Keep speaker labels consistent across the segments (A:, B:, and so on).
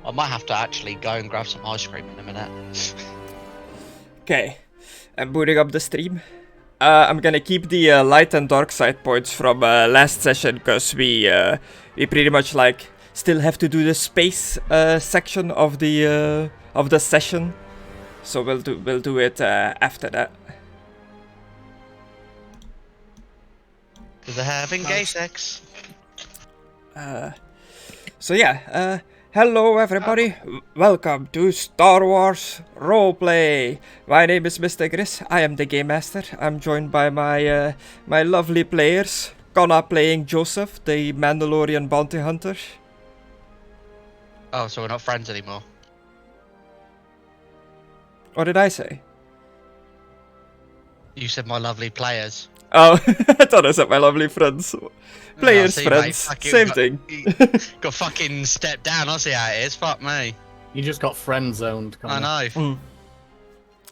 A: I might have to actually go and grab some ice cream in a minute.
B: Okay, I'm booting up the stream. I'm gonna keep the light and dark side points from last session because we pretty much like still have to do the space section of the session, so we'll do it after that.
A: Because they're having gay sex.
B: So yeah, hello everybody, welcome to Star Wars Roleplay. My name is MisterGriss, I am the Game Master. I'm joined by my my lovely players. Conna playing Joseph, the Mandalorian bounty hunter.
A: Oh, so we're not friends anymore.
B: What did I say?
A: You said my lovely players.
B: Oh, I thought I said my lovely friends. Players,
A: see,
B: friends,
A: mate,
B: same thing.
A: Got fucking stepped down, I see how it is, fuck me.
C: You just got friend zoned.
A: I know.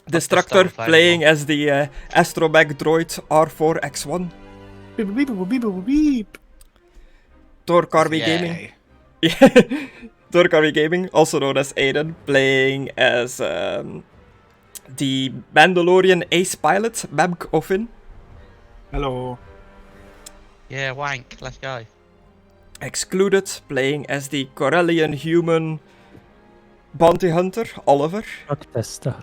B: Destructore playing as the astromech droid R4X1.
C: Beep, beep, beep, beep, beep.
B: Torkarby Gaming. Yeah. Torkarby Gaming, also known as Aidan, playing as the Mandalorian ace pilot, Mckadow.
D: Hello.
A: Yeah, wank, let's go.
B: Excluded, playing as the Corellian human bounty hunter, Oliver. Chuck Tester.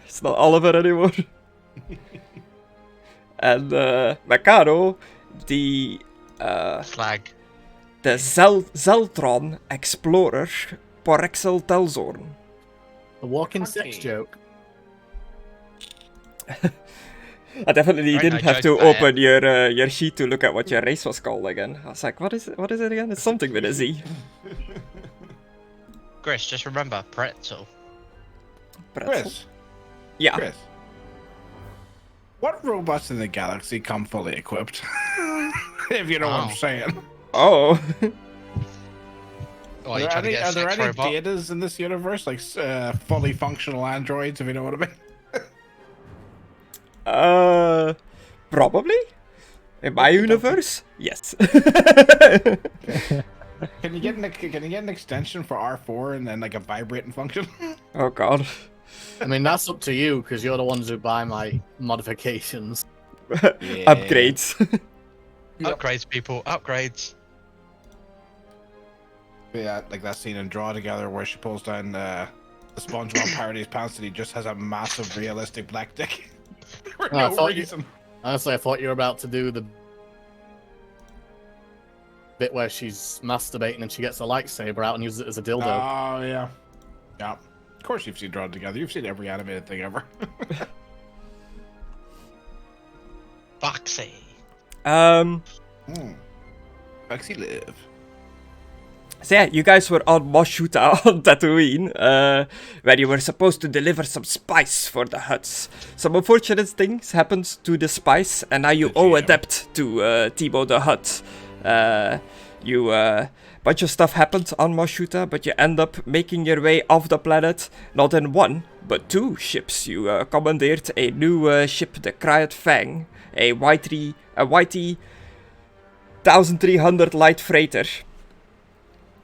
B: It's not Oliver anymore. And Mckadow, the
A: Slag.
B: the Zeltron explorer, Porrexel Telzorn.
C: A walking sex joke.
B: I definitely
A: Right,
B: didn't
A: I
B: have to
A: joked about
B: open your sheet to look at what your race was called again. I was like, what is it again? It's something with a Z.
A: Chris, just remember, pretzel.
D: Chris.
B: Yeah.
D: Chris. What robots in the galaxy come fully equipped? If you know what I'm saying.
B: Oh.
A: Oh, you trying to get a
D: Are there
A: sex
D: any
A: robot?
D: datas in this universe? Like fully functional androids, if you know what I mean?
B: Probably? In my universe? Yes.
D: Can you get an extension for R4 and then like a vibrating function?
B: Oh god.
C: I mean, that's up to you because you're the ones who buy my modifications.
B: Upgrades.
A: Upgrades, people, upgrades.
D: Yeah, like that scene in Draw Together where she pulls down the SpongeBob parody's pants and he just has a massive realistic black dick. For
C: Oh, I
D: no
C: thought
D: reason.
C: Honestly, I thought you were about to do the bit where she's masturbating and she gets a lightsaber out and uses it as a dildo.
D: Oh, yeah. Yeah. Of course you've seen Drawn Together. You've seen every animated thing ever.
A: Foxy.
D: Foxy live.
B: So yeah, you guys were on Moshuta on Tatooine, where you were supposed to deliver some spice for the Hutts. Some unfortunate things happened to the spice, and now you owe a debt to Tebow the Hutt. Bunch of stuff happened on Moshuta, but you end up making your way off the planet, not in one, but two ships. You commandeered a new ship, the Cryot Fang, a YT 1300 light freighter.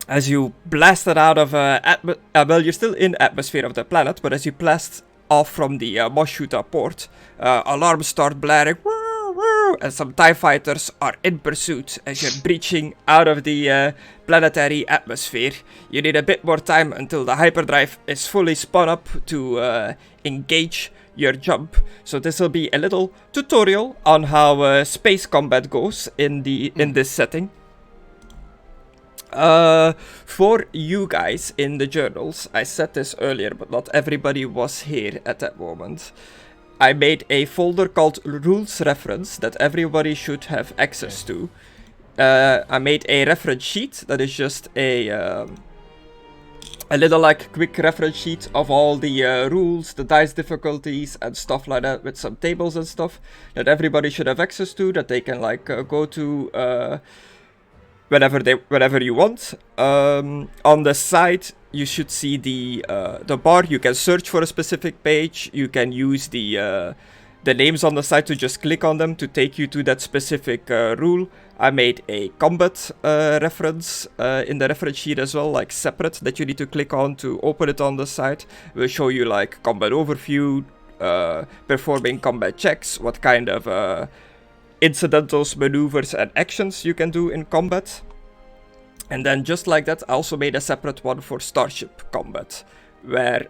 B: As you blasted out of well, you're still in atmosphere of the planet, but as you blast off from the Moshuta port, alarms start blaring, and some TIE fighters are in pursuit as you're breaching out of the planetary atmosphere. You need a bit more time until the hyperdrive is fully spun up to engage your jump. So this will be a little tutorial on how space combat goes in this setting. For you guys in the journals, I said this earlier, but not everybody was here at that moment. I made a folder called Rules Reference that everybody should have access to. I made a reference sheet that is just a little like quick reference sheet of all the rules, the dice difficulties and stuff like that, with some tables and stuff that everybody should have access to, that they can like go to whenever you want. On the side, you should see the bar. You can search for a specific page. You can use the the names on the side to just click on them to take you to that specific rule. I made a combat reference in the reference sheet as well, like separate, that you need to click on to open it on the side. We'll show you like combat overview, performing combat checks, what kind of incidentals, maneuvers, and actions you can do in combat. And then just like that, I also made a separate one for Starship Combat, where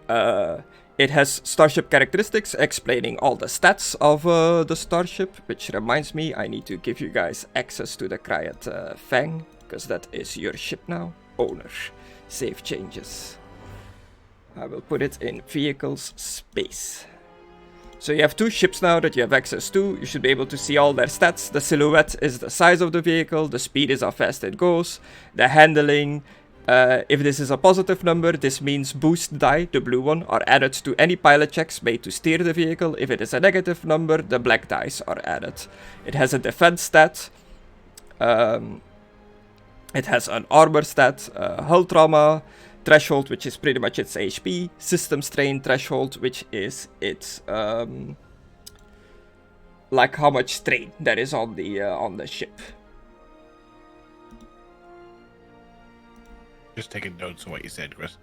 B: it has Starship characteristics explaining all the stats of the Starship, which reminds me, I need to give you guys access to the Cryat Fang, because that is your ship now. Owner. Save changes. I will put it in Vehicles Space. So you have 2 ships now that you have access to. You should be able to see all their stats. The silhouette is the size of the vehicle. The speed is how fast it goes. The handling. If this is a positive number, this means boost die, the blue one, are added to any pilot checks made to steer the vehicle. If it is a negative number, the black dice are added. It has a defense stat. It has an armor stat, hull trauma threshold, which is pretty much its HP, system strain threshold, which is its like how much strain there is on the ship.
D: Just taking notes of what you said, Chris.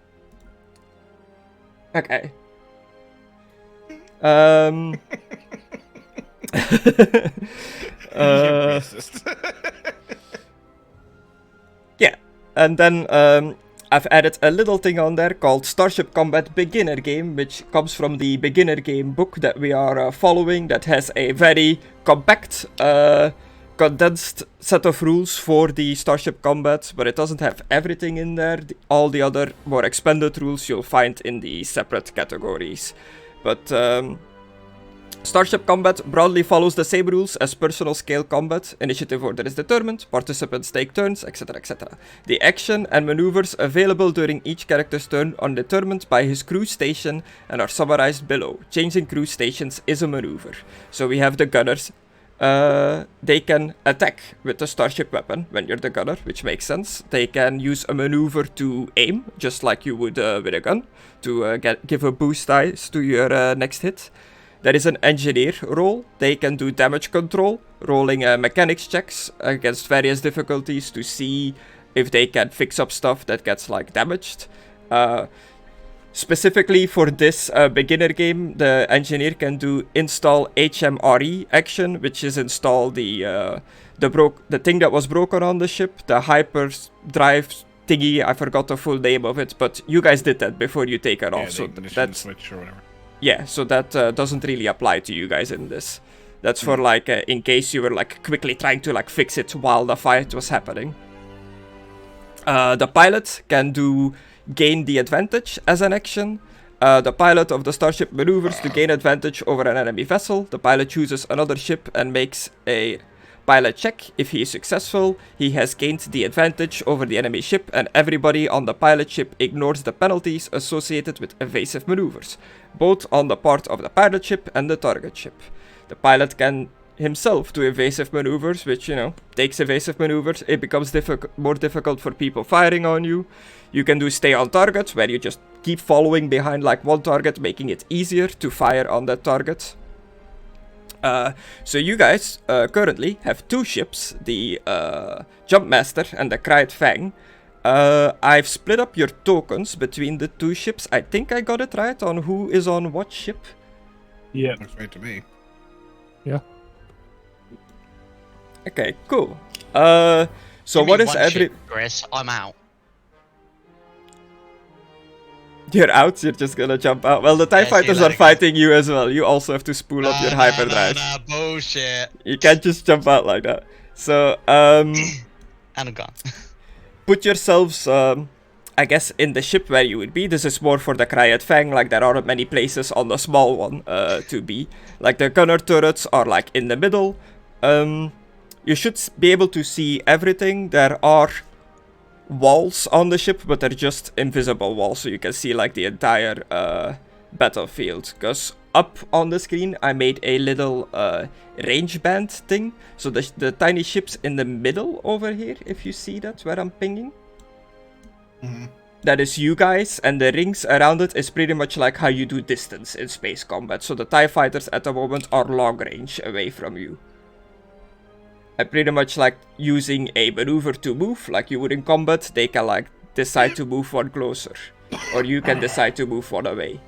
B: Okay. Yeah, and then I've added a little thing on there called Starship Combat Beginner Game, which comes from the beginner game book that we are following, that has a very compact, condensed set of rules for the Starship Combat, but it doesn't have everything in there. All the other more expanded rules you'll find in the separate categories. But Starship Combat broadly follows the same rules as personal scale combat. Initiative order is determined, participants take turns, etc, etc. The action and maneuvers available during each character's turn are determined by his crew station and are summarized below. Changing crew stations is a maneuver. So we have the gunners. They can attack with the Starship weapon when you're the gunner, which makes sense. They can use a maneuver to aim, just like you would with a gun, to give a boost dice to your next hit. There is an engineer role. They can do damage control, rolling mechanics checks against various difficulties to see if they can fix up stuff that gets like damaged. Specifically for this beginner game, the engineer can do install HMRE action, which is install the thing that was broken on the ship, the hyperdrive thingy. I forgot the full name of it, but you guys did that before you take it off, so that's
D: switch or whatever.
B: Yeah, so that doesn't really apply to you guys in this. That's for like in case you were like quickly trying to like fix it while the fight was happening. The pilot can gain the advantage as an action. The pilot of the starship maneuvers to gain advantage over an enemy vessel. The pilot chooses another ship and makes a pilot check. If he is successful, he has gained the advantage over the enemy ship, and everybody on the pilot ship ignores the penalties associated with evasive maneuvers, both on the part of the pilot ship and the target ship. The pilot can himself do evasive maneuvers, which, you know, takes evasive maneuvers. It becomes more difficult for people firing on you. You can do stay on target, where you just keep following behind like one target, making it easier to fire on that target. So you guys currently have 2 ships, the Jumpmaster and the Cryat Fang. I've split up your tokens between the 2 ships. I think I got it right on who is on what ship.
D: Yeah. Looks right to me.
E: Yeah.
B: Okay, cool. So what is every...
A: ship, Chris, I'm out.
B: You're out? You're just gonna jump out? Well, the TIE fighters are fighting you as well. You also have to spool up your hyperdrive.
A: Bullshit.
B: You can't just jump out like that. So,
A: And I'm gone.
B: put yourselves, I guess, in the ship where you would be. This is more for the Cryat Fang, like there aren't many places on the small one to be. Like the gunner turrets are like in the middle. You should be able to see everything. There are walls on the ship, but they're just invisible walls, so you can see like the entire battlefield. Because up on the screen I made a little range band thing, so the tiny ship's in the middle over here, if you see that where I'm pinging. that is you guys, and the rings around it is pretty much like how you do distance in space combat. So the TIE fighters at the moment are long range away from you. And pretty much like using a maneuver to move, like you would in combat, they can like decide to move one closer. Or you can decide to move one away.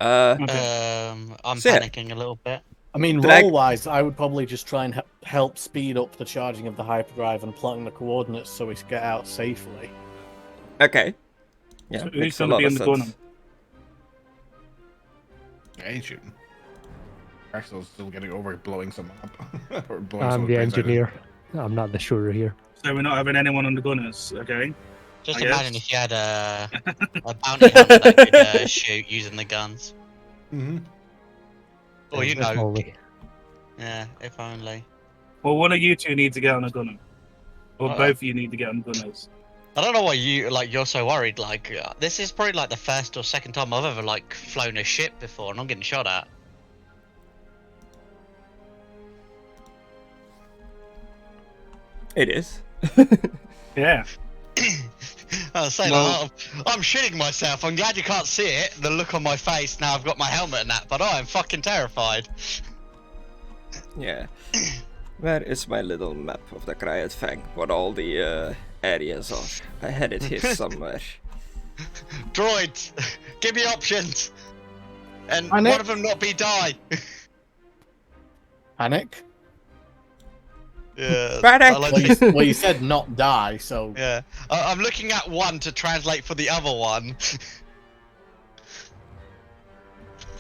A: I'm
B: So yeah.
A: panicking a little bit.
C: I mean,
B: Drag-
C: role-wise, I would probably just try and help speed up the charging of the hyperdrive and plotting the coordinates so we can get out safely.
B: Okay. Yeah,
E: So who's
B: makes a
E: gonna
B: lot
E: be
B: of
E: in the
B: sense.
E: corner?
D: I ain't shooting. Porrexel's still getting over blowing someone up. Or blowing
F: I'm
D: someone's
F: the
D: brains out.
F: engineer. I'm not the shooter here.
E: So we're not having anyone on the gunners, okay?
A: Just
E: I
A: imagine
E: guess.
A: if you had a bounty hunter that could shoot using the guns.
D: Mm-hmm.
A: Or you
F: If
A: know,
F: only.
A: yeah, if only.
E: Well, one of you two need to get on a gunner. Or
A: Alright.
E: both of you need to get on gunners.
A: I don't know why you're so worried. Like this is probably like the first or second time I've ever like flown a ship before, and I'm getting shot at.
B: It is.
E: Yeah.
A: I was saying,
E: Well-
A: I'm shitting myself. I'm glad you can't see it. The look on my face now. I've got my helmet and that, but I'm fucking terrified.
B: Yeah. Where is my little map of the Cryat Fang? What all the areas are? I had it here somewhere.
A: Droids, give me options. And
C: I know-
A: one of them not be die.
C: Panic?
A: Yeah.
B: Panic!
A: I like
C: Well,
A: to-
C: you said not die, so...
A: yeah. I'm looking at one to translate for the other one.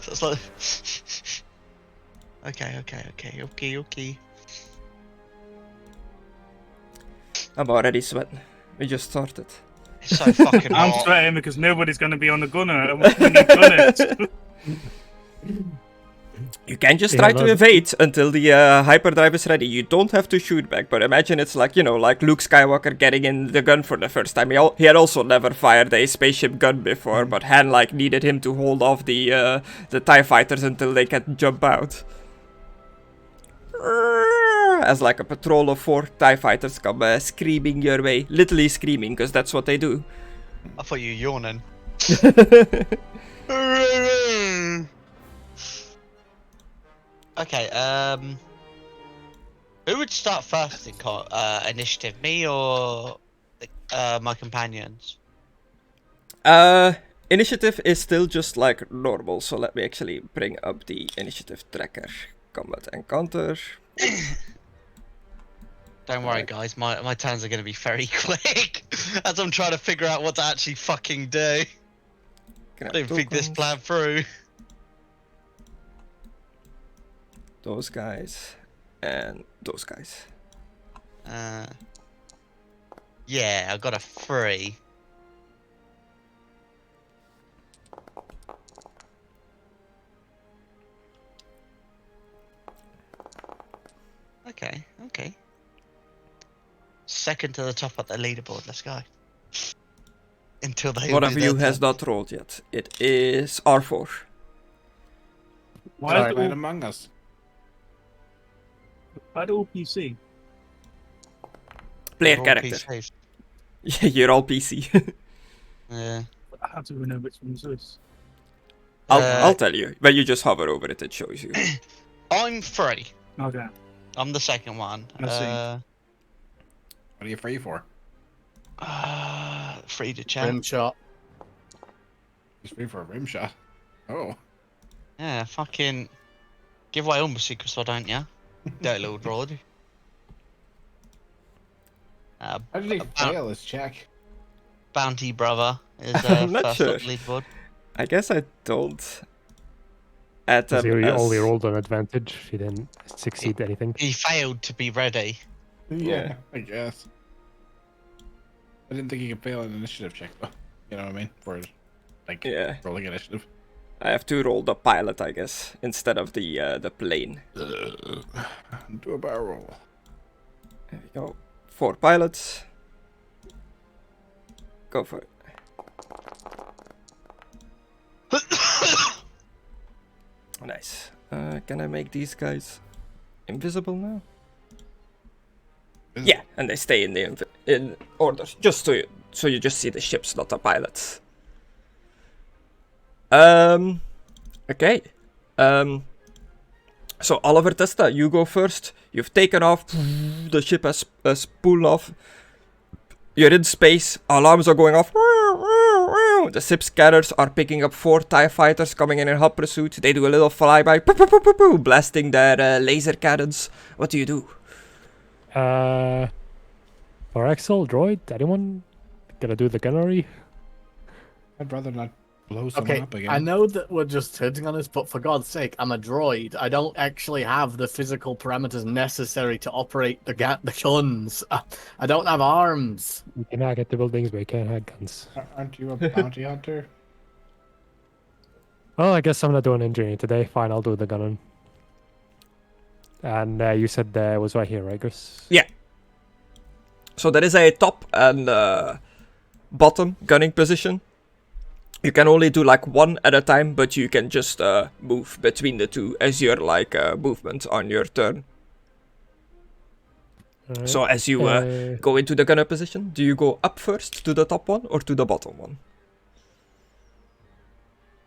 A: So it's like. Okay.
B: I'm already sweating. We just started.
A: It's so fucking
E: I'm
A: hot.
E: sweating because nobody's going to be on the gunner. And we need gunners.
B: You can just
F: Yeah,
B: try to
F: no.
B: evade until the hyperdrive is ready. You don't have to shoot back, but imagine it's like, you know, like Luke Skywalker getting in the gun for the first time. He had also never fired a spaceship gun before, but Han like needed him to hold off the TIE fighters until they can jump out. As like a patrol of 4 TIE fighters come screaming your way. Literally screaming, because that's what they do.
A: I thought you were yawning. Okay, who would start first in initiative? Me or my companions?
B: Initiative is still just like normal, so let me actually bring up the initiative tracker. Combat encounter.
A: Don't worry, guys. My turns are going to be very quick as I'm trying to figure out what to actually fucking do. I didn't think this plan through.
B: Those guys and those guys.
A: Yeah, I got a 3. Okay. Second to the top at the leaderboard. Let's go. Until they.
B: One
A: do
B: of
A: their
B: you has
A: turn.
B: not rolled yet. It is R4.
E: Why is
D: Right
E: it
D: among us.
E: all PC?
B: Player
A: All
B: character.
A: PCs.
B: Yeah, you're all PC.
A: Yeah.
E: How do we know which one's this?
B: I'll tell you. When you just hover over it, it shows you.
A: I'm 3.
E: Okay.
A: I'm the second one.
E: I see.
D: What are you free for?
A: Free to chat.
C: Rim shot.
D: He's free for a rim shot. Oh.
A: Yeah, fucking give away all my secrets, why don't ya? Dirty little droid.
D: How did he fail his check?
A: Bounty brother is
B: I'm not
A: first
B: sure.
A: up the leaderboard.
B: I guess I don't add
F: Because
B: them
F: you
B: as...
F: only rolled an advantage. You didn't succeed anything.
A: He failed to be ready.
B: Yeah.
D: I guess. I didn't think he could fail an initiative check, though. You know what I mean? For, like,
B: Yeah.
D: rolling initiative.
B: I have to roll the pilot, I guess, instead of the plane.
D: Do a barrel roll.
B: There we go. 4 pilots. Go for it. Nice. Can I make these guys invisible now? Yeah, and they stay in the in order, just so you just see the ships, not the pilots. Okay. So Oliver Testa, you go first. You've taken off. The ship has pulled off. You're in space. Alarms are going off. The ship scanners are picking up 4 TIE fighters coming in hot pursuit. They do a little flyby, blasting their laser cannons. What do you do?
F: Porrexel, droid, anyone gonna do the gunnery?
D: I'd rather not blow someone
C: Okay,
D: up again.
C: I know that we're just hitting on this, but for God's sake, I'm a droid. I don't actually have the physical parameters necessary to operate the guns. I don't have arms.
F: You can hack at the buildings, but you can't hack guns.
D: Aren't you a bounty hunter?
F: Well, I guess I'm not doing engineering today. Fine, I'll do the gunning. And you said it was right here, right, Gris?
B: Yeah. So there is a top and bottom gunning position. You can only do like one at a time, but you can just move between the two as your like movement on your turn.
F: Alright.
B: So as you go into the gunner position, do you go up first to the top one or to the bottom one?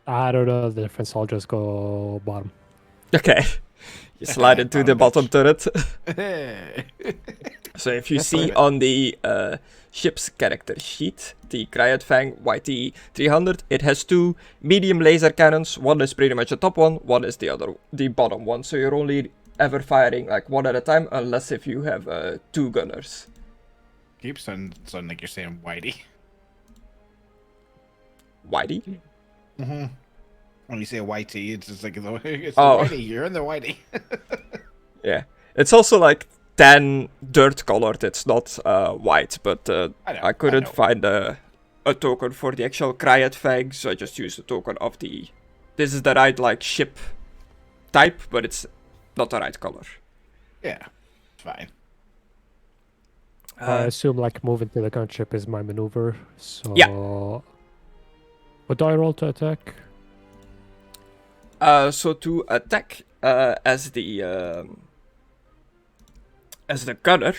F: I don't know the difference. I'll just go bottom.
B: Okay. You slide into the bottom turret.
D: Hey.
B: So if you see on the ship's character sheet, the Cryat Fang YT300, it has 2 medium laser cannons. One is pretty much the top one is the bottom one. So you're only ever firing like one at a time, unless if you have 2 gunners.
D: Keeps sounding like you're saying Whitey.
B: Whitey?
D: Mm-hmm. When you say Whitey, it's just like it's
B: Oh.
D: Whitey. You're in the Whitey.
B: Yeah. It's also like tan dirt colored. It's not white, but I couldn't find a token for the actual Cryat Fang, so I just used the token of the... This is the right like ship type, but it's not the right color.
D: Yeah, fine.
F: I assume like moving to the gunship is my maneuver. So
B: Yeah.
F: What do I roll to attack?
B: So to attack as the gunner,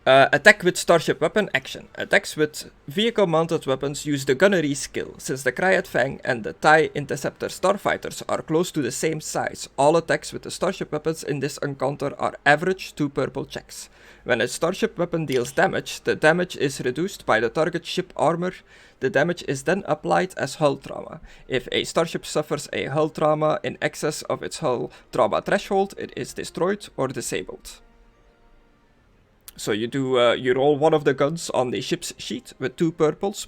B: attack with starship weapon action. Attacks with vehicle mounted weapons use the gunnery skill. Since the Cryat Fang and the TIE Interceptor starfighters are close to the same size, all attacks with the starship weapons in this encounter are average 2 purple checks. When a starship weapon deals damage, the damage is reduced by the target ship armor. The damage is then applied as hull trauma. If a starship suffers a hull trauma in excess of its hull trauma threshold, it is destroyed or disabled. So you do you roll one of the guns on the ship's sheet with 2 purples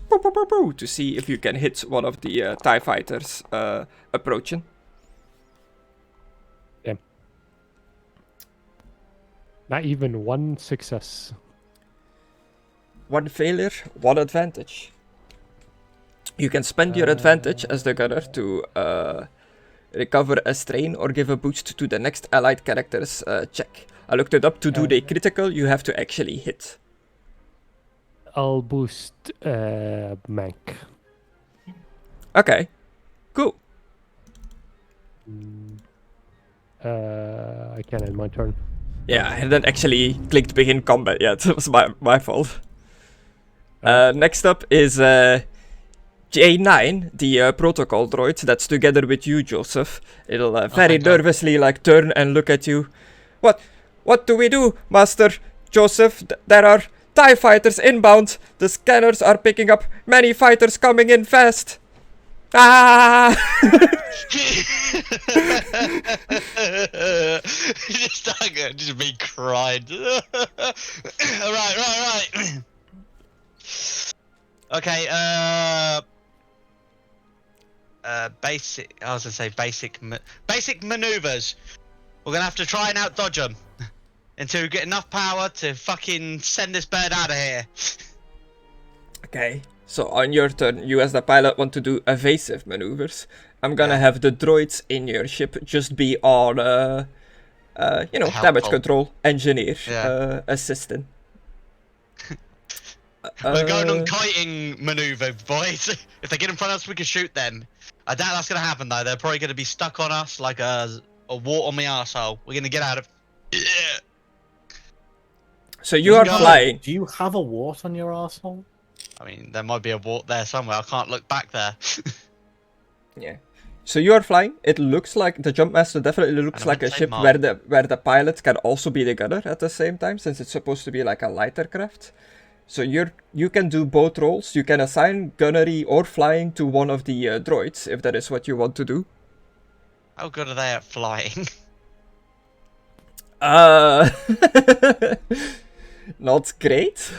B: to see if you can hit one of the TIE fighters approaching.
F: Yeah. Not even one success.
B: 1 failure, 1 advantage. You can spend your advantage as the gunner to recover a strain or give a boost to the next allied character's check. I looked it up. To do the critical, you have to actually hit.
F: I'll boost Mank.
B: Okay, cool.
F: I can end my turn.
B: Yeah, I hadn't actually clicked begin combat yet. It was my fault. Next up is J9, the protocol droid that's together with you, Joseph. It'll very nervously like turn and look at you. What do we do, Master Joseph? There are TIE fighters inbound. The scanners are picking up many fighters coming in fast. Ah!
A: just be cried. Right. Okay, basic. I was gonna say basic maneuvers. We're gonna have to try and outdodge them until we get enough power to fucking send this bird out of here.
B: Okay, so on your turn, you as the pilot want to do evasive maneuvers. I'm gonna have the droids in your ship just be on, damage control, engineer, assistant.
A: We're going on kiting maneuver, boys. If they get in front of us, we can shoot them. I doubt that's gonna happen though. They're probably gonna be stuck on us like a wart on my arsehole. We're gonna get out of. Yeah.
B: So you are
A: Go.
B: flying.
C: Do you have a wart on your arsehole?
A: I mean, there might be a wart there somewhere. I can't look back there.
B: Yeah. So you are flying. It looks like the Jumpmaster definitely looks
A: And I
B: like a
A: wouldn't say
B: ship
A: Mark.
B: where the pilot can also be the gunner at the same time, since it's supposed to be like a lighter craft. So you can do both roles. You can assign gunnery or flying to one of the droids if that is what you want to do.
A: How good are they at flying?
B: Not great.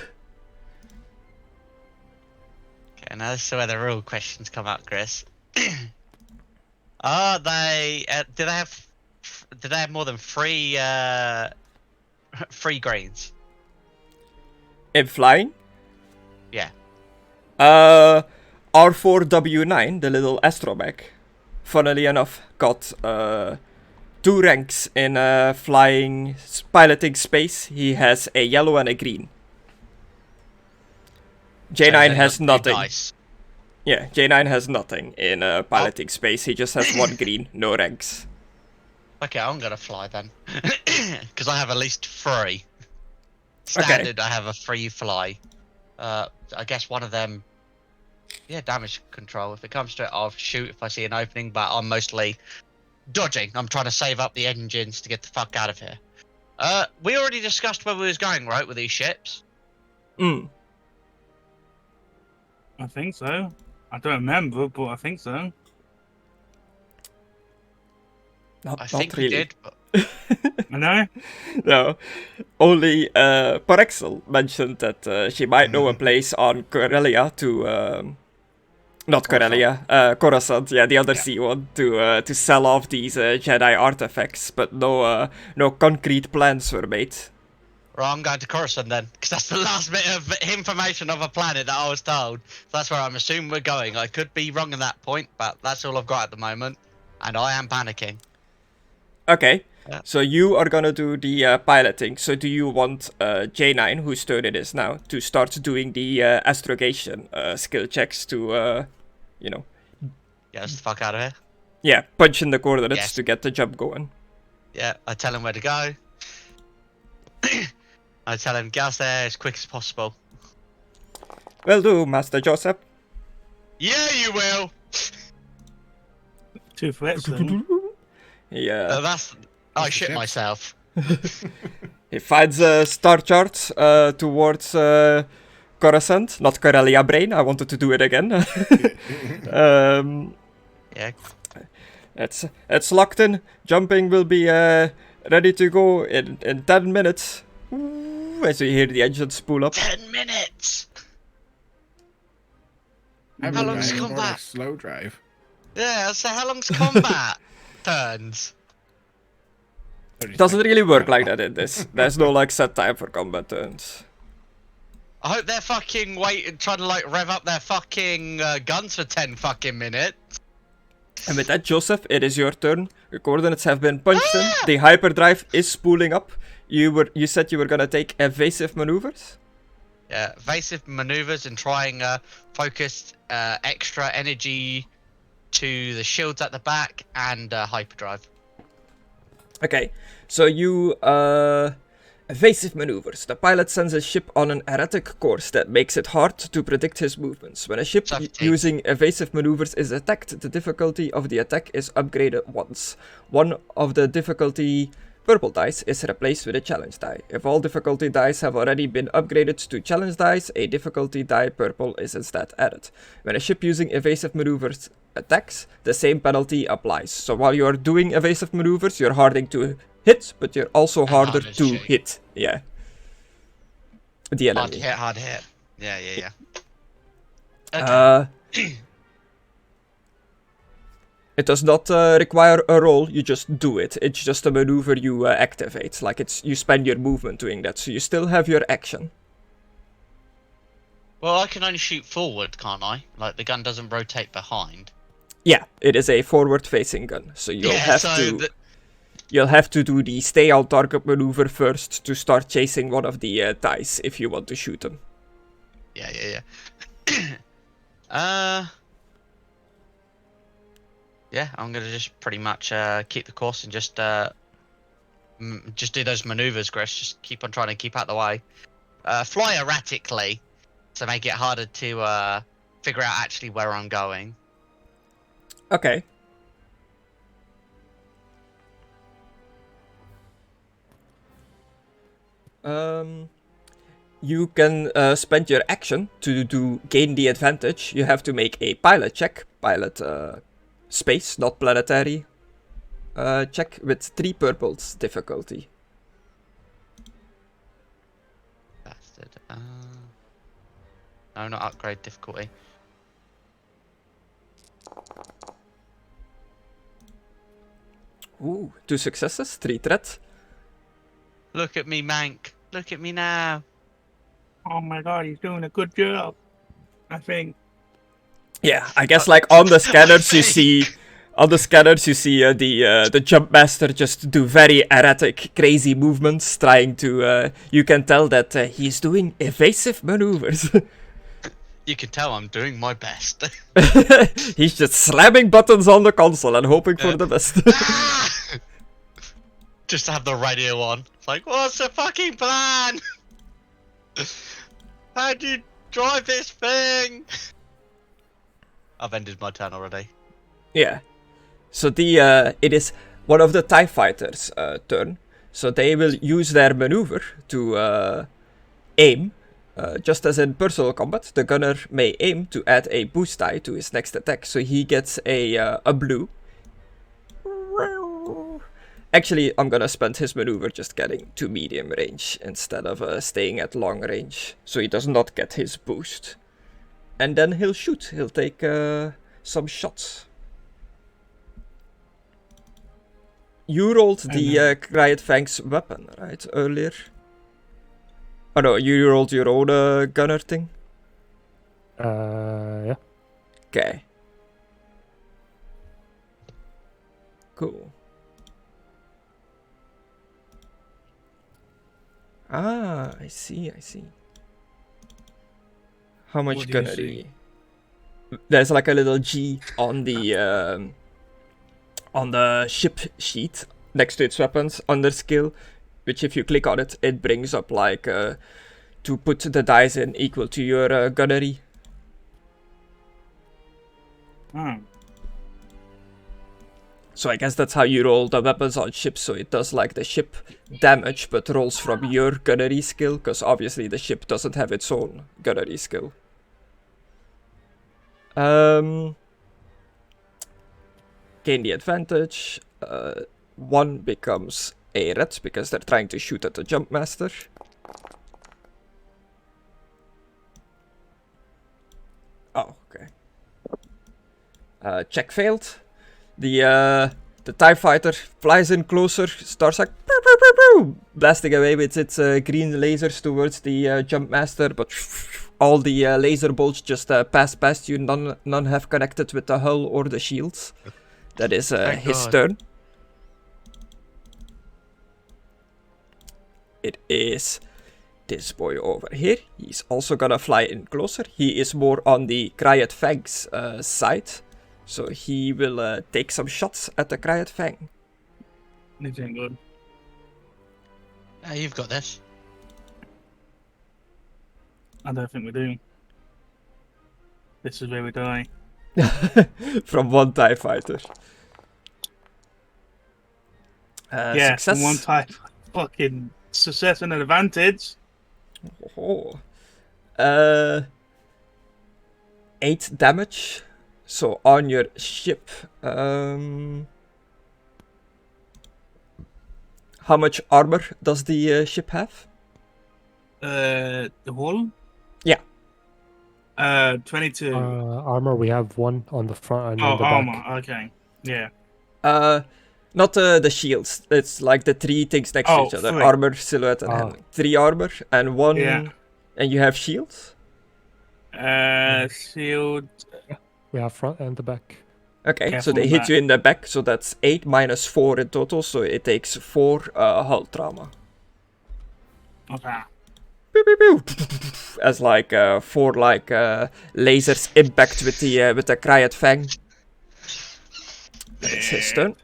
A: Okay, now this is where the real questions come out, Chris. Are they? Do they have more than three greens?
B: In flying?
A: Yeah.
B: R4W9, the little astromech, funnily enough, got 2 ranks in flying, piloting space. He has a yellow and a green. J9 has nothing.
A: Nice.
B: Yeah, J9 has nothing in piloting space. He just has 1 green, no ranks.
A: Okay, I'm gonna fly then, because I have at least 3. Standard, I have a 3 fly. I guess one of them, yeah, damage control. If it comes to it, I'll shoot if I see an opening, but I'm mostly dodging. I'm trying to save up the engines to get the fuck out of here. We already discussed where we was going, right, with these ships?
B: Mm.
E: I think so. I don't remember, but I think so.
A: I think we
B: really.
A: did, but
E: I know.
B: No, only Porrexel mentioned that she might know a place on Corellia to, not Corellia, Coruscant, yeah, the other sea one, to sell off these Jedi artifacts, but no concrete plans were made.
A: well, I'm going to Coruscant then, because that's the last bit of information of a planet that I was told. So that's where I'm assuming we're going. I could be wrong in that point, but that's all I've got at the moment, and I am panicking.
B: Okay,
A: Yeah.
B: so you are gonna do the piloting. So do you want J9, whose turn it is now, to start doing the astrogation skill checks to, you know,
A: Get us the fuck out of here.
B: yeah, punch in the coordinates
A: Yes.
B: to get the jump going?
A: Yeah, I tell him where to go. I tell him get us there as quick as possible.
B: Will do, Master Joseph.
A: Yeah, you will.
E: 2 threats then.
B: Yeah.
A: That's. I shit
D: ships.
A: myself.
B: He finds a star chart towards Coruscant, not Corellia Brain. I wanted to do it again.
A: Yeah.
B: It's locked in. Jumping will be ready to go in 10 minutes. Ooh, as you hear the engines spool up.
A: 10 minutes.
D: How
A: long's combat?
D: Slow drive.
A: Yeah. So how long's combat turns?
B: Doesn't really work like that in this. There's no like set time for combat turns.
A: I hope they're fucking waiting, trying to like rev up their fucking guns for 10 fucking minutes.
B: And with that, Joseph, it is your turn. Your coordinates have been punched in. The hyperdrive is spooling up. You said you were gonna take evasive maneuvers?
A: Yeah, evasive maneuvers and trying focused extra energy to the shields at the back and hyperdrive.
B: Okay, so you, evasive maneuvers. The pilot sends a ship on an erratic course that makes it hard to predict his movements. When a ship using evasive maneuvers is attacked, the difficulty of the attack is upgraded once. One of the difficulty purple dice is replaced with a challenge die. If all difficulty dice have already been upgraded to challenge dice, a difficulty die purple is instead added. When a ship using evasive maneuvers attacks, the same penalty applies. So while you are doing evasive maneuvers, you're harding to hit, but you're also harder
A: harder
B: to
A: to shoot.
B: hit. Yeah. The
A: Hard
B: enemy.
A: hit, hard hit. Yeah, yeah, yeah. Okay.
B: It does not require a roll, you just do it. It's just a maneuver you activate. Like, you spend your movement doing that, so you still have your action.
A: Well, I can only shoot forward, can't I? Like, the gun doesn't rotate behind.
B: Yeah, it is a forward-facing gun, so you'll
A: Yeah,
B: have
A: so
B: to... You'll have to do the stay on target maneuver first to start chasing one of the dice if you want to shoot them.
A: Yeah, yeah, yeah. Yeah, I'm gonna just pretty much keep the course and just just do those maneuvers, Griss. Just keep on trying to keep out the way. Fly erratically to make it harder to figure out actually where I'm going.
B: Okay. You can spend your action to gain the advantage. You have to make a pilot check. Pilot space, not planetary. Check with 3 purples difficulty.
A: Bastard. No, not upgrade difficulty.
B: Ooh, 2 successes, 3 threat.
A: Look at me, Mank. Look at me now.
E: Oh my god, he's doing a good job. I think.
B: Yeah, I guess like on the scanners you see, the jump master just do very erratic, crazy movements, trying to. You can tell that he's doing evasive maneuvers.
A: You can tell I'm doing my best.
B: He's just slamming buttons on the console and hoping for the best.
A: Just to have the radio on. It's like, what's the fucking plan? How do you drive this thing? I've ended my turn already.
B: Yeah. So it is one of the TIE fighters' turn. So they will use their maneuver to aim. Just as in personal combat, the gunner may aim to add a boost die to his next attack. So he gets a blue. Actually, I'm gonna spend his maneuver just getting to medium range instead of staying at long range. So he does not get his boost. And then he'll shoot. He'll take some shots. You rolled the Cryet Fang's weapon, right, earlier? Oh no, you rolled your own gunner thing?
F: Yeah.
B: Okay. Cool. Ah, I see. How much
E: What do you
B: gunnery? There's like a little G on the ship sheet next to its weapons under skill, which if you click on it, it brings up like to put the dice in equal to your gunnery. So I guess that's how you roll the weapons on ships, so it does like the ship damage, but rolls from your gunnery skill, because obviously the ship doesn't have its own gunnery skill. Gain the advantage. 1 becomes a red, because they're trying to shoot at the jump master. Oh, okay. Check failed. The TIE fighter flies in closer, starts like blasting away with its green lasers towards the jump master, but all the laser bolts just pass past you. None have connected with the hull or the shields. That is his turn. It is this boy over here. He's also gonna fly in closer. He is more on the Cryet Fang's side. So he will take some shots at the Cryet Fang.
E: This ain't good.
A: You've got this.
E: I don't think we do. This is where we die.
B: From one TIE fighter.
E: Yeah,
B: success.
E: from one type. Fucking success and an advantage.
B: Oh. 8 damage. So on your ship, how much armor does the ship have?
E: The hull?
B: Yeah.
E: 22.
F: Armor, we have 1 on the front and on the
E: armor.
F: back.
E: Okay. Yeah.
B: Not the shields. It's like the 3 things next to each other.
E: 3.
B: Armor, silhouette, and handling. 3 armor and 1.
E: Yeah.
B: And you have shields?
E: Shield.
F: We have front and the back.
B: Okay,
E: Yeah,
B: so they
E: from
B: hit
E: back.
B: you in the back, so that's 8 minus 4 in total, so it takes 4 hull trauma.
E: Okay.
B: Pew, pew, pew. As like 4 like lasers impact with the Cryet Fang. It's his turn.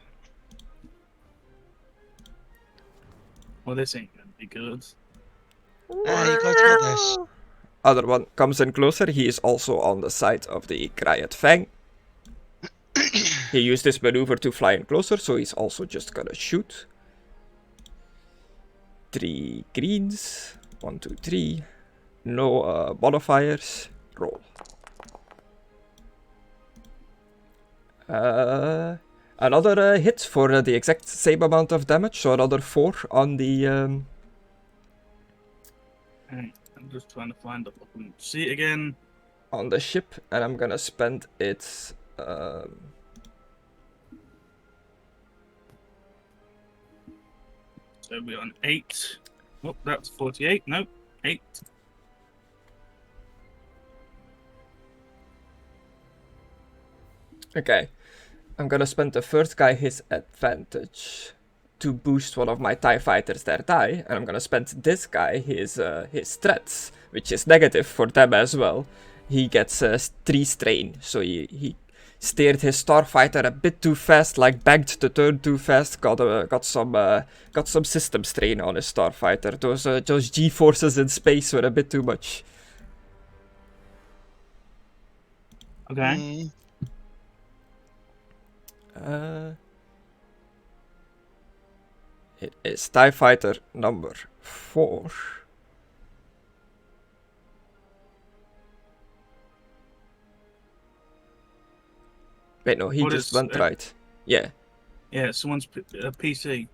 E: Well, this ain't gonna be good.
A: You guys got this.
B: Other one comes in closer. He is also on the side of the Gryat Fang. He used this maneuver to fly in closer, so he's also just gonna shoot. 3 greens. 1, 2, 3. No modifiers. Roll. Another hit for the exact same amount of damage, so another 4 on the...
E: Hey, I'm just trying to find the fucking seat again.
B: on the ship, and I'm gonna spend it...
E: So we're on 8. Oh, that's 48. Nope, 8.
B: Okay. I'm gonna spend the first guy his advantage to boost one of my TIE fighters their die, and I'm gonna spend this guy his threats, which is negative for them as well. He gets 3 strain, so he steered his starfighter a bit too fast, like banked the turn too fast, got some system strain on his starfighter. Those G-forces in space were a bit too much.
E: Okay.
B: It is TIE Fighter number 4. Wait, no, he
E: What
B: just
E: is
B: went
E: it?
B: right. Yeah,
E: Yeah, someone's PC.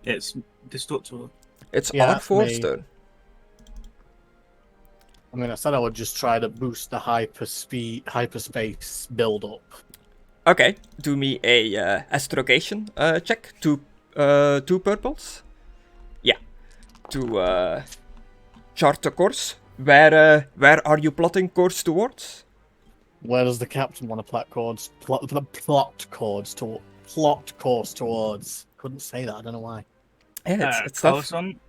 E: Yeah, it's Destructore.
B: it's
C: Yeah,
B: R4's
C: me.
B: turn.
C: I mean, I said I would just try to boost the hyperspace build up.
B: Okay, do me a astrogation check. 2 purples. Yeah, to chart the course. Where are you plotting course towards?
C: Where does the captain want to plot course towards? Couldn't say that. I don't know why.
B: Yeah, it's tough.
E: Carlson.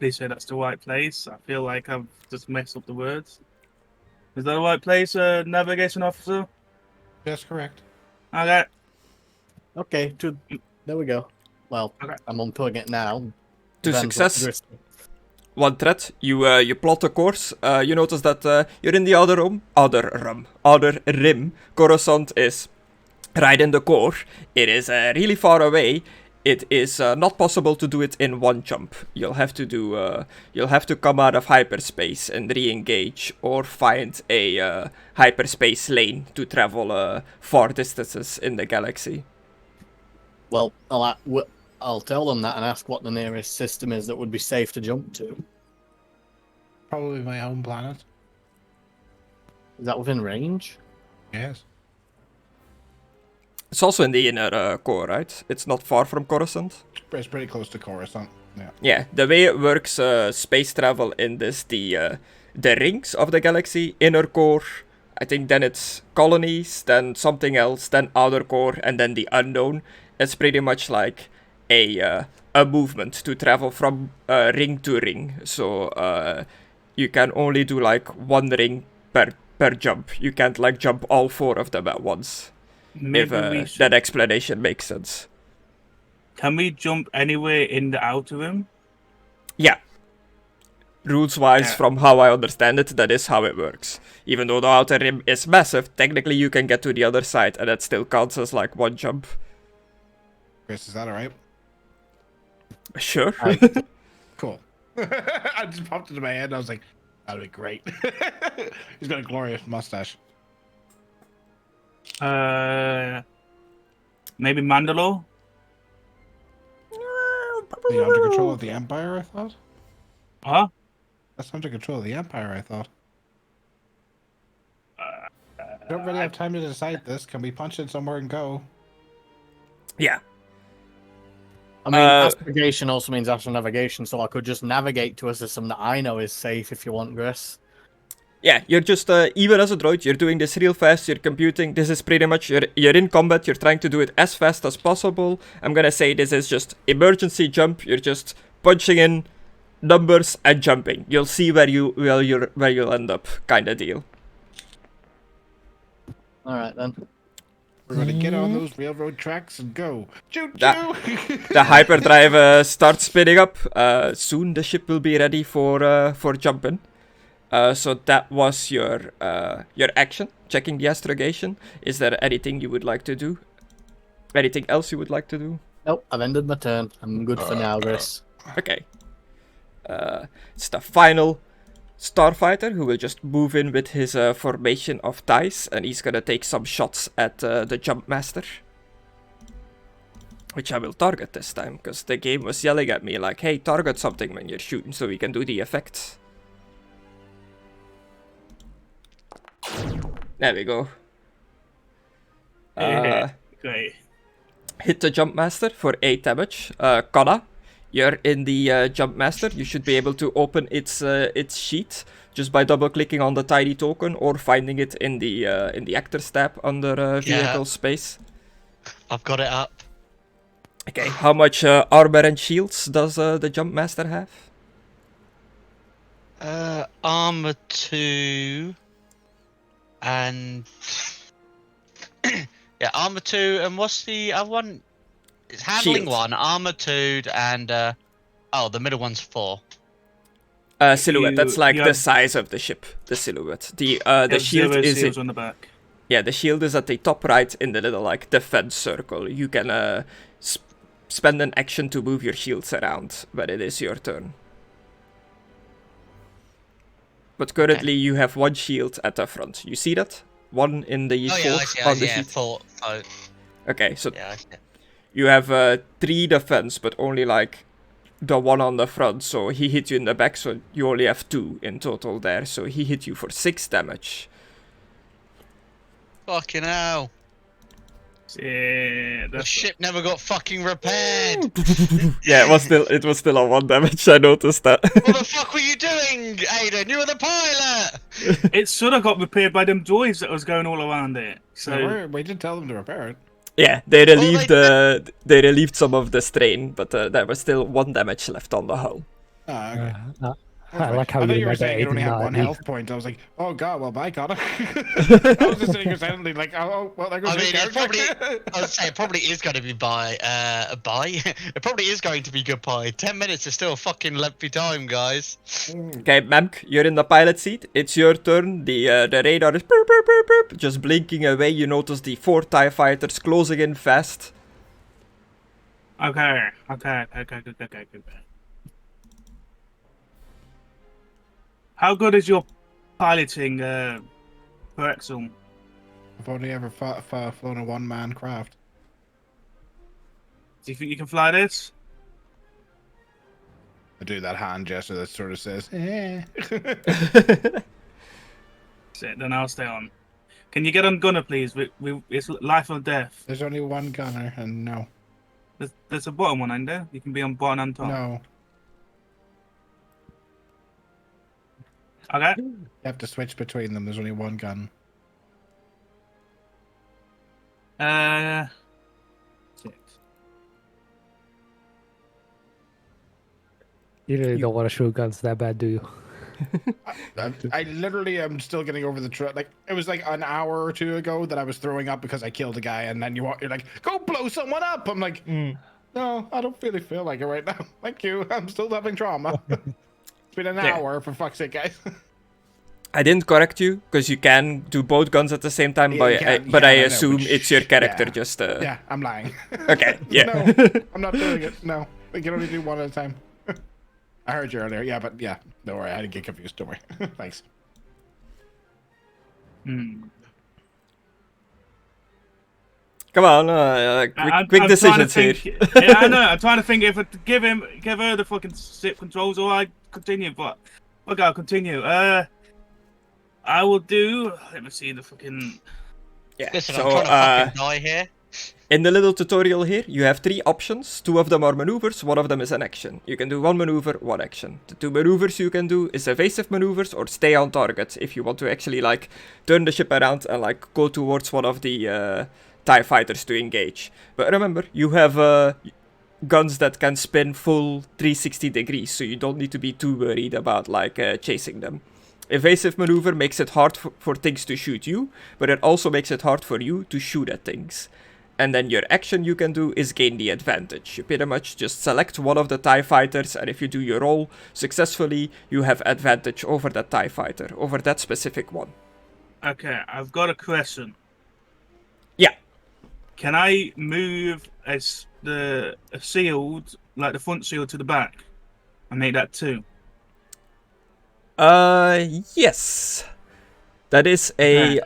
E: Please say that's the right place. I feel like I've just messed up the words. Is that the right place, navigation officer?
D: That's correct.
E: Okay.
C: Okay, there we go. Well,
E: Okay.
C: I'm unplugging it now.
B: To
C: Depends
B: success.
C: what Gris-
B: One threat, you plot the course. You notice that you're in the other rim. Coruscant is right in the core. It is really far away. It is not possible to do it in one jump. You'll have to come out of hyperspace and re-engage, or find a hyperspace lane to travel far distances in the galaxy.
C: Well, I'll tell them that and ask what the nearest system is that would be safe to jump to.
D: Probably my home planet.
C: Is that within range?
D: Yes.
B: It's also in the inner core, right? It's not far from Coruscant.
D: It's pretty close to Coruscant. Yeah.
B: Yeah, the way it works, space travel in this, the rings of the galaxy, inner core, I think then it's colonies, then something else, then outer core, and then the unknown. It's pretty much like a movement to travel from ring to ring. So you can only do like 1 ring per jump. You can't like jump all 4 of them at once.
E: Maybe we
B: If
E: should...
B: that explanation makes sense.
E: Can we jump anywhere in the outer rim?
B: Yeah. Rules-wise,
E: Yeah.
B: from how I understand it, that is how it works. Even though the outer rim is massive, technically you can get to the other side, and that still counts as like 1 jump.
D: Chris, is that alright?
B: Sure.
D: Cool. I just popped into my head and I was like, that'd be great. He's got a glorious mustache.
E: Maybe Mandalore?
D: Are you under control of the Empire, I thought?
E: Huh?
D: That's under control of the Empire, I thought. We don't really have time to decide this. Can we punch in somewhere and go?
B: Yeah.
C: I mean, astrogation also means astronavigation, so I could just navigate to a system that I know is safe if you want, Gris.
B: Yeah, you're just, even as a droid, you're doing this real fast, you're computing, this is pretty much, you're in combat, you're trying to do it as fast as possible. I'm gonna say this is just emergency jump, you're just punching in numbers and jumping. You'll see where you'll end up, kinda deal.
C: Alright then.
D: We're gonna get on those railroad tracks and go. Choo choo!
B: The hyperdrive starts spinning up. Soon the ship will be ready for jumping. So that was your action, checking the astrogation. Is there anything you would like to do? Anything else you would like to do?
C: Nope, I've ended my turn. I'm good for now, Griss.
B: Okay. It's the final starfighter who will just move in with his formation of dice, and he's gonna take some shots at the jump master. Which I will target this time, because the game was yelling at me like, hey, target something when you're shooting so we can do the effects. There we go.
E: Great.
B: Hit the jump master for 8 damage. Conna, you're in the jump master. You should be able to open its sheet just by double clicking on the tiny token or finding it in the actor's tab under vehicle space.
A: I've got it up.
B: Okay, how much armor and shields does the jump master have?
A: Armor 2 and yeah, armor 2 and what's the other one? It's handling
B: Shield.
A: 1, armor 2 and the middle one's 4.
B: Silhouette. That's like the size of the ship. The silhouette. The shield is
E: on the back.
B: Yeah, the shield is at the top right in the little like defense circle. You can spend an action to move your shields around when it is your turn. But currently you have 1 shield at the front. You see that? 1 in the on the sheet.
A: 4.
B: Okay, so
A: Yeah, I see it.
B: you have 3 defense, but only like the 1 on the front. So he hit you in the back, so you only have 2 in total there. So he hit you for 6 damage.
A: Fucking hell.
E: Yeah,
A: The ship never got fucking repaired.
B: Yeah, it was still on 1 damage. I noticed that.
A: What the fuck were you doing, Aidan? You were the pilot.
E: it should have got repaired by them droids that was going all around it. So
D: We didn't tell them to repair it.
B: Yeah, they relieved some of the strain, but there was still 1 damage left on the hull.
D: Ah, okay.
F: I like how
D: I thought
F: you
D: you were saying you only had 1
F: negative.
D: health point. I was like, oh god, well, bye, Connor. I was just sitting here silently like, oh, well, there goes
A: I mean,
D: your
A: it probably.
D: character.
A: I would say it probably is going to be it probably is going to be goodbye. 10 minutes is still a fucking lengthy time, guys.
B: Okay, Mank, you're in the pilot seat. It's your turn. The radar is burp, burp, burp, burp, just blinking away. You notice the 4 TIE fighters closing in fast.
E: Okay. How good is your piloting, Porrexel?
D: I've only ever flown a 1-man craft.
E: Do you think you can fly this?
D: I do that hand gesture that sort of says, eh.
E: Then I'll stay on. Can you get on gunner, please? It's life or death.
D: There's only 1 gunner, and no.
E: There's a bottom one, ain't there? You can be on bottom and top.
D: No.
E: Okay.
D: You have to switch between them. There's only 1 gun.
E: Shit.
F: You really don't want to shoot guns that bad, do you?
D: I literally am still getting over the like it was like an hour or 2 ago that I was throwing up because I killed a guy, and then you're like, go blow someone up. I'm like, no, I don't really feel like it right now. Thank you. I'm still having trauma. It's been an hour, for fuck's sake, guys.
B: I didn't correct you, because you can do both guns at the same time, but I assume it's your character just...
D: Yeah, I'm lying.
B: Okay, yeah.
D: No, I'm not doing it. No, we can only do 1 at a time. I heard you earlier. Yeah, but yeah, don't worry. I didn't get confused. Don't worry. Thanks.
B: Come on, quick decisions here.
E: Yeah, I know. I'm trying to think if I give her the fucking ship controls, or I continue. But okay, I'll continue. I will do. Let me see the fucking.
B: Yeah.
A: Listen,
B: So,
A: I'm trying to fucking die here.
B: in the little tutorial here, you have 3 options. 2 of them are maneuvers, 1 of them is an action. You can do 1 maneuver, 1 action. The 2 maneuvers you can do is evasive maneuvers or stay on target if you want to actually like turn the ship around and like go towards one of the TIE fighters to engage. But remember, you have guns that can spin full 360 degrees, so you don't need to be too worried about like chasing them. Evasive maneuver makes it hard for things to shoot you, but it also makes it hard for you to shoot at things. And then your action you can do is gain the advantage. You pretty much just select one of the TIE fighters, and if you do your roll successfully, you have advantage over that TIE fighter, over that specific one.
E: Okay, I've got a question.
B: Yeah.
E: Can I move a shield, like the front shield, to the back, and make that 2?
B: Yes. That is a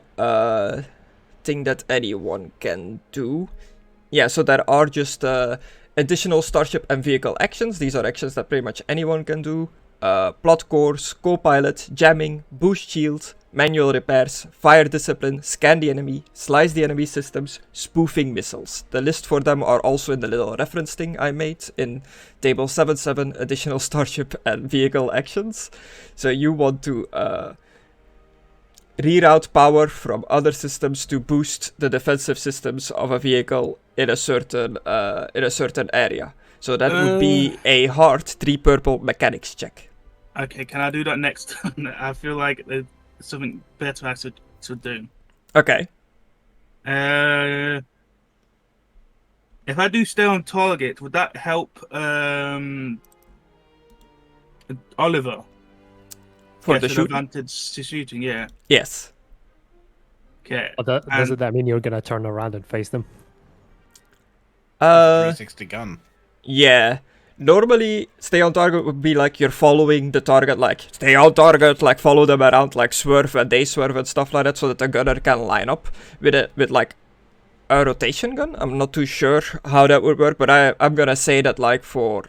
B: thing that anyone can do. Yeah, so there are just additional starship and vehicle actions. These are actions that pretty much anyone can do. Plot course, co-pilot, jamming, boost shield, manual repairs, fire discipline, scan the enemy, slice the enemy systems, spoofing missiles. The list for them are also in the little reference thing I made in table 7.7, additional starship and vehicle actions. So you want to reroute power from other systems to boost the defensive systems of a vehicle in a certain area. So that would be a hard 3 purple mechanics check.
E: Okay, can I do that next? I feel like there's something better I should do.
B: Okay.
E: If I do stay on target, would that help Oliver?
B: For the shooting?
E: Advantage to shooting, yeah.
B: Yes.
E: Okay.
F: Doesn't that mean you're gonna turn around and face them?
D: 360 gun.
B: Yeah. Normally, stay on target would be like you're following the target, like, stay on target, like, follow them around, like, swerve when they swerve and stuff like that, so that the gunner can line up with like, a rotation gun. I'm not too sure how that would work, but I'm gonna say that, like, for,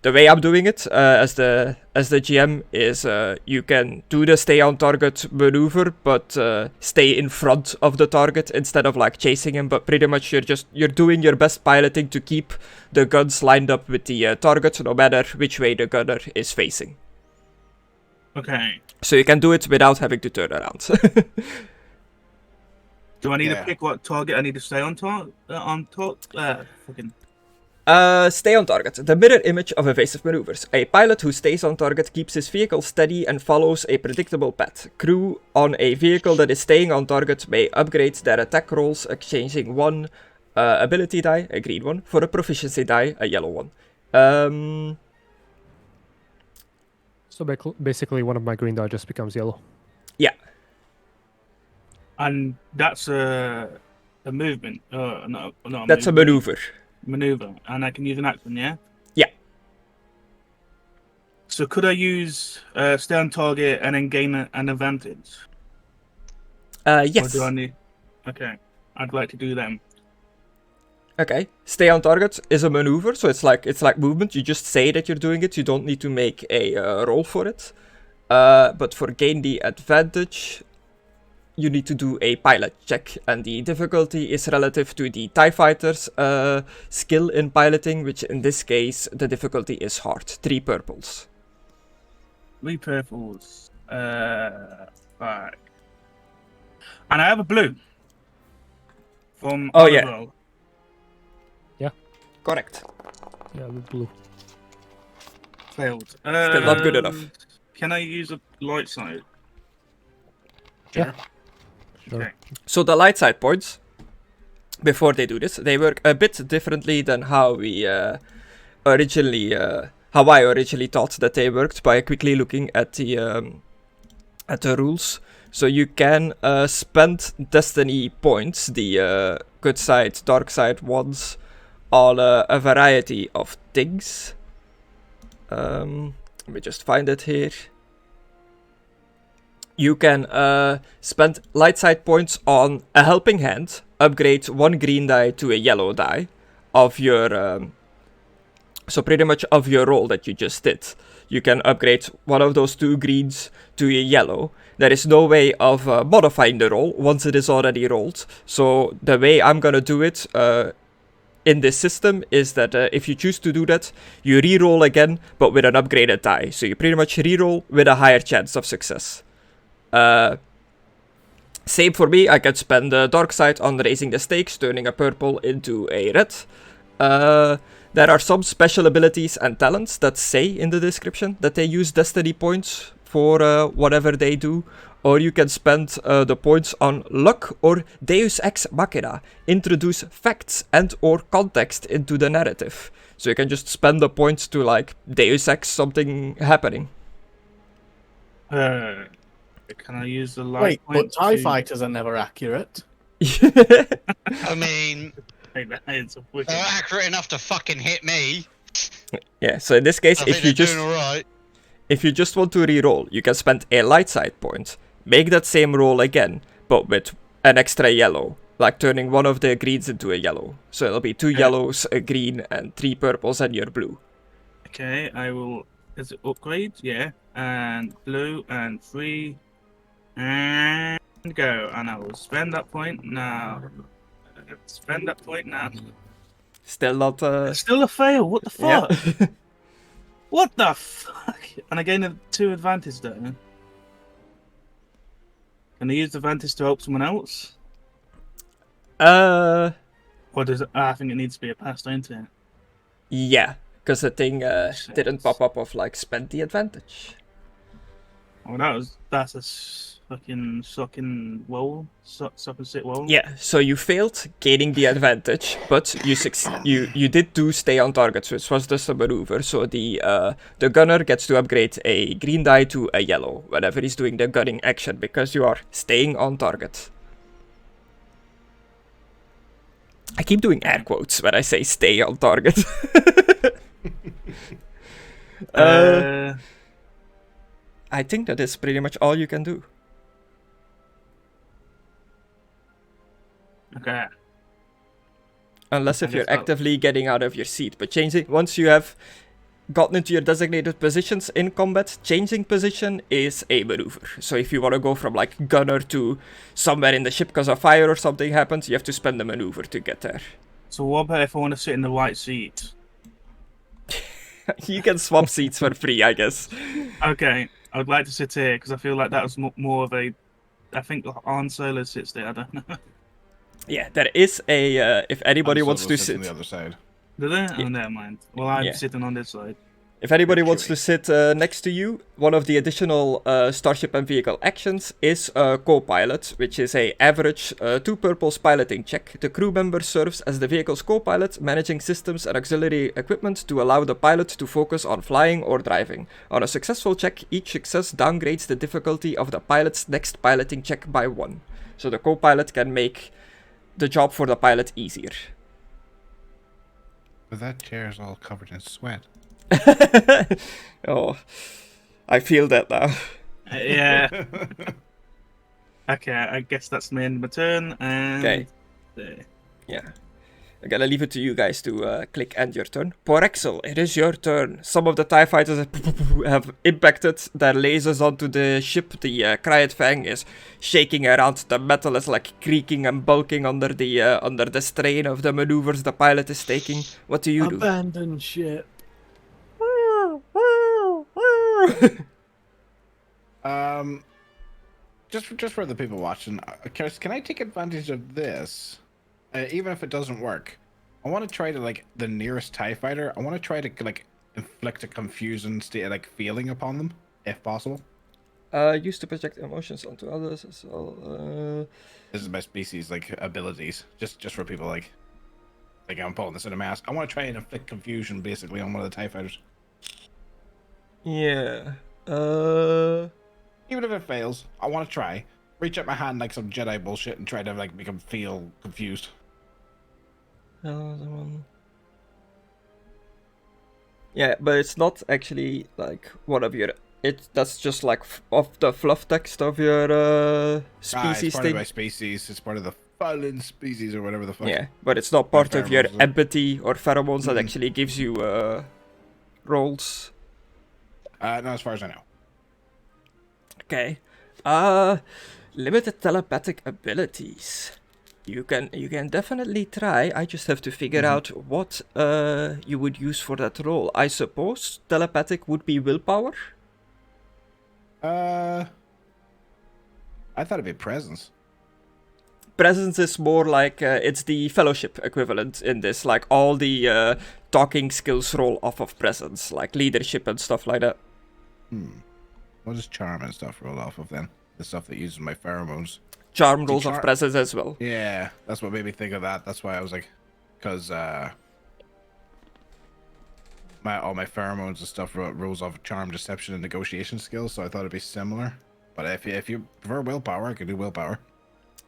B: the way I'm doing it, as the GM, is, you can do the stay on target maneuver, but, stay in front of the target instead of, like, chasing him, but pretty much you're doing your best piloting to keep the guns lined up with the target, no matter which way the gunner is facing.
E: Okay.
B: So you can do it without having to turn around.
E: Do I need to pick what target I need to stay on target?
B: Stay on target. The mirror image of evasive maneuvers. A pilot who stays on target keeps his vehicle steady and follows a predictable path. Crew on a vehicle that is staying on target may upgrade their attack rolls, exchanging one ability die, a green one, for a proficiency die, a yellow one.
F: So basically one of my green die just becomes yellow.
B: Yeah.
E: And that's a movement. No,
B: that's a maneuver.
E: Maneuver, and I can use an action, yeah?
B: Yeah.
E: So could I use stay on target and then gain an advantage?
B: Yes.
E: Or do I need... Okay, I'd like to do them.
B: Okay, stay on target is a maneuver, so it's like movement. You just say that you're doing it. You don't need to make a roll for it. But for gain the advantage, you need to do a pilot check, and the difficulty is relative to the TIE fighter's skill in piloting, which in this case the difficulty is hard. 3 purples.
E: 3 purples. Right. And I have a blue. From
B: Oliver.
F: Yeah.
B: Correct.
F: Yeah, the blue.
E: Failed.
B: Still not good enough.
E: Can I use a light side?
F: Yeah. Sure.
E: Okay.
B: So the light side points, before they do this, they work a bit differently than how we originally, how I originally thought that they worked, by quickly looking at the rules. So you can spend destiny points, the good side, dark side ones, on a variety of things. Let me just find it here. You can spend light side points on a helping hand, upgrade 1 green die to a yellow die of your, so pretty much of your roll that you just did. You can upgrade one of those 2 greens to a yellow. There is no way of modifying the roll once it is already rolled. So the way I'm gonna do it in this system is that if you choose to do that, you re-roll again, but with an upgraded die. So you pretty much re-roll with a higher chance of success. Same for me, I can spend the dark side on raising the stakes, turning a purple into a red. There are some special abilities and talents that say in the description that they use destiny points for whatever they do, or you can spend the points on luck or Deus Ex Machina, introduce facts and or context into the narrative. So you can just spend the points to like Deus Ex something happening.
E: Can I use the light
C: Wait, but
E: point
C: TIE
E: to-
C: fighters are never accurate.
A: I mean,
E: It's a wicked-
A: they're accurate enough to fucking hit me.
B: Yeah, so in this case,
A: I think
B: if you
A: they're
B: just
A: doing alright.
B: if you just want to re-roll, you can spend a light side point, make that same roll again, but with an extra yellow, like turning one of the greens into a yellow. So it'll be 2 yellows, a green, and 3 purples, and your blue.
E: Okay, I will. Is it upgrade? Yeah. And blue and 3. And go. And I will spend that point now. Spend that point now.
B: Still not.
E: It's still a fail. What the
B: Yeah.
E: fuck? What the fuck? And I gain a 2 advantage there. Can I use the advantage to help someone else?
B: uh,
E: Or does it? I think it needs to be a pass, don't it?
B: yeah, because the thing didn't pop up of like spend the advantage.
E: Oh, that's a fucking sucking roll. Suck and sit roll.
B: Yeah, so you failed gaining the advantage, but you did do stay on target, which was just a maneuver. So the gunner gets to upgrade a green die to a yellow whenever he's doing the gunning action because you are staying on target. I keep doing air quotes when I say stay on target. I think that is pretty much all you can do.
E: Okay.
B: Unless
E: I
B: if you're
E: guess I'll-
B: actively getting out of your seat. But changing, once you have gotten into your designated positions in combat, changing position is a maneuver. So if you want to go from like gunner to somewhere in the ship because a fire or something happens, you have to spend a maneuver to get there.
E: So what about if I want to sit in the right seat?
B: You can swap seats for free, I guess.
E: Okay, I would like to sit here because I feel like that was more of a. I think Han Solo sits there. I don't know.
B: Yeah, there is a, if anybody
D: I'm
B: wants
D: solo
B: to
D: sits on
B: sit,
D: the other side.
E: Do they? Oh, never mind. Well, I'm
B: Yeah.
E: sitting on this side.
B: if anybody
D: You're
B: wants to sit next to you, one of the additional Starship and Vehicle actions is co-pilot, which is a average 2 purples piloting check. The crew member serves as the vehicle's co-pilot, managing systems and auxiliary equipment to allow the pilot to focus on flying or driving. On a successful check, each success downgrades the difficulty of the pilot's next piloting check by 1. So the co-pilot can make the job for the pilot easier.
D: But that chair is all covered in sweat.
B: Oh, I feel that now.
E: Yeah. Okay, I guess that's the end of my turn. And
B: Okay.
E: there.
B: Yeah. I'm gonna leave it to you guys to click end your turn. Porrexel, it is your turn. Some of the TIE fighters have impacted their lasers onto the ship. The Cryet Fang is shaking around. The metal is like creaking and bulking under the strain of the maneuvers the pilot is taking. What do you do?
C: Abandon ship.
D: Just for the people watching, Karis, can I take advantage of this? Even if it doesn't work, I want to try to like the nearest TIE fighter. I want to try to like inflict a confusion state, like feeling upon them, if possible.
B: Used to project emotions onto others as well.
D: This is my species like abilities, just for people like I'm pulling this in a mask. I want to try and inflict confusion basically on one of the TIE fighters.
B: Yeah.
D: Even if it fails, I want to try. Reach out my hand like some Jedi bullshit and try to like make them feel confused.
B: Yeah, but it's not actually like one of your. That's just like of the fluff text of your species
D: it's part
B: thing.
D: of my species. It's part of the fallen species or whatever the fuck.
B: Yeah, but it's not part of your
D: pheromones, is it?
B: empathy or pheromones that actually gives you rolls.
D: Not as far as I know.
B: Okay. Limited telepathic abilities. You can definitely try. I just have to figure out what you would use for that role. I suppose telepathic would be willpower.
D: I thought it'd be presence.
B: Presence is more like it's the fellowship equivalent in this. Like all the talking skills roll off of presence, like leadership and stuff like that.
D: What does charm and stuff roll off of then? The stuff that uses my pheromones.
B: Charm rolls off presence as well.
D: Yeah, that's what made me think of that. That's why I was like, because all my pheromones and stuff rolls off of charm, deception, and negotiation skills. So I thought it'd be similar. But if you prefer willpower, I could do willpower.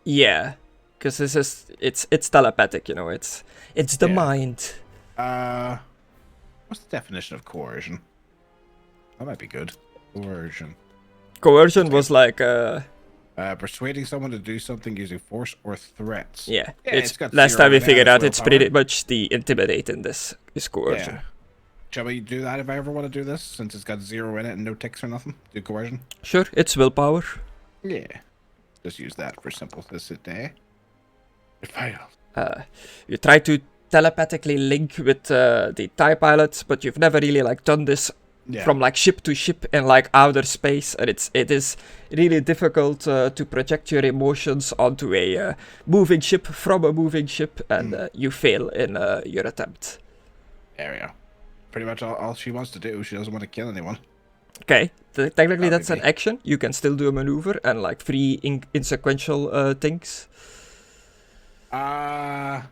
B: Yeah, because this is it's telepathic, you know. It's the mind.
D: What's the definition of coercion? That might be good. Coercion.
B: Coercion was like
D: persuading someone to do something using force or threats.
B: yeah.
D: It's got
B: last time we figured out it's
D: willpower.
B: pretty much the intimidate in this is coercion.
D: Yeah. Shall we do that if I ever want to do this? Since it's got 0 in it and no ticks or nothing? Do coercion?
B: Sure, it's willpower.
D: Yeah. Just use that for simplicity. It failed.
B: You try to telepathically link with the TIE pilot, but you've never really like done this from like ship to ship in like outer space, and it is really difficult to project your emotions onto a moving ship from a moving ship, and you fail in your attempt.
D: There we go. Pretty much all she wants to do. She doesn't want to kill anyone.
B: Okay, technically that's an
D: Maybe.
B: action. You can still do a maneuver and like 3 insequential things.
D: I'll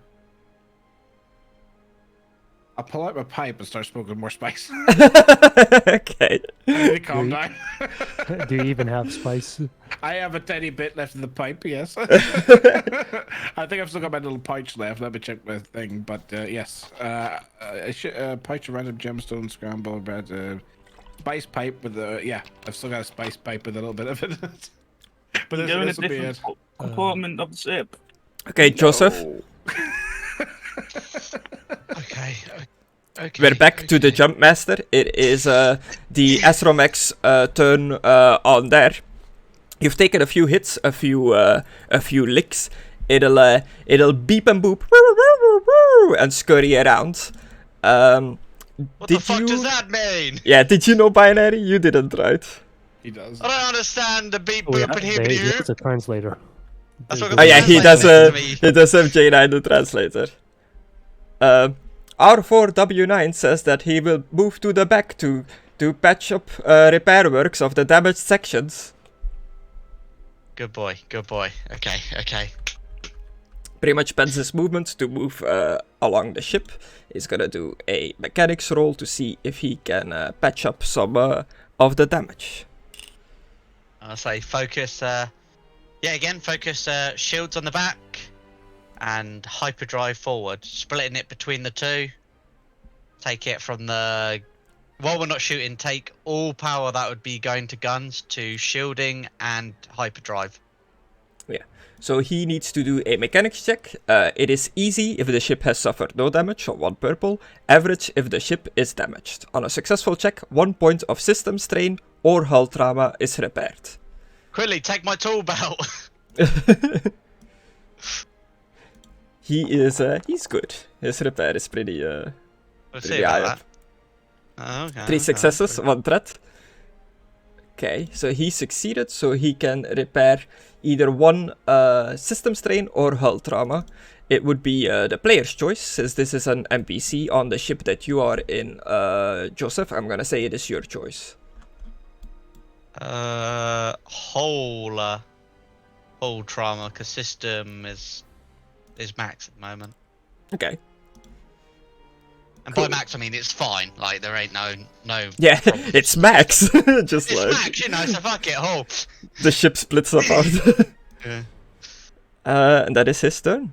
D: pull out my pipe and start smoking more spice.
B: Okay.
D: I need to calm down.
F: Do you even have spice?
D: I have a tiny bit left in the pipe, yes. I think I've still got my little pouch left. Let me check my thing. But yes. Pouch of random gemstone, scramble, bread, spice pipe with the... Yeah, I've still got a spice pipe with a little bit of it. But
E: Go in a
D: this will be
E: different
D: it.
E: compartment of the ship.
B: Okay, Joseph.
A: Okay. Okay.
B: We're back to the jump master. It is the Astromech's turn on there. You've taken a few hits, a few licks. It'll beep and boop and scurry around.
A: What the fuck does that mean?
B: Yeah, did you know binary? You didn't, right?
D: He does.
A: I don't understand the beep
F: Oh, yeah,
A: boop and
F: he
A: hibbity
F: has a translator.
A: That's what
B: Oh yeah, he does.
A: Translate to me.
B: He does have J9 the translator. R4W9 says that he will move to the back to patch up repair works of the damaged sections.
A: Good boy. Good boy. Okay. Okay.
B: Pretty much spends his movement to move along the ship. He's gonna do a mechanics roll to see if he can patch up some of the damage.
A: I'll say focus. Yeah, again, focus shields on the back and hyperdrive forward, splitting it between the two. Take it from the... While we're not shooting, take all power that would be going to guns to shielding and hyperdrive.
B: Yeah, so he needs to do a mechanics check. It is easy if the ship has suffered no damage, so 1 purple. Average if the ship is damaged. On a successful check, 1 point of system strain or hull trauma is repaired.
A: Quickly, take my tool belt.
B: He's good. His repair is pretty
A: We'll
B: pretty
A: see
B: high
A: about
B: up.
A: that. Oh, okay.
B: 3 successes, 1 threat. Okay, so he succeeded, so he can repair either 1 system strain or hull trauma. It would be the player's choice, since this is an NPC on the ship that you are in, Joseph. I'm gonna say it is your choice.
A: Whole trauma, because system is max at the moment.
B: Okay.
A: And by max, I mean it's fine. Like there ain't no.
B: Yeah,
A: problems.
B: it's max. Just
A: It's
B: like
A: max, you know. So fuck it, whole.
B: the ship splits apart.
A: Yeah.
B: And that is his turn.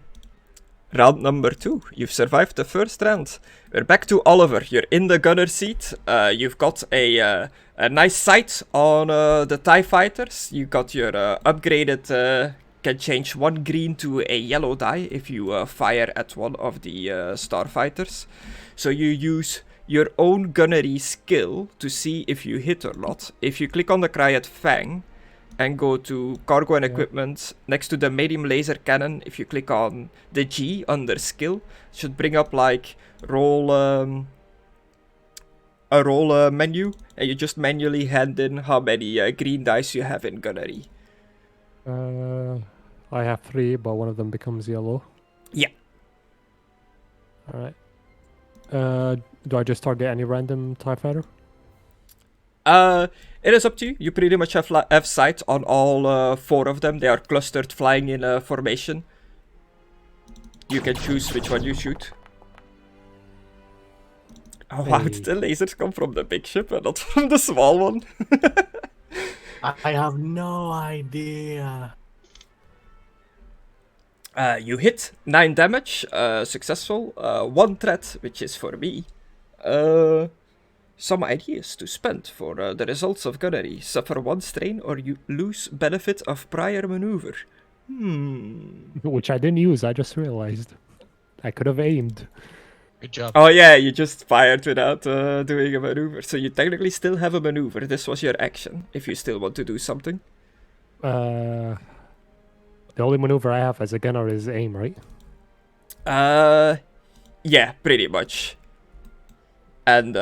B: Round number 2. You've survived the first round. We're back to Oliver. You're in the gunner seat. You've got a nice sight on the TIE fighters. You got your upgraded... can change 1 green to a yellow die if you fire at one of the starfighters. So you use your own gunnery skill to see if you hit or not. If you click on the Cryat Fang and go to cargo and equipment next to the medium laser cannon, if you click on the G under skill, it should bring up like a roll menu, and you just manually hand in how many green dice you have in gunnery.
F: I have 3, but one of them becomes yellow.
B: Yeah.
F: Alright. Do I just target any random TIE fighter?
B: It is up to you. You pretty much have sight on all 4 of them. They are clustered, flying in formation. You can choose which one you shoot. Oh, wow, did the lasers come from the big ship and not from the small one?
C: I have no idea.
B: You hit 9 damage, successful. 1 threat, which is for me. Some ideas to spend for the results of gunnery. Suffer 1 strain or you lose benefit of prior maneuver.
F: Which I didn't use, I just realized. I could have aimed.
A: Good job.
B: Oh yeah, you just fired without doing a maneuver. So you technically still have a maneuver. This was your action, if you still want to do something.
F: The only maneuver I have as a gunner is aim, right?
B: Yeah, pretty much. And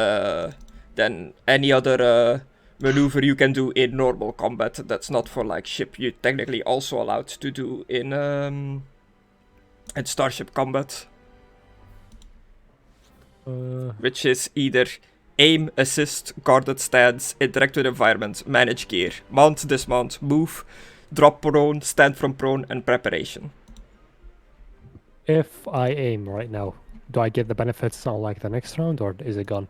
B: then any other maneuver you can do in normal combat that's not for like ship, you're technically also allowed to do in starship combat. Which is either aim, assist, guarded stance, interact with environment, manage gear, mount, dismount, move, drop prone, stand from prone, and preparation.
F: If I aim right now, do I get the benefits on like the next round, or is it gone?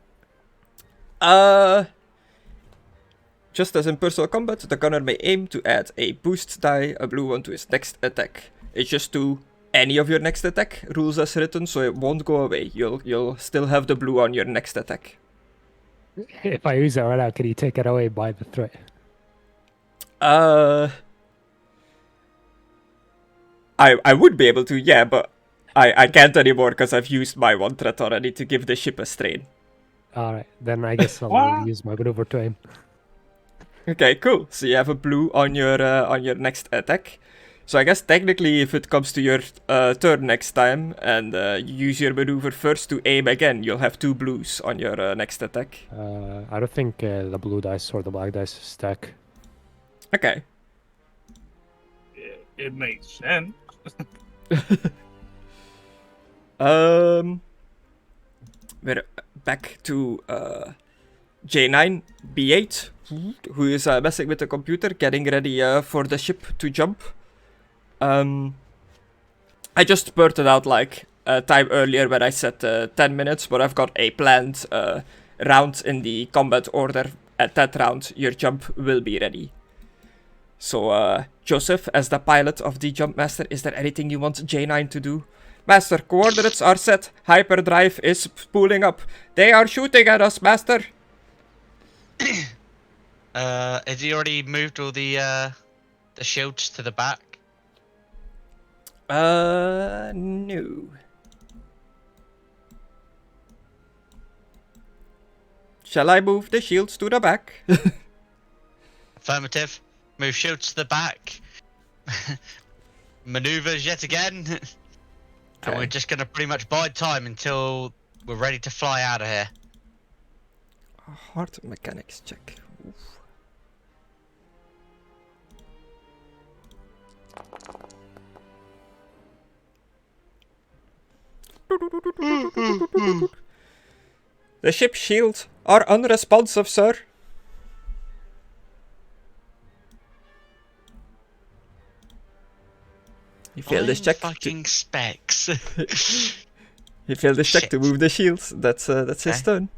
B: Just as in personal combat, the gunner may aim to add a boost die, a blue one, to his next attack. It's just to any of your next attack, rules as written, so it won't go away. You'll still have the blue on your next attack.
F: If I use it right now, can you take it away by the threat?
B: I would be able to, yeah, but I can't anymore because I've used my 1 threat already to give the ship a strain.
F: Alright, then I guess I'll use my maneuver to aim.
B: Okay, cool. So you have a blue on your next attack. So I guess technically if it comes to your turn next time and you use your maneuver first to aim again, you'll have 2 blues on your next attack.
F: I don't think the blue dice or the black dice stack.
B: Okay.
E: It makes sense.
B: We're back to J9 B8, who is messing with the computer, getting ready for the ship to jump. I just spurted out like time earlier when I said 10 minutes, but I've got a planned round in the combat order. At that round, your jump will be ready. So, Joseph, as the pilot of the Jump Master, is there anything you want J9 to do? Master, coordinates are set. Hyperdrive is spooling up. They are shooting at us, Master.
A: Has he already moved all the shields to the back?
B: No. Shall I move the shields to the back?
A: Affirmative. Move shields to the back. Maneuvers yet again. And we're just going to pretty much bide time until we're ready to fly out of here.
B: Hard mechanics check. Oof. The ship shields are unresponsive, sir. You failed this check.
A: Fucking specs.
B: He failed this check
A: Shit.
B: to move the shields. That's his turn.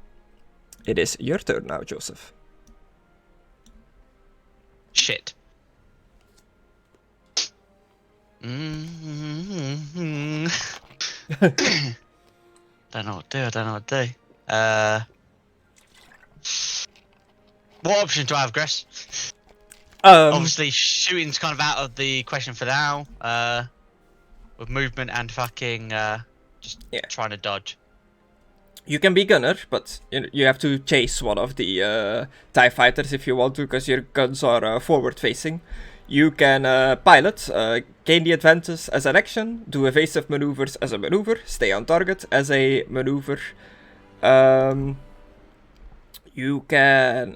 B: It is your turn now, Joseph.
A: Shit. Mm-hmm. Don't know what to do. What options do I have, Griss? Obviously, shooting's kind of out of the question for now. With movement and fucking just trying to dodge.
B: You can be gunner, but you have to chase one of the TIE fighters if you want to, because your guns are forward-facing. You can pilot, gain the advantage as an action, do evasive maneuvers as a maneuver, stay on target as a maneuver. You can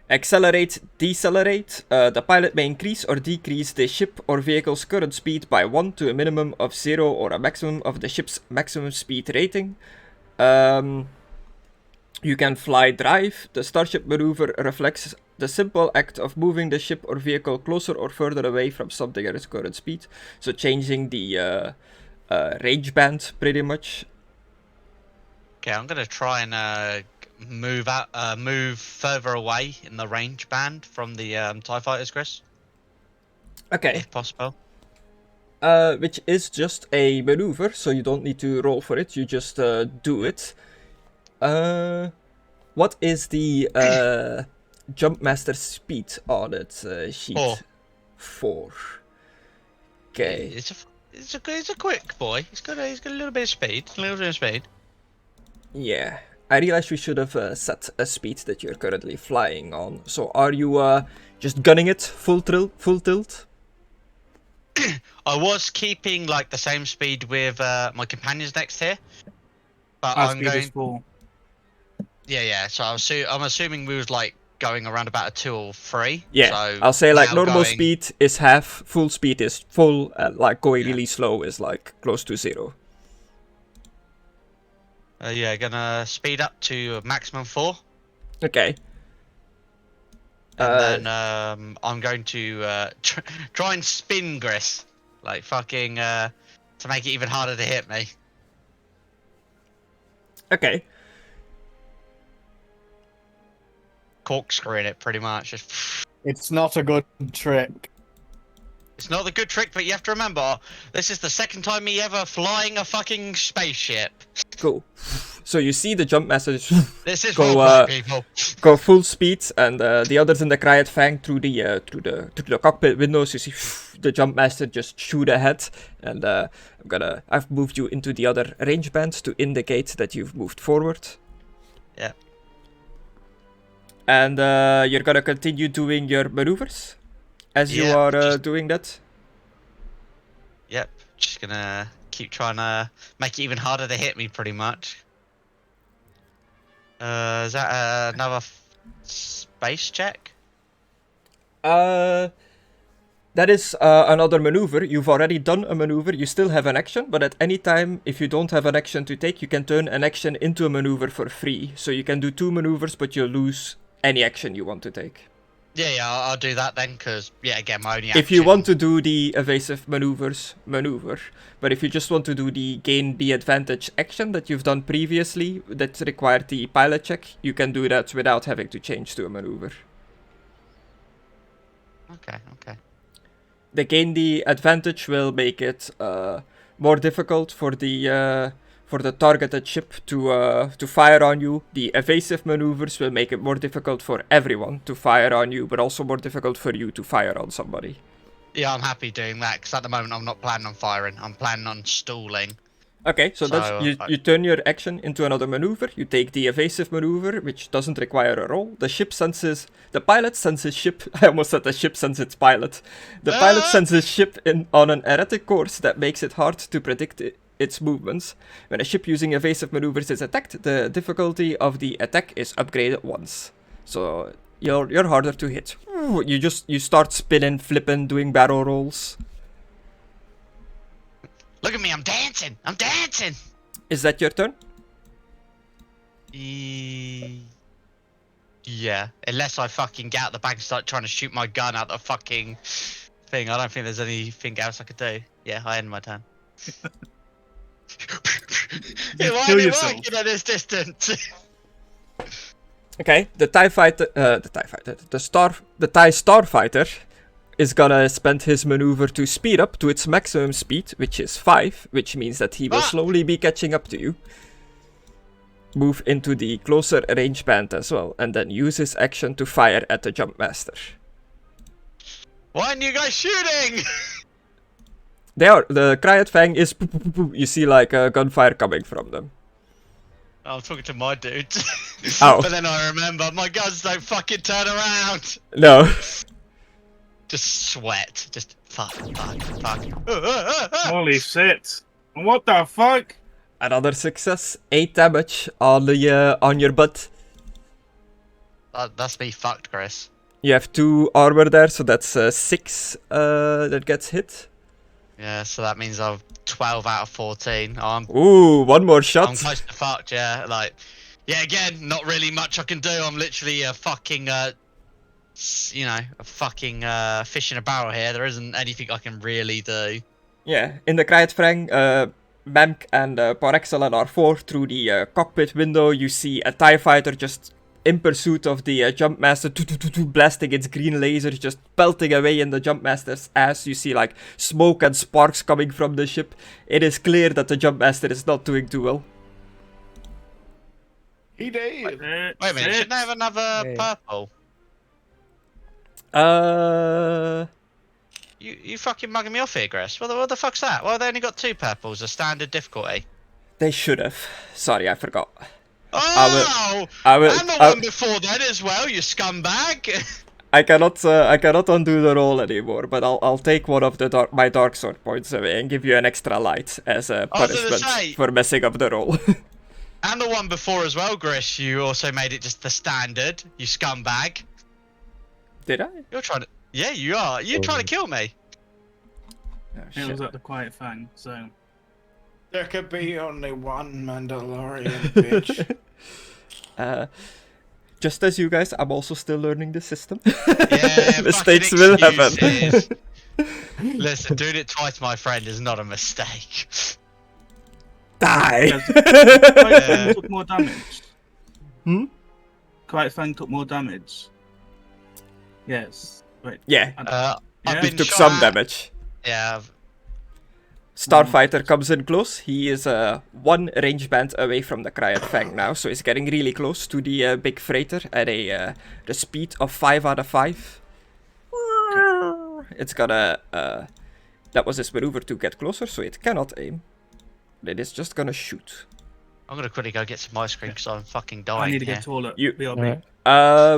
B: accelerate, decelerate. The pilot may increase or decrease the ship or vehicle's current speed by 1 to a minimum of 0 or a maximum of the ship's maximum speed rating. You can fly drive. The starship maneuver reflects the simple act of moving the ship or vehicle closer or further away from something at its current speed. So changing the range band pretty much.
A: Okay, I'm gonna try and move further away in the range band from the TIE fighters, Chris,
B: Okay.
A: if possible.
B: Which is just a maneuver, so you don't need to roll for it. You just do it. What is the Jumpmaster speed on its sheet?
A: 4.
B: 4. Okay.
A: It's a quick boy. He's got a little bit of speed. A little bit of speed.
B: Yeah. I realized we should have set a speed that you're currently flying on. So are you just gunning it full tilt?
A: I was keeping like the same speed with my companions next here, but
E: Our
A: I'm
E: speed is
A: going.
E: 4.
A: Yeah. So I'm assuming we was like going around about a 2 or 3.
B: Yeah.
A: So
B: I'll say like
A: now
B: normal
A: going-
B: speed is half, full speed is full, and like going
A: Yeah.
B: really slow is like close to 0.
A: Yeah, gonna speed up to maximum 4,
B: Okay.
A: and then I'm going to try and spin Griss, like fucking to make it even harder to hit me.
B: Okay.
A: Corkscrewing it pretty much. Just
C: It's not a good trick.
A: It's not the good trick, but you have to remember, this is the second time me ever flying a fucking spaceship.
B: Cool. So you see the jump message
A: This is
B: Go,
A: roleplay, people.
B: go full speed, and the others in the Cryet Fang through the cockpit windows. You see the jump master just shoot ahead, and I've moved you into the other range band to indicate that you've moved forward.
A: Yeah.
B: And you're gonna continue doing your maneuvers as you
A: Yeah,
B: are
A: just-
B: doing that.
A: Yep, just gonna keep trying to make it even harder to hit me, pretty much. Is that another space check?
B: That is another maneuver. You've already done a maneuver. You still have an action, but at any time, if you don't have an action to take, you can turn an action into a maneuver for free. So you can do 2 maneuvers, but you'll lose any action you want to take.
A: Yeah, I'll do that then, because, yeah, again, my only action...
B: If you want to do the evasive maneuvers, maneuver. But if you just want to do the gain the advantage action that you've done previously, that required the pilot check, you can do that without having to change to a maneuver.
A: Okay.
B: The gain the advantage will make it more difficult for the targeted ship to fire on you. The evasive maneuvers will make it more difficult for everyone to fire on you, but also more difficult for you to fire on somebody.
A: Yeah, I'm happy doing that, because at the moment I'm not planning on firing. I'm planning on stalling.
B: Okay, so that's
A: So,
B: you turn your action into another maneuver. You take the evasive maneuver, which doesn't require a roll. The pilot sends his ship. I almost said the ship sends its pilot. The pilot sends his ship on an erratic course that makes it hard to predict its movements. When a ship using evasive maneuvers is attacked, the difficulty of the attack is upgraded once. So you're harder to hit. You start spinning, flipping, doing barrel rolls.
A: Look at me, I'm dancing! I'm dancing!
B: Is that your turn?
A: Yeah, unless I fucking get out the back and start trying to shoot my gun out the fucking thing. I don't think there's anything else I could do. Yeah, I end my turn. Why
E: kill
A: are you
E: yourself.
A: working at this distance?
B: Okay, the TIE Starfighter is gonna spend his maneuver to speed up to its maximum speed, which is 5, which means that he will slowly be catching up to you. Move into the closer range band as well, and then use his action to fire at the Jumpmaster.
A: Why aren't you guys shooting?
B: The Cryet Fang is you see like gunfire coming from them.
A: I'm talking to my dudes.
B: Oh.
A: But then I remember, my guns don't fucking turn around.
B: No.
A: Just sweat. Just fuck.
E: Holy shit. What the fuck?
B: Another success, 8 damage on your butt.
A: That's me fucked, Chris.
B: You have 2 armor there, so that's 6 that gets hit.
A: Yeah, so that means I'm 12 out of 14.
B: Ooh, one more
A: I'm
B: shot.
A: close to fucked, yeah. Like, Yeah, again, not really much I can do. I'm literally a fucking, fish in a barrel here. There isn't anything I can really do.
B: Yeah, in the Krijtvreng, Mank and Porrexel and R4 through the cockpit window, you see a TIE fighter just in pursuit of the Jumpmaster, blasting its green lasers, just pelting away in the Jumpmaster's ass. You see like smoke and sparks coming from the ship. It is clear that the Jumpmaster is not doing too well.
D: He did.
A: Wait a minute, shouldn't I have another purple? You fucking mugging me off here, Griss. What the fuck's that? Why have they only got 2 purples, a standard difficulty?
B: They should have. Sorry, I forgot.
A: Oh!
B: I will,
A: and the one before that as well, you scumbag!
B: I cannot undo the roll anymore, but I'll take one of the my dark sword points away and give you an extra light as a punishment for messing up the roll.
A: And the one before as well, Grish, you also made it just the standard, you scumbag.
B: Did I?
A: You're trying to... Yeah, you are. You're trying to kill me.
B: Oh,
E: It was at the Quiet Fang, so...
D: There could be only one Mandalorian, bitch.
B: Just as you guys, I'm also still learning the system.
A: Yeah,
B: mistakes will happen.
A: Listen, doing it twice, my friend, is not a mistake.
B: Die!
E: Quiet Fang took more damage.
B: Hmm?
E: Quiet Fang took more damage. Yes. Wait.
B: Yeah,
A: I've
B: he
A: been
B: took
A: shot
B: some
A: at.
B: damage.
A: Yeah.
B: Starfighter comes in close. He is 1 range band away from the Cryot Fang now, so he's getting really close to the big freighter at the speed of 5 out of 5. It's gonna... that was his maneuver to get closer, so it cannot aim. It is just gonna shoot.
A: I'm gonna quickly go get some ice cream because I'm fucking dying.
E: I need to
A: here.
E: get toilet.
B: You-
E: BRB.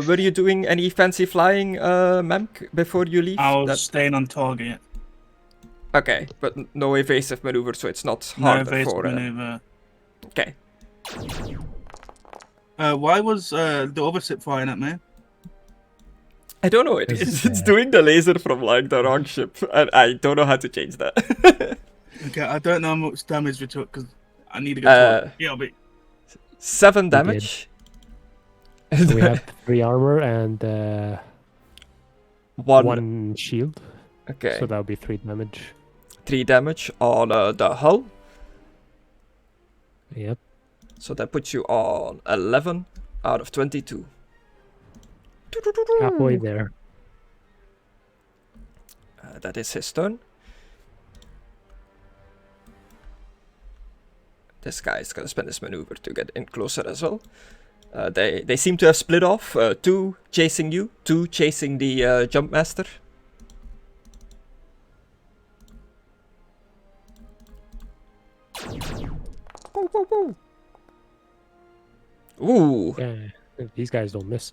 B: Were you doing any fancy flying, Mank, before you leave?
E: I was staying on target.
B: Okay, but no evasive maneuver, so it's not
E: No
B: harder
E: evasive
B: for...
E: maneuver.
B: Okay.
E: Why was the other ship firing at me?
B: I don't know, it's doing the laser from like the wrong ship, and I don't know how to change that.
E: Okay, I don't know how much damage we took because I need to get toilet. BRB.
B: 7 damage.
F: So we have 3 armor and 1 shield.
B: Okay.
F: So that would be 3 damage.
B: 3 damage on the hull.
F: Yep.
B: So that puts you on 11 out of 22.
F: Halfway there.
B: That is his turn. This guy is gonna spend his maneuver to get in closer as well. They seem to have split off. 2 chasing you, 2 chasing the Jumpmaster. Ooh,
F: Yeah, these guys don't miss.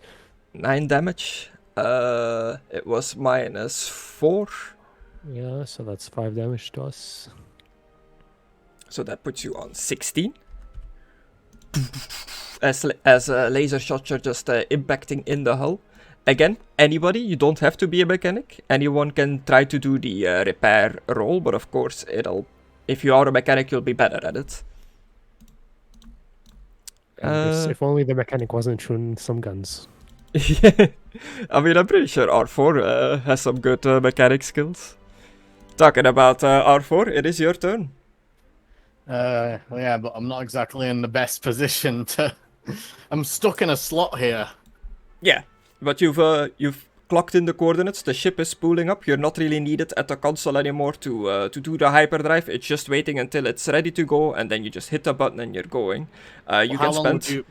B: 9 damage. It was -4.
F: Yeah, so that's 5 damage to us.
B: So that puts you on 16. As laser shots are just impacting in the hull. Again, anybody, you don't have to be a mechanic. Anyone can try to do the repair roll, but of course, if you are a mechanic, you'll be better at it.
F: If only the mechanic wasn't shooting some guns.
B: Yeah, I mean, I'm pretty sure R4 has some good mechanic skills. Talking about R4, it is your turn.
C: Yeah, but I'm not exactly in the best position to... I'm stuck in a slot here.
B: Yeah, but you've clocked in the coordinates, the ship is spooling up, you're not really needed at the console anymore to do the hyperdrive, it's just waiting until it's ready to go, and then you just hit the button and you're going. You can spend...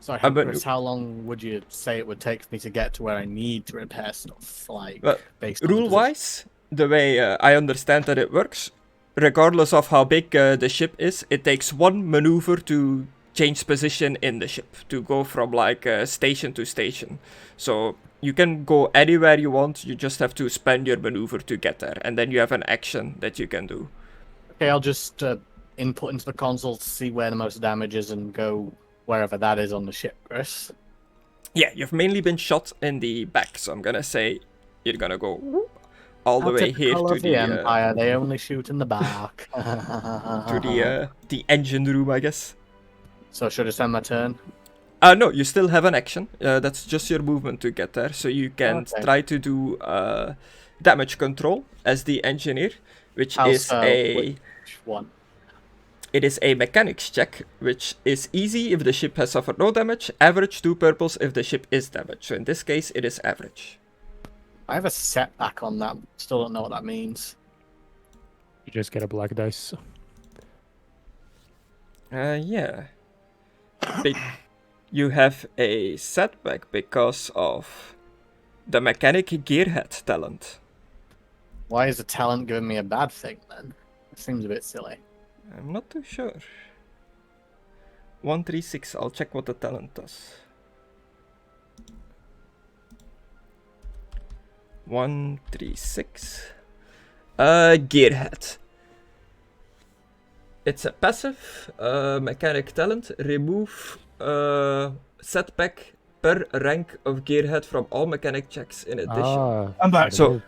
C: Sorry, Chris, how long would you say it would take me to get to where I need to repair stuff? Like, based on the
B: rule-wise, the way I understand that it works, regardless of how big the ship is, it takes 1 maneuver to change position in the ship, to go from like station to station. So you can go anywhere you want, you just have to spend your maneuver to get there, and then you have an action that you can do.
C: Okay, I'll just input into the console to see where the most damage is and go wherever that is on the ship, Chris.
B: Yeah, you've mainly been shot in the back, so I'm gonna say you're gonna go all the way here to the
C: Empire. They only shoot in the back.
B: to the engine room, I guess.
C: So should I send my turn?
B: No, you still have an action. That's just your movement to get there. So you can try to do damage control as the engineer, which is
C: which one?
B: It is a mechanics check, which is easy if the ship has suffered no damage, average 2 purples if the ship is damaged. So in this case, it is average.
C: I have a setback on that. Still don't know what that means.
F: You just get a black dice.
B: Yeah. You have a setback because of the mechanic gearhead talent.
C: Why is the talent giving me a bad thing then? It seems a bit silly.
B: I'm not too sure. 136, I'll check what the talent does. 136. Gearhead. It's a passive mechanic talent. Remove setback per rank of gearhead from all mechanic checks in addition.
E: I'm back.
B: So,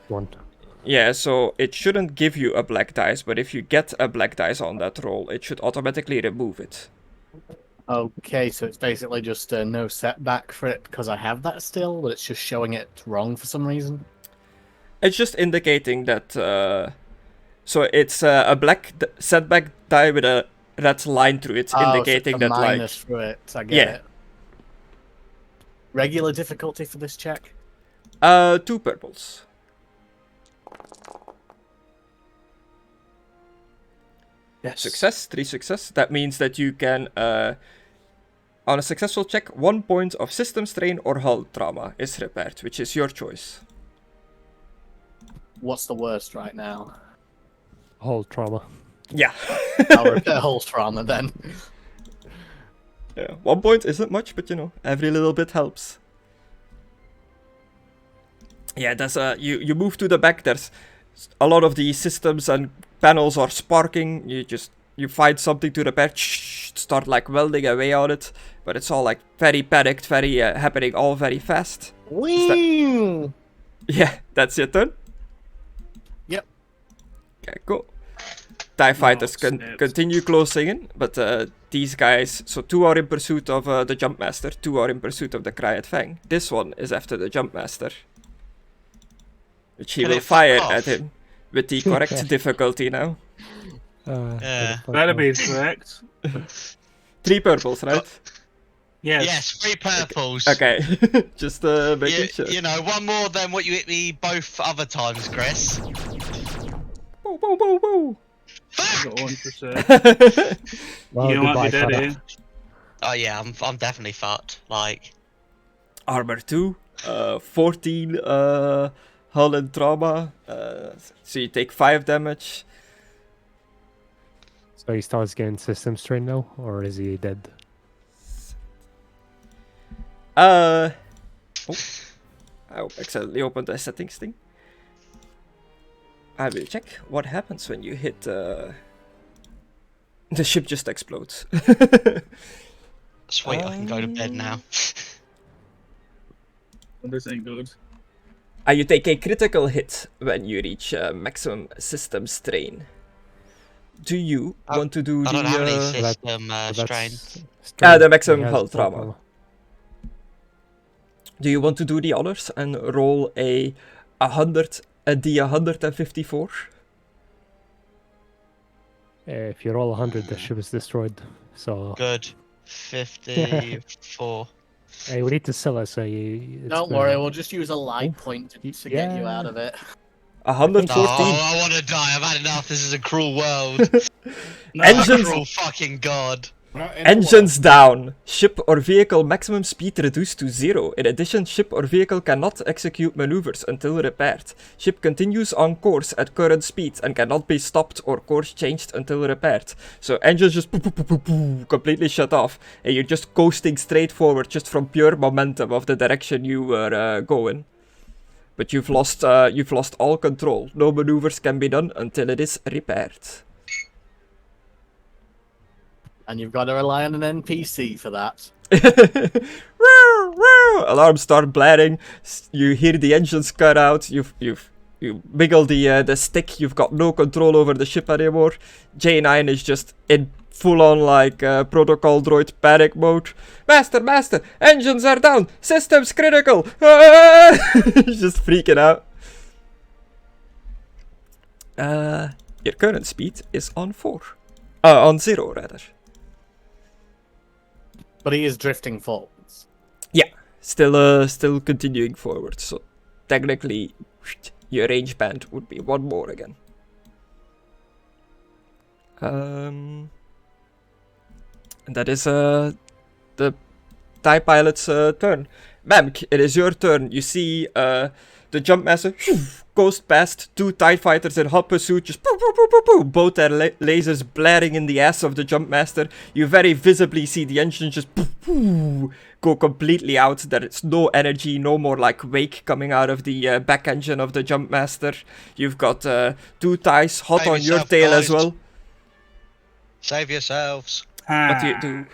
B: yeah, so it shouldn't give you a black dice, but if you get a black dice on that roll, it should automatically remove it.
C: Okay, so it's basically just no setback for it because I have that still, but it's just showing it wrong for some reason.
B: It's just indicating that. So it's a black setback die with a red line through it, indicating
C: so it's a
B: that
C: minus through it. I get it. Regular difficulty for this check?
B: 2 purples.
C: Yes.
B: Success, 3 success. That means that you can, on a successful check, 1 point of system strain or hull trauma is repaired, which is your choice.
C: What's the worst right now?
F: Hull trauma.
B: Yeah.
C: I'll repair hull trauma then.
B: Yeah, 1 point isn't much, but you know, every little bit helps. Yeah, there's you move to the back, there's a lot of the systems and panels are sparking. You find something to repair, start like welding away on it, but it's all like very panicked, very happening all very fast.
C: Whee!
B: Yeah, that's your turn.
C: Yep.
B: Okay, cool. TIE fighters continue closing in, but these guys, so 2 are in pursuit of the Jumpmaster, 2 are in pursuit of the Cryat Fang. This one is after the Jumpmaster, which he will fire at him with the correct difficulty now.
E: Better be correct.
B: 3 purples, right?
E: Yes.
A: 3 purples.
B: Okay, just making sure.
A: You know, 1 more than what you hit me both other times, Chris.
B: Woo, woo, woo, woo.
E: Got 1%.
F: Well,
E: You might be
F: goodbye,
E: dead
F: Conna.
E: here.
A: Oh yeah, I'm definitely fucked. Like,
B: Armor 2, 14 hull and trauma, so you take 5 damage.
F: So he starts getting system strain now, or is he dead?
B: I accidentally opened the settings thing. I will check what happens when you hit the ship just explodes.
A: sweet, I can go to bed now.
E: This ain't good.
B: You take a critical hit when you reach maximum system strain. Do you want to do
A: I don't have any
B: the
A: system strain.
B: the maximum
F: He has
B: hull
F: full
B: trauma? Do you want to do the honors and roll a D154?
F: If you roll 100, the ship is destroyed. So
A: Good. 54.
F: hey, we need to sell it. So you.
C: Don't worry, we'll just use a light point to get you out of it.
B: 114.
A: Oh, I want to die. I've had enough. This is a cruel world.
B: Engines-
A: Cruel fucking god.
B: Engines down. Ship or vehicle maximum speed reduced to 0. In addition, ship or vehicle cannot execute maneuvers until repaired. Ship continues on course at current speed and cannot be stopped or course changed until repaired. So engines just completely shut off, and you're just coasting straight forward just from pure momentum of the direction you were going. But you've lost all control. No maneuvers can be done until it is repaired.
C: And you've got to rely on an NPC for that.
B: Alarms start blaring. You hear the engines cut out. You wiggle the stick. You've got no control over the ship anymore. J9 is just in full on like protocol droid panic mode. Master, engines are down, systems critical. He's just freaking out. Your current speed is on 4. On 0 rather.
C: But he is drifting forwards.
B: Yeah, still continuing forward. So technically, your range band would be 1 more again. And that is the TIE pilot's turn. Mank, it is your turn. You see the jump master goes past 2 TIE fighters in hot pursuit, just poo, poo, poo, poo, poo, both their lasers blaring in the ass of the jump master. You very visibly see the engine just poo, poo, go completely out. There is no energy, no more like wake coming out of the back engine of the jump master. You've got 2 TIEs hot
A: Save
B: on your
A: yourself,
B: tail
A: guys.
B: as well.
A: Save yourselves.
B: What do you do?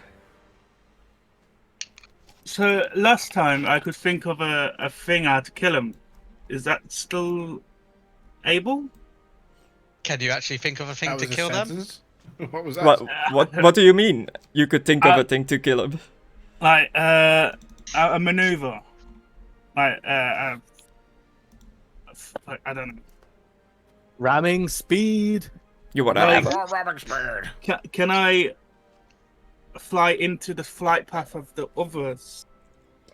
E: So last time I could think of a thing how to kill him. Is that still able?
A: Can you actually think of a thing to kill them?
D: What was that?
B: What do you mean? You could think of a thing to kill him.
E: Like a maneuver. Like I don't know.
C: Ramming speed.
B: You wanna
E: Like-
B: have a...
E: Can I fly into the flight path of the other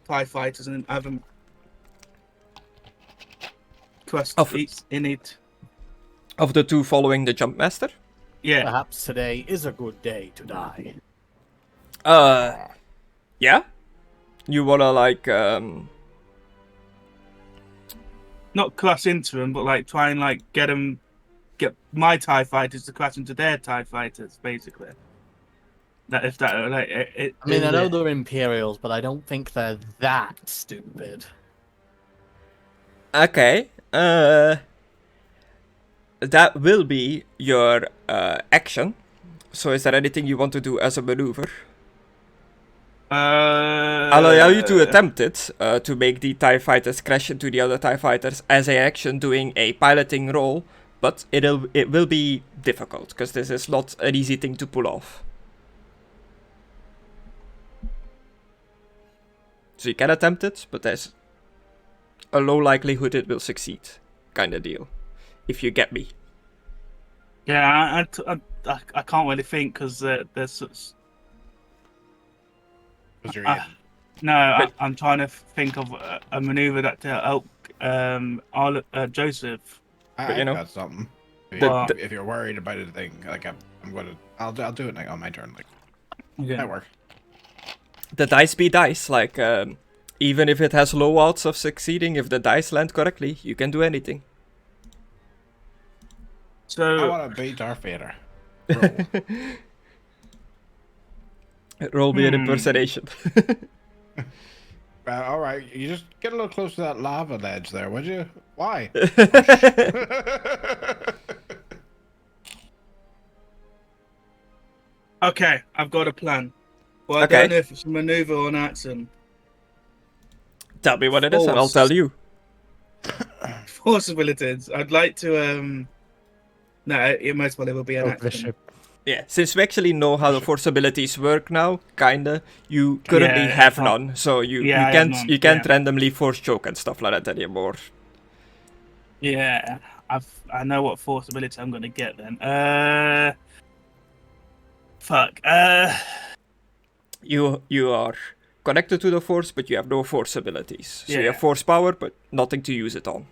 E: TIE fighters and have them quest in it?
B: Of the 2 following the jump master?
E: Yeah.
C: Perhaps today is a good day to die.
B: Yeah? You wanna like,
E: Not crash into them, but like try and like get my TIE fighters to crash into their TIE fighters, basically. That if that like it.
C: I mean, I know they're Imperials, but I don't think they're that stupid.
B: okay, that will be your action. So is there anything you want to do as a maneuver? I'll allow you to attempt it, to make the TIE fighters crash into the other TIE fighters as a action doing a piloting roll, but it will be difficult, because this is not an easy thing to pull off. So you can attempt it, but there's a low likelihood it will succeed, kind of deal, if you get me.
E: Yeah, I can't really think because there's such. No, I'm trying to think of a maneuver that to help Joseph.
B: But, you know,
D: got something. If you're worried about a thing, like I'll do it on my turn. Like
E: Okay.
D: that work.
B: The dice be dice, like, even if it has low odds of succeeding, if the dice land correctly, you can do anything.
D: I
E: So
D: want to beat Darth Vader.
B: Roll me an impersonation.
D: All right, you just get a little close to that lava ledge there, would you? Why?
E: okay, I've got a plan. Well, I
B: Okay.
E: don't know if it's a maneuver or an action.
B: Tell me what it is and I'll
E: Force.
B: tell you.
E: Possibilities. I'd like to No, it most probably will be an
F: Of the
E: action.
F: ship.
B: Yeah, since we actually know how the force abilities work now, kinda, you currently
E: Yeah,
B: have
E: I-
B: none, so you
E: Yeah, I have
B: can't
E: none,
B: you can't
E: yeah.
B: randomly force choke and stuff like that anymore.
E: Yeah, I know what force ability I'm gonna get then. Fuck.
B: You are connected to the force, but you have no force abilities. So you
E: Yeah.
B: have force power, but nothing to use it on.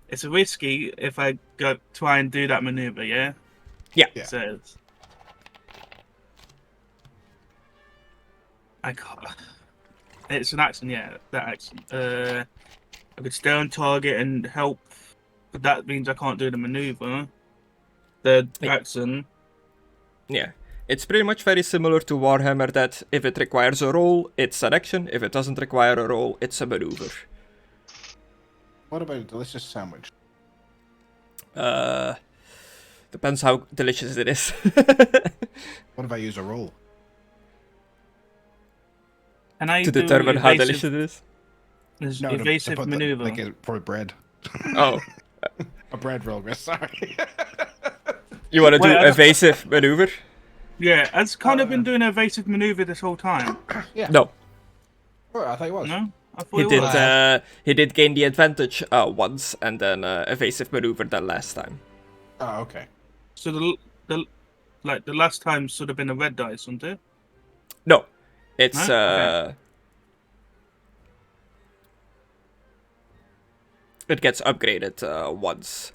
E: It's risky if I go try and do that maneuver, yeah?
B: Yeah.
D: Yeah.
E: So I can't. It's an action, yeah. That action. I could stay on target and help, but that means I can't do the maneuver. The
B: Yeah.
E: action.
B: Yeah. It's pretty much very similar to Warhammer that if it requires a roll, it's an action. If it doesn't require a roll, it's a maneuver.
D: What about a delicious sandwich?
B: Depends how delicious it is.
D: What if I use a roll?
E: Can I
B: To
E: do
B: determine how
E: evasive-
B: delicious it is.
E: There's
D: No,
E: evasive
D: to put
E: maneuver.
D: for bread.
B: Oh.
D: A bread roll, Chris. Sorry.
B: You want to do
E: Well,
B: evasive maneuver?
E: Yeah, has Connor been doing an evasive maneuver this whole time?
D: Yeah.
B: No.
D: Oh, I thought he was.
E: No? I thought
B: He did gain the advantage once, and then evasive maneuver the last time.
D: Oh, okay.
E: So the last time should have been a red dice, wasn't it?
B: No. It's,
E: No? Okay.
B: It gets upgraded once.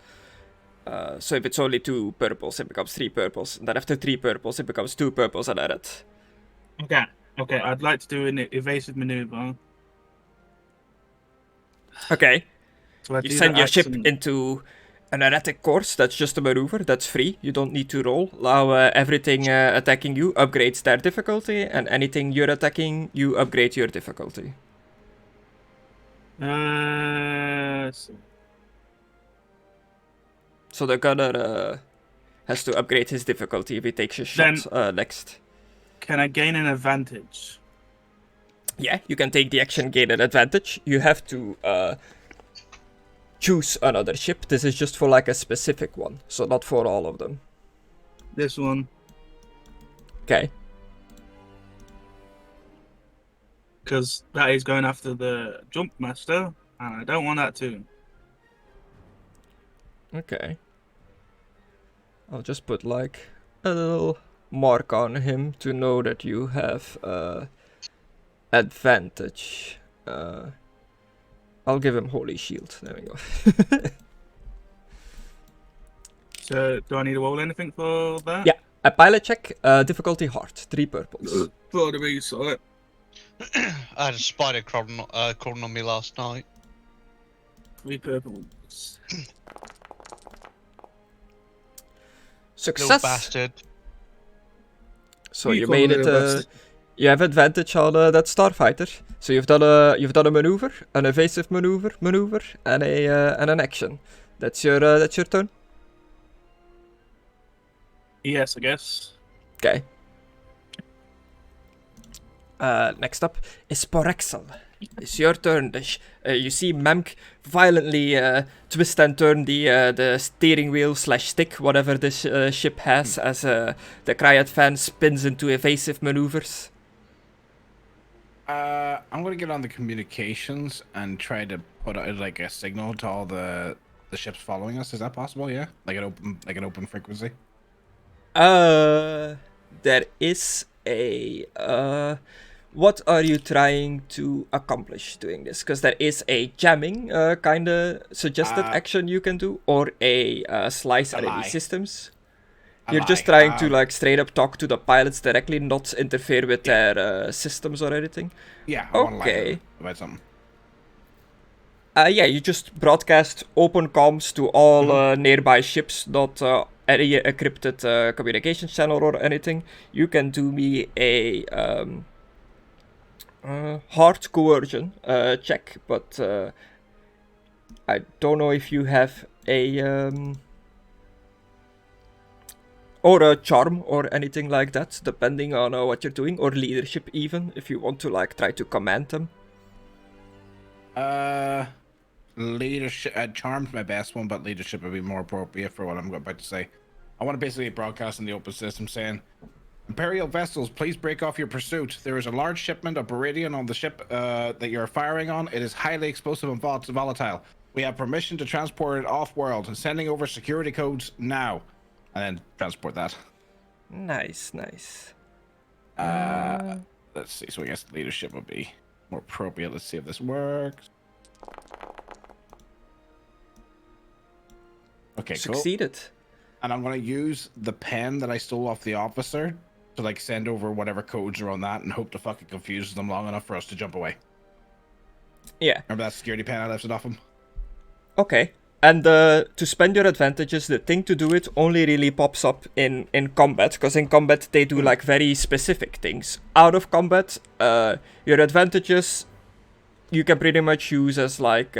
B: So if it's only 2 purples, it becomes 3 purples. And then after 3 purples, it becomes 2 purples and a red.
E: Okay, I'd like to do an evasive maneuver.
B: Okay.
E: So I
B: You
E: do
B: send
E: that
B: your ship
E: accent.
B: into an erratic course. That's just a maneuver. That's free. You don't need to roll. Allow everything attacking you upgrades their difficulty, and anything you're attacking, you upgrade your difficulty. So the gunner has to upgrade his difficulty if he takes a shot next.
E: Can I gain an advantage?
B: Yeah, you can take the action, gain an advantage. You have to choose another ship. This is just for like a specific one, so not for all of them.
E: This one.
B: Okay.
E: Because that is going after the jump master, and I don't want that too.
B: Okay. I'll just put like a little mark on him to know that you have advantage. I'll give him Holy Shield. There we go.
E: So, do I need to roll anything for that?
B: Yeah. A pilot check, difficulty hard, 3 purples.
E: For the reset.
A: I had a spider crawling on me last night.
E: 3 purples.
B: Success.
A: Little bastard.
B: So
E: You
B: you
E: call
B: made
E: it
B: it.
E: a bastard.
B: You have advantage on that starfighter. So you've done a maneuver, an evasive maneuver, and an action. That's your turn.
E: Yes, I guess.
B: Okay. Next up is Porrexel. It's your turn. You see Mank violently twist and turn the steering wheel / stick, whatever this ship has, as the Cryat fan spins into evasive maneuvers.
D: I'm gonna get on the communications and try to put out like a signal to all the ships following us. Is that possible? Yeah, like an open frequency.
B: There is a what are you trying to accomplish doing this? Because there is a jamming kind of suggested action you can do, or a slice enemy systems. You're just trying to like straight up talk to the pilots directly, not interfere with their systems or anything.
D: Yeah. I wanna lie to
B: Okay.
D: them about something.
B: Yeah, you just broadcast open comms to all nearby ships, not any encrypted communication channel or anything. You can do me a hard coercion check, but I don't know if you have a or a charm or anything like that, depending on what you're doing, or leadership even, if you want to like try to command them.
D: Leadership. Charm's my best one, but leadership would be more appropriate for what I'm about to say. I want to basically broadcast in the open system saying, Imperial vessels, please break off your pursuit. There is a large shipment of Beridian on the ship that you're firing on. It is highly explosive and volatile. We have permission to transport it off-world. Sending over security codes now. And then transport that.
B: Nice.
D: Let's see. So I guess leadership would be more appropriate. Let's see if this works. Okay, cool.
B: Succeeded.
D: And I'm going to use the pen that I stole off the officer to like send over whatever codes are on that and hope to fucking confuse them long enough for us to jump away.
B: Yeah.
D: Remember that security pen I lifted off him?
B: Okay. And to spend your advantages, the thing to do it only really pops up in combat, because in combat they do like very specific things. Out of combat, your advantages you can pretty much use as like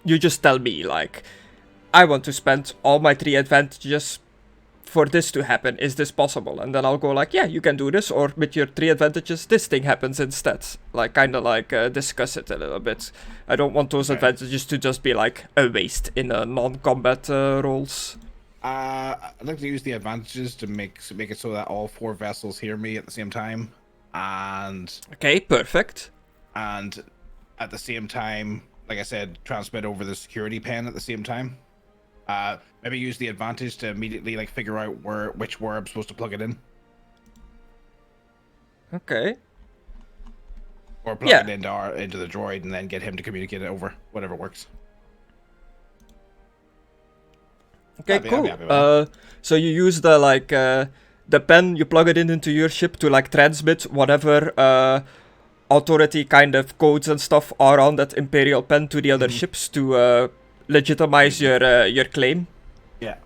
B: you just tell me like, I want to spend all my 3 advantages for this to happen, is this possible? And then I'll go like, yeah, you can do this, or with your 3 advantages, this thing happens instead. Like, kind of like discuss it a little bit. I don't want those advantages to just be like a waste in non-combat roles.
D: I'd like to use the advantages to make it so that all 4 vessels hear me at the same time, and
B: okay, perfect.
D: And at the same time, like I said, transmit over the security pen at the same time. Maybe use the advantage to immediately like figure out which where I'm supposed to plug it in.
B: Okay.
D: Or plug it into the droid and then get him to communicate it over, whatever works.
B: Okay, cool. So you use the pen, you plug it into your ship to like transmit whatever authority kind of codes and stuff are on that Imperial pen to the other ships to legitimize your claim.
D: Yeah.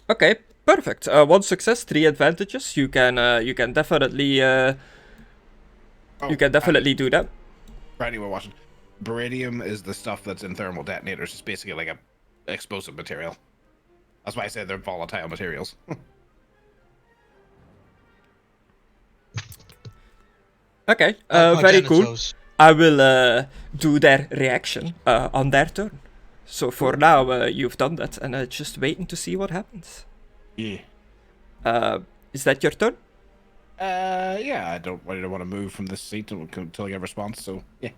B: Okay, perfect. 1 success, 3 advantages. You can definitely do that.
D: For anyone watching, Baridium is the stuff that's in thermal detonators. It's basically like a explosive material. That's why I said they're volatile materials.
B: Okay, very cool. I will do their reaction on their turn. So for now, you've done that, and just waiting to see what happens.
D: Yeah.
B: Is that your turn?
D: Yeah, I don't really want to move from this seat until I get a response, so yeah.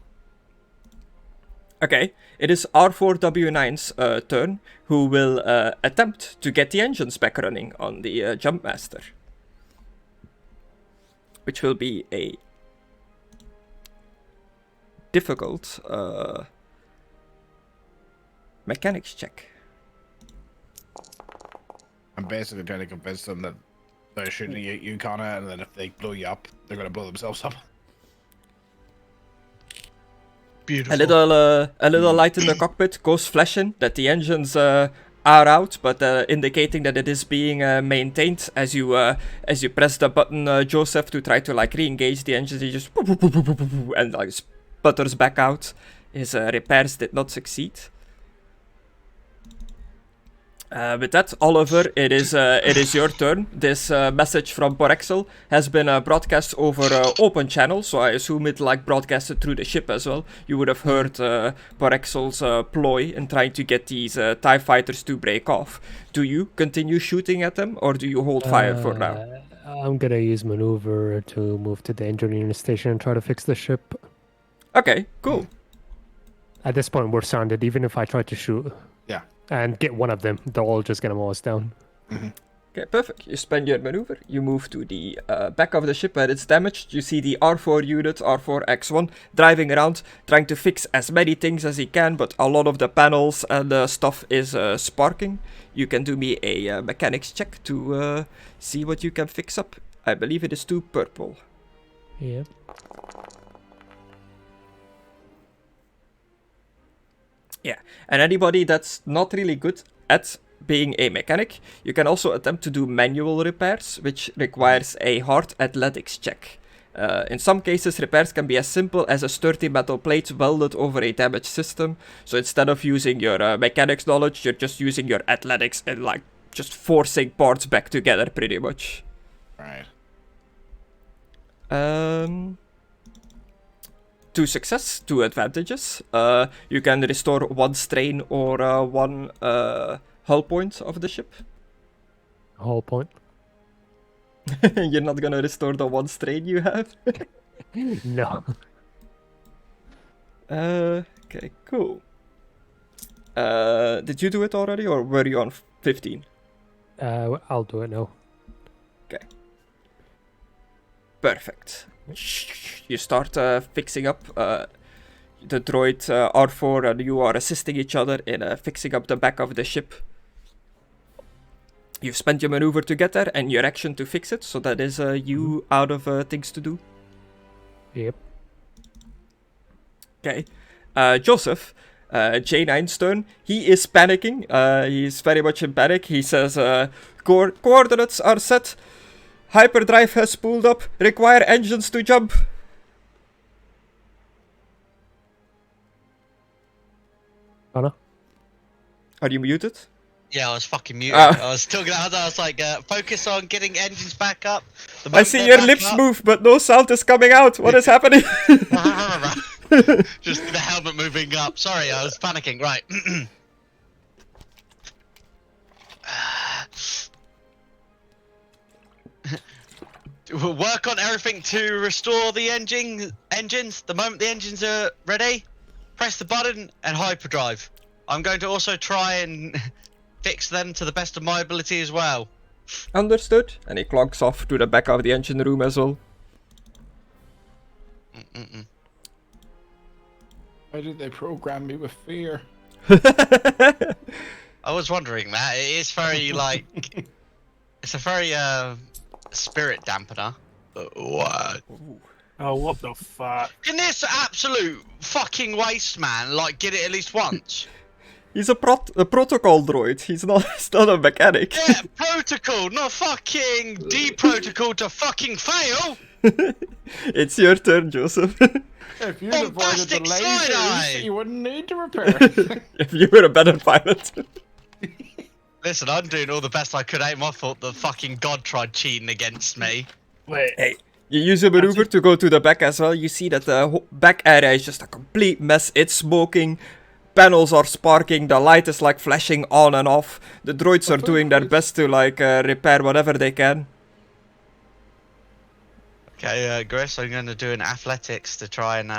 B: Okay, it is R4W9's turn, who will attempt to get the engines back running on the Jumpmaster. Which will be a difficult mechanics check.
D: I'm basically trying to convince them that they're shooting at you, Conna, and then if they blow you up, they're going to blow themselves up.
A: Beautiful.
B: A little light in the cockpit goes flashing that the engines are out, but indicating that it is being maintained. As you press the button, Joseph, to try to like re-engage the engines, he just and like sputters back out. His repairs did not succeed. With that, Oliver, it is your turn. This message from Porrexel has been broadcast over open channel, so I assume it like broadcasted through the ship as well. You would have heard Porrexel's ploy in trying to get these TIE fighters to break off. Do you continue shooting at them, or do you hold fire for now?
F: I'm gonna use maneuver to move to the engineering station and try to fix the ship.
B: Okay, cool.
F: At this point, we're surrounded. Even if I try to shoot, and get one of them, they're all just gonna mow us down.
B: Okay, perfect. You spend your maneuver. You move to the back of the ship where it's damaged. You see the R4 unit, R4X1, driving around, trying to fix as many things as he can, but a lot of the panels and stuff is sparking. You can do me a mechanics check to see what you can fix up. I believe it is 2 purple.
F: Yeah.
B: Yeah, and anybody that's not really good at being a mechanic, you can also attempt to do manual repairs, which requires a hard athletics check. In some cases, repairs can be as simple as a sturdy metal plate welded over a damaged system. So instead of using your mechanics knowledge, you're just using your athletics and like just forcing parts back together, pretty much.
D: Right.
B: 2 success, 2 advantages. You can restore 1 strain or 1 hull point of the ship.
F: Hull point?
B: You're not gonna restore the 1 strain you have?
F: No.
B: Okay, cool. Did you do it already, or were you on 15?
F: I'll do it now.
B: Okay. Perfect. You start fixing up the droid R4, and you are assisting each other in fixing up the back of the ship. You've spent your maneuver to get there and your action to fix it, so that is you out of things to do.
F: Yep.
B: Okay. Joseph, J9's turn. He is panicking. He's very much in panic. He says, coordinates are set. Hyperdrive has spooled up. Require engines to jump.
F: Conna?
B: Are you muted?
A: Yeah, I was fucking muted. I was talking. I was like, focus on getting engines back up.
B: I see your lips move, but no sound is coming out. What is happening?
A: Just the helmet moving up. Sorry, I was panicking. Right. We'll work on everything to restore the engines. The moment the engines are ready, press the button and hyperdrive. I'm going to also try and fix them to the best of my ability as well.
B: Understood. And he clogs off to the back of the engine room as well.
D: Why did they program me with fear?
A: I was wondering that. It is very, like... it's a very, spirit dampener. What?
E: Oh, what the fuck?
A: Can this absolute fucking waste man, like, get it at least once?
B: He's a protocol droid. He's not a mechanic.
A: Yeah, protocol, not fucking D-protocol to fucking fail!
B: It's your turn, Joseph.
D: If you'd avoided the lasers, you wouldn't need to repair.
B: If you were a better pilot.
A: Listen, I'm doing all the best I could. Ain't my fault the fucking god tried cheating against me.
E: Wait.
B: Hey, you use a maneuver to go to the back as well. You see that the back area is just a complete mess. It's smoking. Panels are sparking. The light is like flashing on and off. The droids are doing their best to like repair whatever they can.
A: Okay, Griss, I'm going to do an athletics to try and,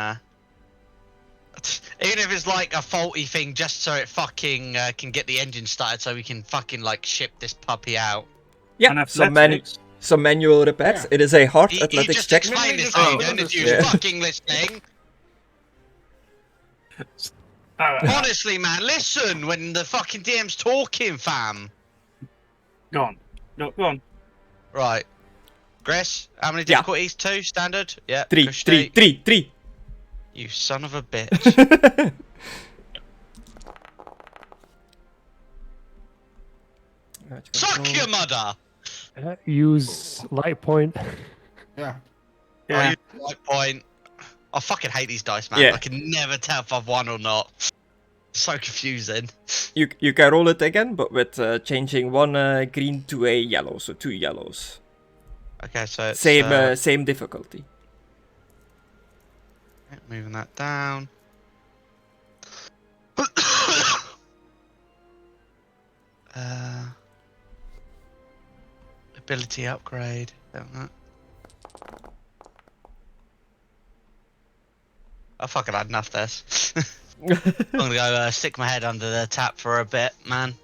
A: even if it's like a faulty thing, just so it fucking can get the engine started so we can fucking like ship this puppy out.
B: Yeah, some manual repairs. Yeah. It is a hard athletics check.
A: You just explained this thing, didn't you? Fucking listening. Honestly, man, listen when the fucking DM's talking, fam.
E: Go on. No, go on.
A: Right. Griss, how many difficulties? 2? Standard? Yeah.
B: 3.
A: You son of a bitch. Suck your mother!
F: Use light point.
D: Yeah.
A: I use light point. I fucking hate these dice, man. Yeah. I can never tell if I've won or not. So confusing.
B: You can roll it again, but with changing one green to a yellow, so 2 yellows.
A: Okay, so it's,
B: same difficulty.
A: Moving that down. Ability upgrade. I fucking had enough of this. I'm gonna go stick my head under the tap for a bit, man.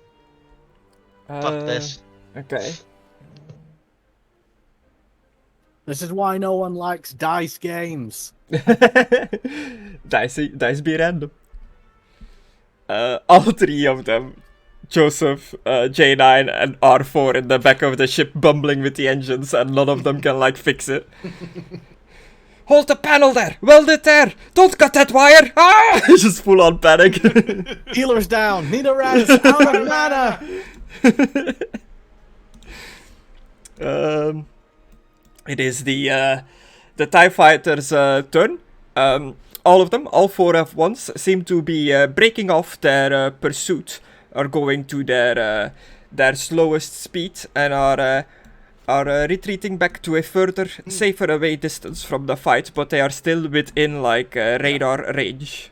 A: Fuck this.
B: Okay.
C: This is why no one likes dice games.
B: Dice be random. All 3 of them, Joseph, J9, and R4 in the back of the ship bumbling with the engines, and none of them can like fix it. Hold the panel there! Weld it there! Don't cut that wire! Ah! Just full on panic.
C: Healer's down! Need a res! Out of mana!
B: It is the TIE Fighter's turn. All of them, all 4 at once, seem to be breaking off their pursuit, are going to their slowest speed, and are retreating back to a further, safer away distance from the fight, but they are still within like radar range.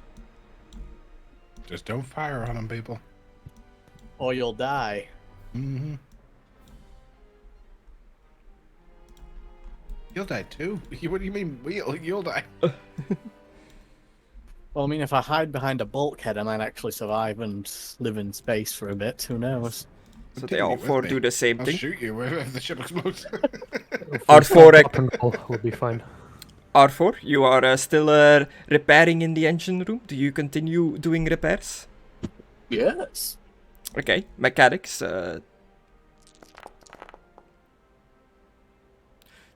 D: Just don't fire on them, people.
C: Or you'll die.
D: Mm-hmm. You'll die too. What do you mean? You'll die.
C: Well, I mean, if I hide behind a bulkhead, I might actually survive and live in space for a bit. Who knows?
B: So they all 4 do the same thing.
D: I'll shoot you if the ship explodes.
B: R4
F: will be fine.
B: R4, you are still repairing in the engine room. Do you continue doing repairs?
C: Yes.
B: Okay, mechanics.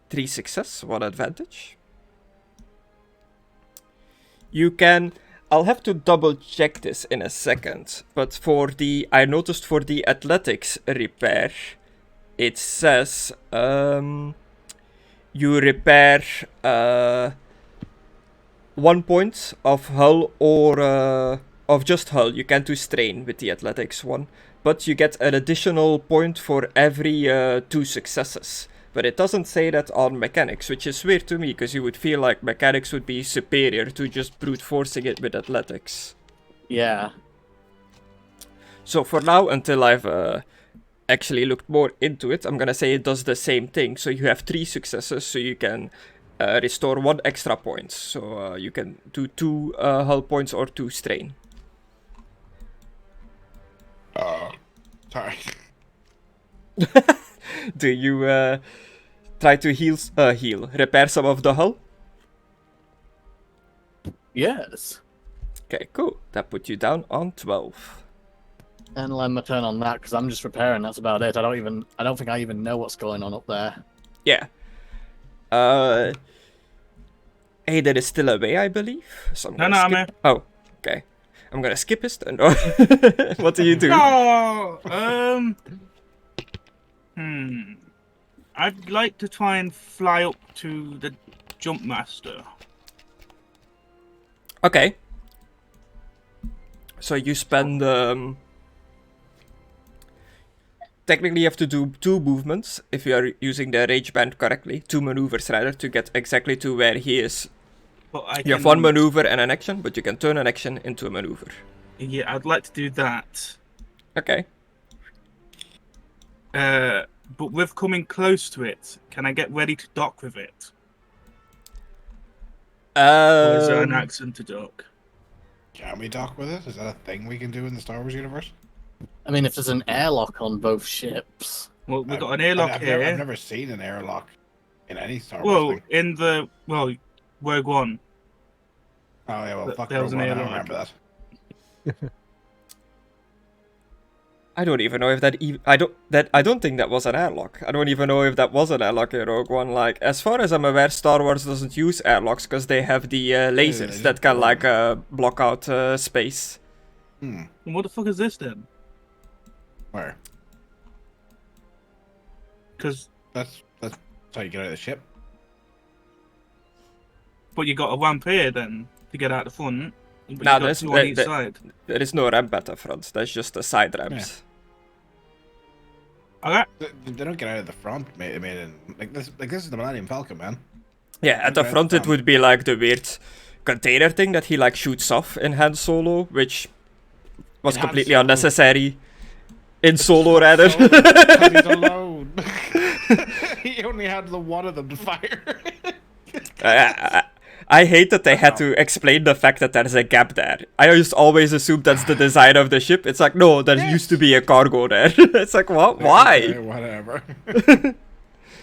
B: 3 success, 1 advantage. You can... I'll have to double check this in a second, but I noticed for the athletics repair, it says you repair 1 point of hull or of just hull. You can't do strain with the athletics one, but you get an additional point for every 2 successes. But it doesn't say that on mechanics, which is weird to me, because you would feel like mechanics would be superior to just brute forcing it with athletics.
C: Yeah.
B: So for now, until I've actually looked more into it, I'm gonna say it does the same thing. So you have 3 successes, so you can restore 1 extra point. So you can do 2 hull points or 2 strain.
D: Sorry.
B: Do you try to repair some of the hull?
C: Yes.
B: Okay, cool. That puts you down on 12.
C: And I'll end my turn on that because I'm just repairing. That's about it. I don't think I even know what's going on up there.
B: Yeah. Aidan is still away, I believe. So
E: I'm here.
B: Oh, okay. I'm gonna skip his turn. What do you do?
E: No! I'd like to try and fly up to the jump master.
B: Okay. So you spend technically you have to do 2 movements if you are using the rage band correctly. 2 maneuvers rather to get exactly to where he is. You have 1 maneuver and an action, but you can turn an action into a maneuver.
E: Yeah, I'd like to do that.
B: Okay.
E: But with coming close to it, can I get ready to dock with it? Or is there an accent to dock?
D: Can we dock with it? Is that a thing we can do in the Star Wars universe?
C: I mean, if there's an airlock on both ships.
E: Well, we've got an airlock here.
D: I've never seen an airlock in any Star Wars thing.
E: In the Rogue One.
D: Oh yeah, well, fuck
E: there was
D: Rogue
E: an
D: One, I
E: airlock.
D: remember that.
B: I don't even know if I don't think that was an airlock. I don't even know if that was an airlock in Rogue One. Like, as far as I'm aware, Star Wars doesn't use airlocks because they have the lasers that can like block out space.
E: And what the fuck is this then?
D: Where?
E: Because
D: that's how you get out of the ship.
E: But you got a ramp here then to get out the front.
B: Nah,
E: there
B: is no ramp at the front. That's just the side ramps.
E: Yeah. Okay.
D: They don't get out of the front, mate. I mean, like this is the Millennium Falcon, man.
B: Yeah, at the front it would be like the weird container thing that he like shoots off in Han Solo, which was completely unnecessary. In Solo, rather.
D: Because he's alone. He only had the one of them to fire.
B: I hate that they had to explain the fact that there's a gap there. I just always assumed that's the design of the ship. It's like, no, there used to be a cargo there. It's like, what? Why?
D: Okay, whatever. I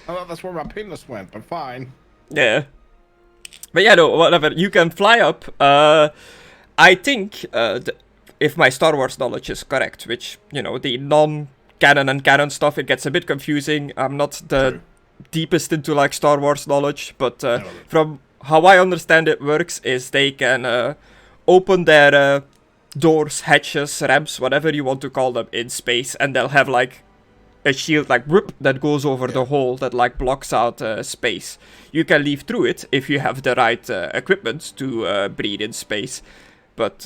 D: thought that's where my pinless went, but fine.
B: Yeah. But yeah, no, whatever. You can fly up. I think, if my Star Wars knowledge is correct, which, you know, the non-canon and canon stuff, it gets a bit confusing. I'm not the deepest into, like, Star Wars knowledge, but from how I understand it works is they can open their doors, hatches, ramps, whatever you want to call them, in space, and they'll have, like, a shield, like, whoop, that goes over the hole that, like, blocks out space. You can leave through it if you have the right equipment to breathe in space, but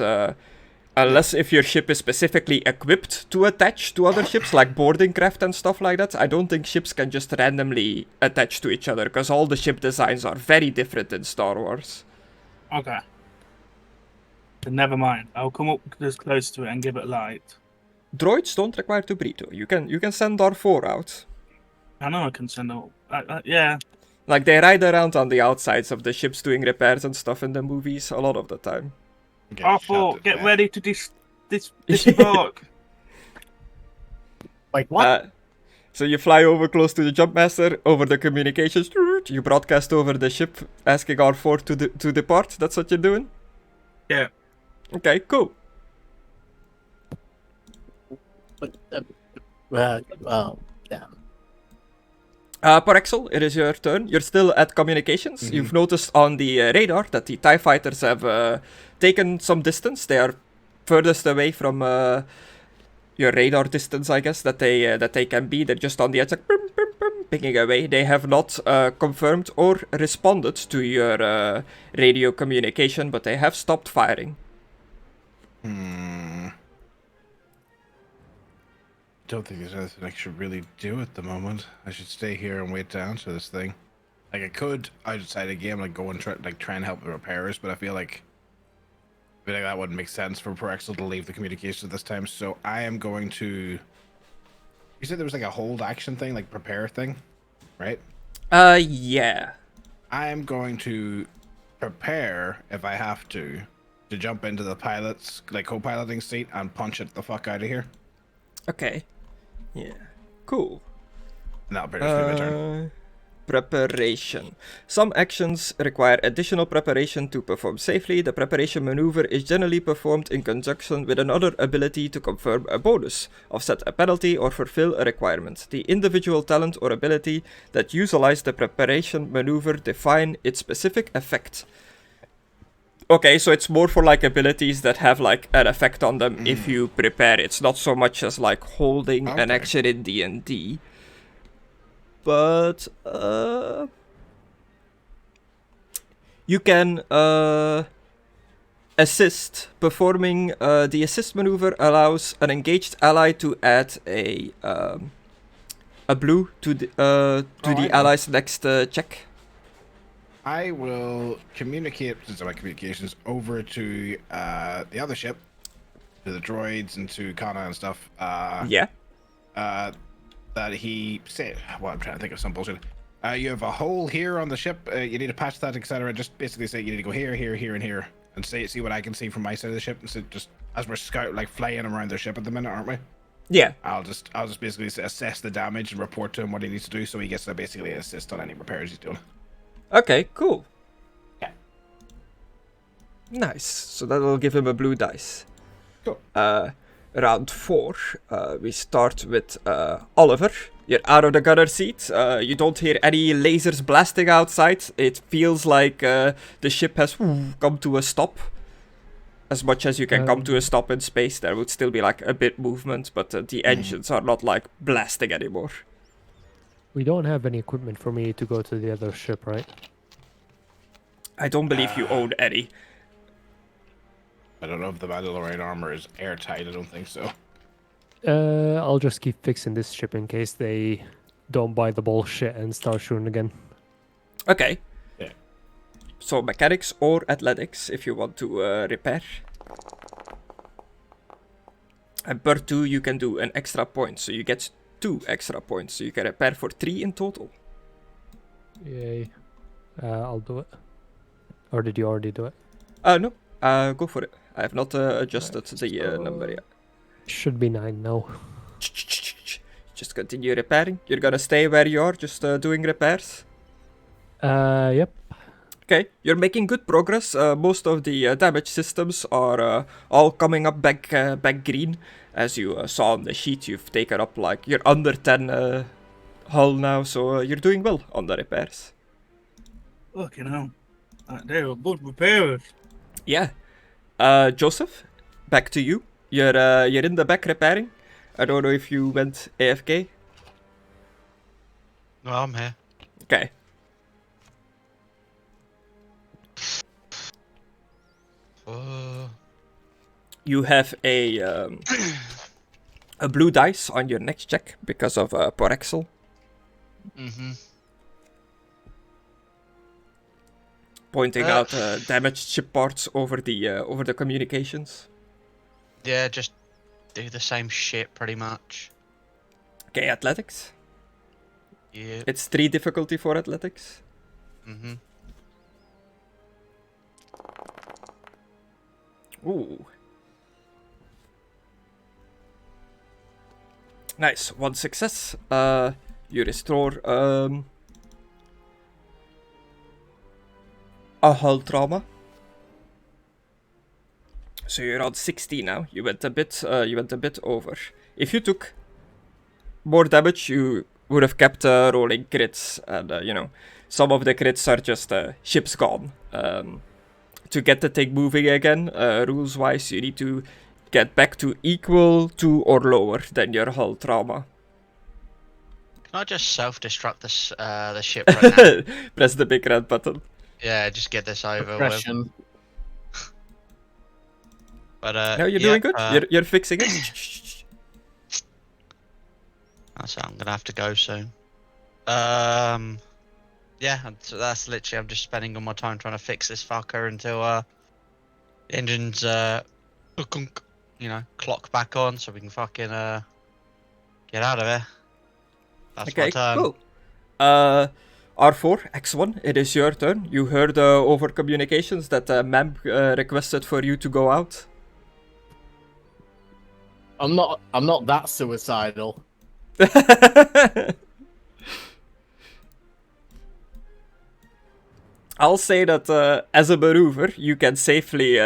B: unless if your ship is specifically equipped to attach to other ships, like boarding craft and stuff like that, I don't think ships can just randomly attach to each other, because all the ship designs are very different in Star Wars.
E: Okay. Then never mind. I'll come up this close to it and give it light.
B: Droids don't require to breathe, though. You can send R4 out.
E: I know I can send out. Yeah.
B: Like, they ride around on the outsides of the ships doing repairs and stuff in the movies a lot of the time.
E: R4, get ready to disembark.
C: Wait, what?
B: So you fly over close to the jump master, over the communications, you broadcast over the ship, asking R4 to depart. That's what you're doing?
E: Yeah.
B: Okay, cool.
C: But, well, damn.
B: Porrexel, it is your turn. You're still at communications. Mm-hmm. You've noticed on the radar that the TIE fighters have taken some distance. They are furthest away from your radar distance, I guess, that they can be. They're just on the edge, like, pinging away. They have not confirmed or responded to your radio communication, but they have stopped firing.
D: Don't think there's anything I should really do at the moment. I should stay here and wait to answer this thing. Like I could outside a game, like go and try and help the repairers, but I feel like that wouldn't make sense for Porrexel to leave the communications this time. So I am going to. You said there was like a hold action thing, like prepare thing, right?
B: Yeah.
D: I am going to prepare if I have to jump into the pilot's co-piloting seat and punch it the fuck out of here.
B: Okay. Yeah. Cool.
D: And that'll pretty much be my turn.
B: Preparation. Some actions require additional preparation to perform safely. The preparation maneuver is generally performed in conjunction with another ability to confirm a bonus, offset a penalty, or fulfill a requirement. The individual talent or ability that utilize the preparation maneuver define its specific effect. Okay, so it's more for like abilities that have like an effect on them if you prepare. It's not so much as like holding an action in D&D. But you can assist. Performing the assist maneuver allows an engaged ally to add a blue to the ally's next check.
D: I will communicate, since I'm at communications, over to the other ship, to the droids and to Conna and stuff.
B: Yeah.
D: That he said, well, I'm trying to think of some bullshit. You have a hole here on the ship. You need to patch that, etc. Just basically say you need to go here, here, here, and here, and see what I can see from my side of the ship. And so just as we're flying around their ship at the minute, aren't we?
B: Yeah.
D: I'll just basically assess the damage and report to him what he needs to do, so he gets to basically assist on any repairs he's doing.
B: Okay, cool.
D: Yeah.
B: Nice. So that will give him a blue dice.
D: Cool.
B: Round 4. We start with Oliver. You're out of the gunner seat. You don't hear any lasers blasting outside. It feels like the ship has come to a stop. As much as you can come to a stop in space, there would still be like a bit movement, but the engines are not like blasting anymore.
F: We don't have any equipment for me to go to the other ship, right?
B: I don't believe you own any.
D: I don't know if the Mandalorian armor is airtight. I don't think so.
F: I'll just keep fixing this ship in case they don't buy the bullshit and start shooting again.
B: Okay.
D: Yeah.
B: So mechanics or athletics if you want to repair. And per 2 you can do an extra point, so you get 2 extra points, so you can repair for 3 in total.
F: Yay. I'll do it. Or did you already do it?
B: No. Go for it. I have not adjusted the number yet.
F: Should be 9 now.
B: Just continue repairing. You're gonna stay where you are, just doing repairs?
F: Yep.
B: Okay, you're making good progress. Most of the damage systems are all coming up back green. As you saw on the sheet, you've taken up like, you're under 10 hull now, so you're doing well on the repairs.
E: Fucking hell. They were good repairers.
B: Yeah. Joseph, back to you. You're in the back repairing. I don't know if you went AFK.
A: No, I'm here.
B: Okay. You have a blue dice on your next check because of Porrexel.
A: Mm-hmm.
B: Pointing out damaged ship parts over the communications.
A: Yeah, just do the same shit pretty much.
B: Okay, athletics.
A: Yeah.
B: It's 3 difficulty for athletics.
A: Mm-hmm.
B: Ooh. Nice, 1 success. You restore a hull trauma. So you're on 60 now. You went a bit over. If you took more damage, you would have kept rolling crits, and some of the crits are just ships gone. To get the thing moving again, rules-wise, you need to get back to equal to or lower than your hull trauma.
A: Can I just self-destruct the ship right now?
B: Press the big red button.
A: Yeah, just get this over with.
C: Depression.
A: But
B: No, you're doing good. You're fixing it.
A: So I'm gonna have to go soon. Yeah, so that's literally. I'm just spending all my time trying to fix this fucker until the engine's clock back on, so we can fucking get out of here. That's my turn.
B: Cool. R4, X1, it is your turn. You heard over communications that Mank requested for you to go out.
C: I'm not that suicidal.
B: I'll say that as a maneuver, you can safely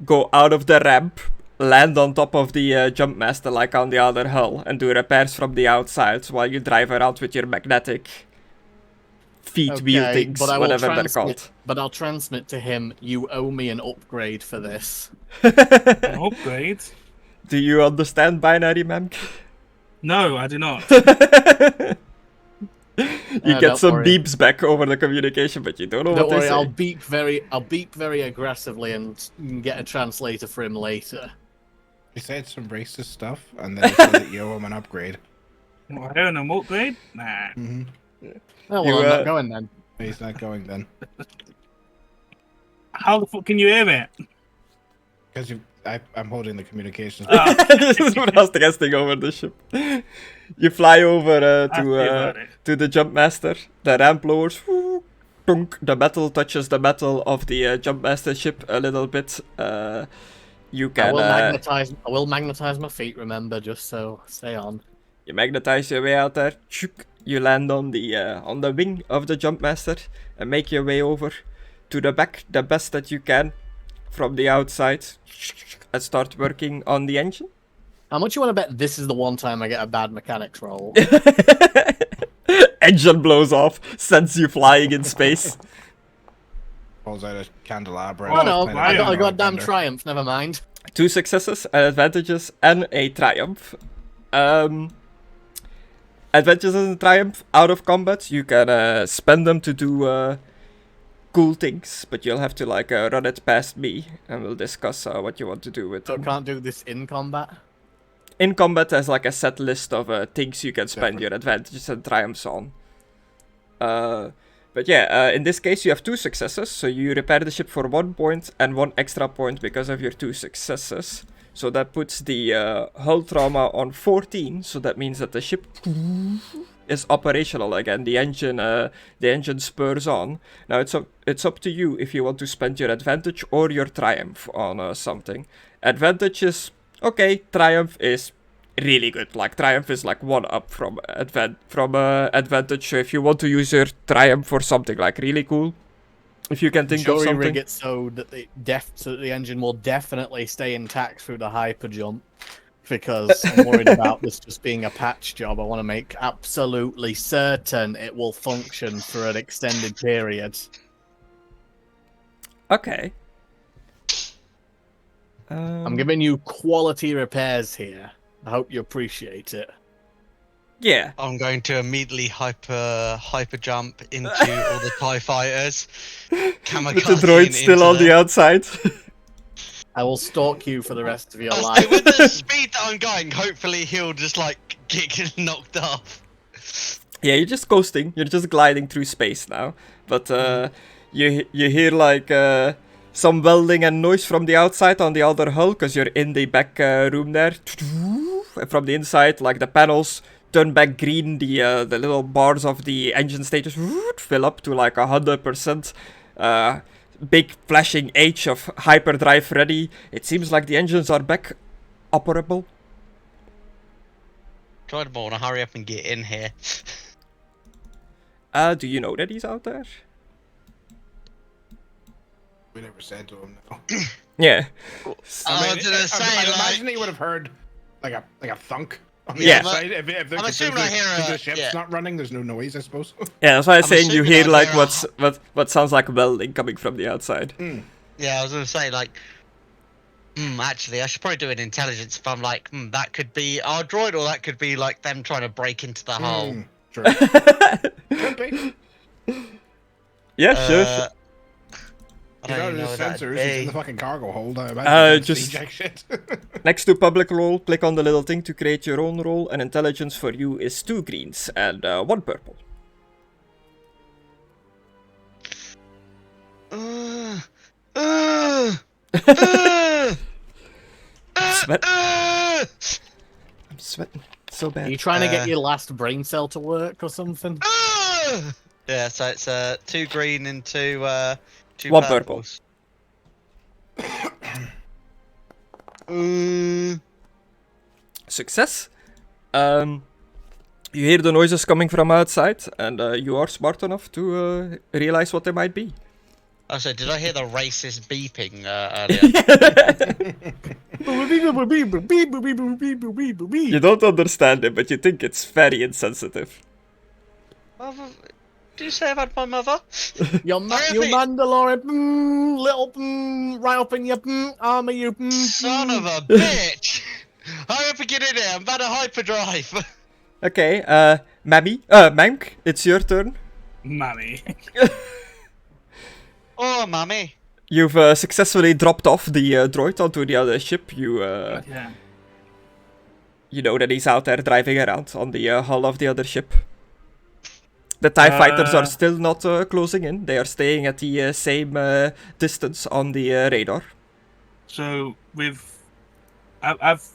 B: go out of the ramp, land on top of the jump master like on the other hull, and do repairs from the outside while you drive around with your magnetic feet wheel things, whatever they're called.
C: But I'll transmit to him, you owe me an upgrade for this.
E: An upgrade?
B: Do you understand binary, Mank?
E: No, I do not.
B: You get some beeps back over the communication, but you don't know what they say.
C: I'll beep very aggressively and get a translator for him later.
D: He said some racist stuff, and then he said that you owe him an upgrade.
E: What, I owe him an upgrade? Nah.
D: Mm-hmm.
C: Oh, well, I'm not going then.
D: He's not going then.
E: How the fuck can you hear me?
D: Because I'm holding the communications.
B: Someone else testing over the ship. You fly over to the jump master. The ramp lowers. The metal touches the metal of the jump master ship a little bit. You can.
C: I will magnetize my feet. Remember, just so stay on.
B: You magnetize your way out there. You land on the wing of the jump master and make your way over to the back, the best that you can from the outside, and start working on the engine.
C: How much you want to bet this is the one time I get a bad mechanics roll?
B: Engine blows off, sends you flying in space.
D: Pulls out a candelabra.
C: Oh no, I got a goddamn triumph, never mind.
B: 2 successes, advantages, and a triumph. Advantages and triumph out of combat, you can spend them to do cool things, but you'll have to run it past me, and we'll discuss what you want to do with them.
C: So can't do this in combat?
B: In combat, there's a set list of things you can spend your advantages and triumphs on. But yeah, in this case you have 2 successes, so you repair the ship for 1 point and 1 extra point because of your 2 successes. So that puts the hull trauma on 14, so that means that the ship is operational again. The engine spurs on. Now it's up to you if you want to spend your advantage or your triumph on something. Advantage is okay. Triumph is really good. Triumph is 1 up from advantage. So if you want to use your triumph for something really cool, if you can think of something.
C: Rig it so that the engine will definitely stay intact through the hyper jump. Because I'm worried about this just being a patch job. I want to make absolutely certain it will function for an extended period.
B: Okay.
C: I'm giving you quality repairs here. I hope you appreciate it.
B: Yeah.
A: I'm going to immediately hyper jump into all the TIE fighters.
B: With the droid still on the outside.
C: I will stalk you for the rest of your life.
A: With the speed that I'm going, hopefully he'll just get knocked off.
B: Yeah, you're just coasting. You're just gliding through space now. But you hear some welding and noise from the outside on the other hull, because you're in the back room there. And from the inside, the panels turn back green. The little bars of the engine stages fill up to 100%. Big flashing H of hyperdrive ready. It seems like the engines are back operable.
A: Try to want to hurry up and get in here.
B: Do you know that he's out there?
D: We never said to him, no.
B: Yeah.
A: I was gonna say,
D: I imagine he would have heard a thunk.
B: Yeah.
D: If
A: I'm assuming I hear
D: the ship's not running, there's no noise, I suppose.
B: Yeah, that's why I'm saying you hear what sounds like welding coming from the outside.
A: Yeah, I was gonna say actually I should probably do an intelligence if I'm that could be our droid, or that could be them trying to break into the hull.
D: True. Could be.
B: Yeah, sure.
A: I
D: He's
A: don't
D: out
A: even
D: of
A: know
D: his
A: what that'd
D: sensors. He's in
A: be.
D: the fucking cargo hold. I imagine
B: just-
D: jack shit.
B: Next to public role, click on the little thing to create your own role, and intelligence for you is 2 greens and 1 purple. I'm sweating so
C: Are
B: bad.
C: you trying to get your last brain cell to work or something?
A: Yeah, so it's 2 green and 2
B: 1 purple.
A: purples.
B: Success. You hear the noises coming from outside, and you are smart enough to realize what they might be.
A: Oh, so did I hear the racist beeping earlier?
B: You don't understand it, but you think it's very insensitive.
A: Do you say about my mother?
C: Your Mandalorian, little right up in your armor, you
A: Son of a bitch! Hurry up and get in there, I'm about to hyperdrive!
B: Okay, Mank, it's your turn.
E: Mammy.
A: Oh, mummy.
B: You've successfully dropped off the droid onto the other ship.
E: Yeah.
B: You know that he's out there driving around on the hull of the other ship. The TIE fighters are still not closing in. They are staying at the same distance on the radar.
E: So I've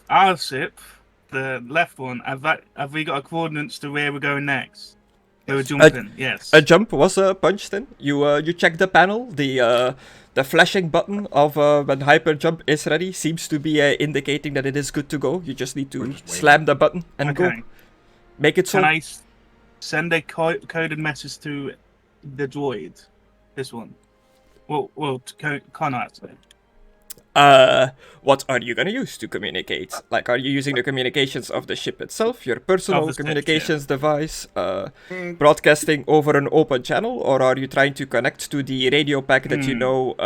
E: our ship, the left one. Have we got a coordinates to where we're going next? Where we're jumping? Yes.
B: A jump was punched in. You check the panel. The flashing button of when hyper jump is ready seems to be indicating that it is good to go. You just need to slam the button and go. Make it so.
E: Can I send a coded message to the droid? This one. Well, to Conna actually.
B: What are you gonna use to communicate? Like, are you using the communications of the ship itself, your personal communications device, broadcasting over an open channel, or are you trying to connect to the radio pack that you know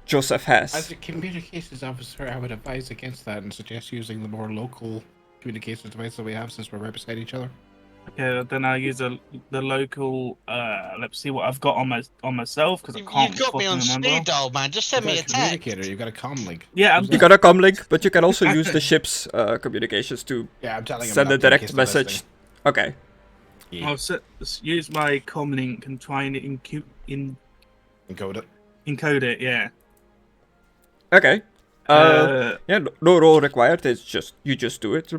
B: Joseph has?
D: As a communications officer, I would advise against that and suggest using the more local communications device that we have since we're right beside each other.
E: Okay, then I'll use the local. Let's see what I've got on myself because I can't.
A: You've got me on
E: remember.
A: speed dial, man. Just send me a text.
D: Communicator, you've got a comm link.
E: Yeah,
B: You got a comlink, but you can also use the ship's communications to
D: I'm telling
B: send a direct message. Okay.
D: Yeah.
E: I'll use my comm link and try and encode
D: Encode it.
E: Encode it, yeah.
B: Okay. Yeah, no roll required. It's just you just do it.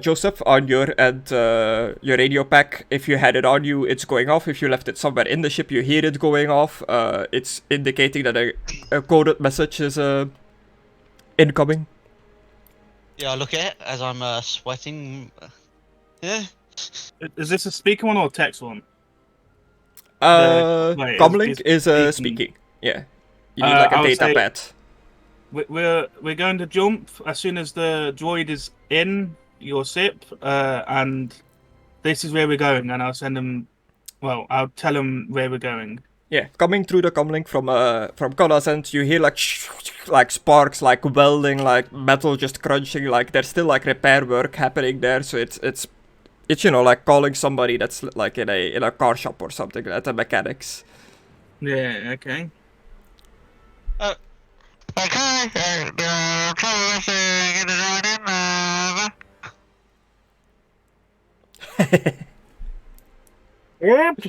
B: Joseph, on your end, your radio pack, if you had it on you, it's going off. If you left it somewhere in the ship, you hear it going off. It's indicating that a coded message is incoming.
A: Yeah, I look at it as I'm sweating. Yeah.
E: Is this a speaker one or a text one?
B: Comlink is speaking. Yeah. You need like a data pad.
E: We're going to jump as soon as the droid is in your ship, and this is where we're going, and I'll send them. Well, I'll tell them where we're going.
B: Yeah, coming through the comlink from Conna's end, you hear like sparks, like welding, like metal just crunching, like there's still like repair work happening there. So it's like calling somebody that's like in a car shop or something at the mechanics.
E: Yeah. Okay.
B: Yep.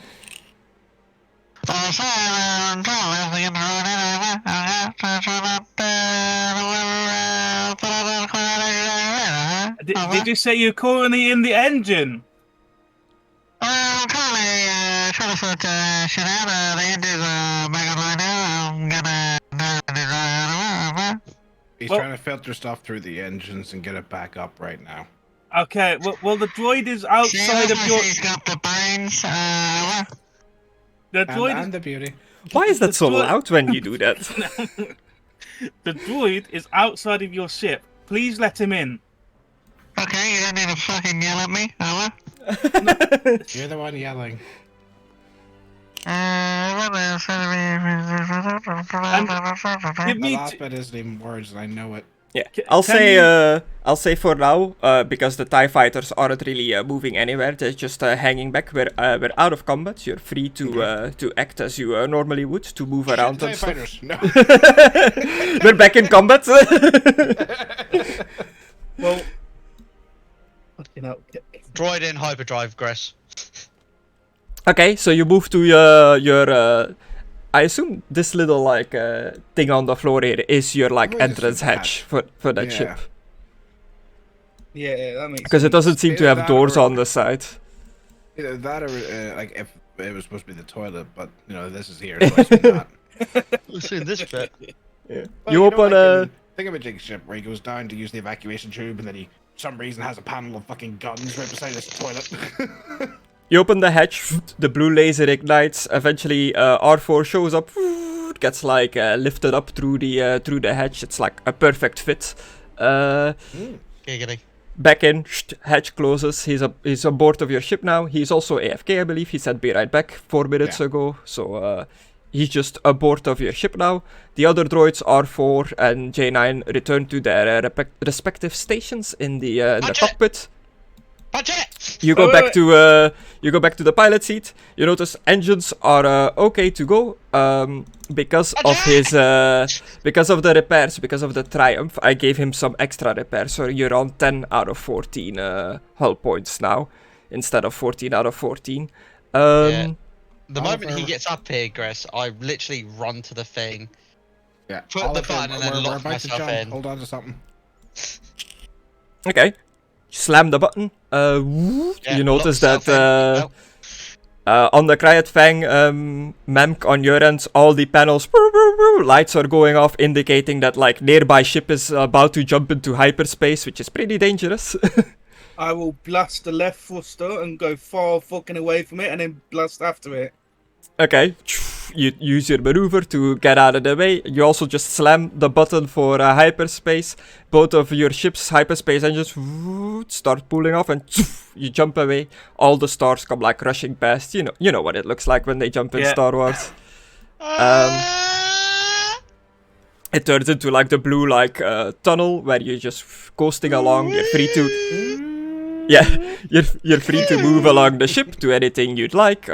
E: Did you say you're currently in the engine?
A: I'm currently trying to sort shit out. The engine's back up right now. I'm gonna.
D: He's trying to filter stuff through the engines and get it back up right now.
E: Okay. Well, the droid is outside of your.
A: He's got the brains.
E: The droid
D: And the beauty.
B: Why is that so loud when you do that?
E: The droid is outside of your ship. Please let him in.
A: Okay, you don't need to fucking yell at me, Ella.
D: You're the one yelling.
E: Give
D: The
E: me
D: last bit isn't even words, and I know it.
B: Yeah, I'll say for now, because the TIE fighters aren't really moving anywhere, they're just hanging back. We're out of combat. You're free to act as you normally would, to move around and stuff.
D: Fighters. No.
B: We're back in combat.
E: Well, fucking hell.
A: Droid in hyperdrive, Griss.
B: Okay, so you move to your I assume this little like thing on the floor here is your like entrance hatch for that ship.
E: Yeah, that makes
B: Because it doesn't seem to have doors on the side.
D: Either that or like if it was supposed to be the toilet, but you know this is here, so I assume not.
A: Let's see this bit.
B: Yeah.
D: Well,
B: You open
D: like think of a jig ship where he goes down to use the evacuation tube, and then he, for some reason, has a panel of fucking guns right beside his toilet.
B: You open the hatch, the blue laser ignites. Eventually, R4 shows up, gets like lifted up through the hatch. It's like a perfect fit.
A: Giggity.
B: Back in, hatch closes. He's on board of your ship now. He's also AFK, I believe. He said be right back 4 minutes ago. So he's just aboard of your ship now. The other droids, R4 and J9, return to their respective stations in the cockpit.
A: Budget!
B: You go back to the pilot seat. You notice engines are okay to go because of the repairs, because of the Triumph. I gave him some extra repairs, so you're on 10 out of 14 hull points now instead of 14 out of 14.
A: The moment he gets up here, Griss, I literally run to the thing.
D: Yeah.
A: Put the button and then lock myself in.
D: Hold on to something.
B: Okay. Slam the button. You notice that on the Cryot Fang, Mank, on your end, all the panels, lights are going off, indicating that like nearby ship is about to jump into hyperspace, which is pretty dangerous.
E: I will blast the left thruster and go far fucking away from it, and then blast after it.
B: Okay, you use your maneuver to get out of the way. You also just slam the button for hyperspace. Both of your ship's hyperspace engines start pulling off, and you jump away. All the stars come like rushing past. You know what it looks like when they jump in Star Wars. It turns into like the blue like tunnel where you're just coasting along. You're free to. Yeah, you're free to move along the ship to anything you'd like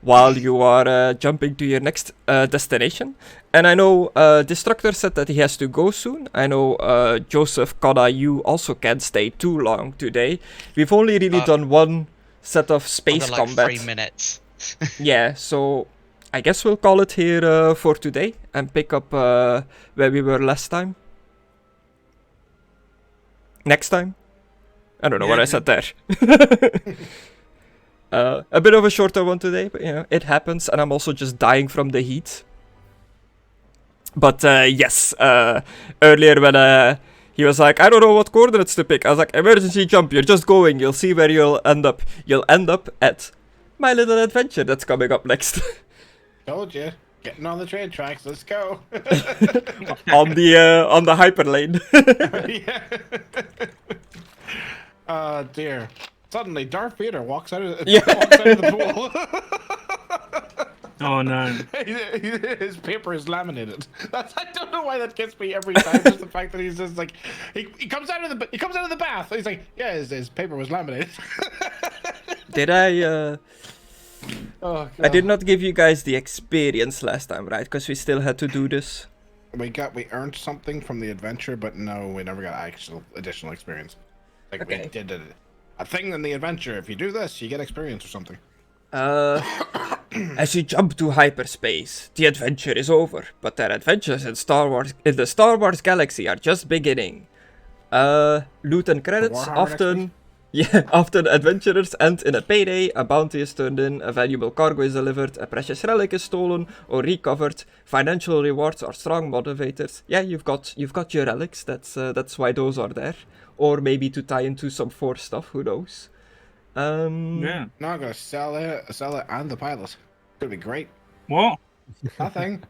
B: while you are jumping to your next destination. And I know Destructore said that he has to go soon. I know Joseph, Conna, you also can't stay too long today. We've only really done one set of space
A: like
B: combat.
A: 3 minutes.
B: Yeah, so I guess we'll call it here for today and pick up where we were last time. Next time. I don't know what I said there. A bit of a shorter one today, but you know, it happens, and I'm also just dying from the heat. But yes, earlier when he was like, I don't know what coordinates to pick, I was like, emergency jump, you're just going, you'll see where you'll end up. You'll end up at my little adventure that's coming up next.
D: Told you. Getting on the train tracks, let's go.
B: on the hyperlane.
D: Yeah. Dear. Suddenly, Darth Vader walks out of the pool.
E: Oh no.
D: His paper is laminated. I don't know why that gets me every time. Just the fact that he's just like he comes out of the bath. He's like, yeah, his paper was laminated.
B: Did I? I did not give you guys the experience last time, right? Because we still had to do this.
D: We earned something from the adventure, but no, we never got actual additional experience. Like we did a thing in the adventure. If you do this, you get experience or something.
B: As you jump to hyperspace, the adventure is over, but their adventures in the Star Wars galaxy are just beginning. Loot and credits often adventurers end in a payday, a bounty is turned in, a valuable cargo is delivered, a precious relic is stolen or recovered. Financial rewards are strong motivators. Yeah, you've got your relics. That's why those are there. Or maybe to tie into some Force stuff. Who knows?
E: Yeah.
D: No, I'm gonna sell it, and the pilot. It's gonna be great.
E: What?
D: Nothing.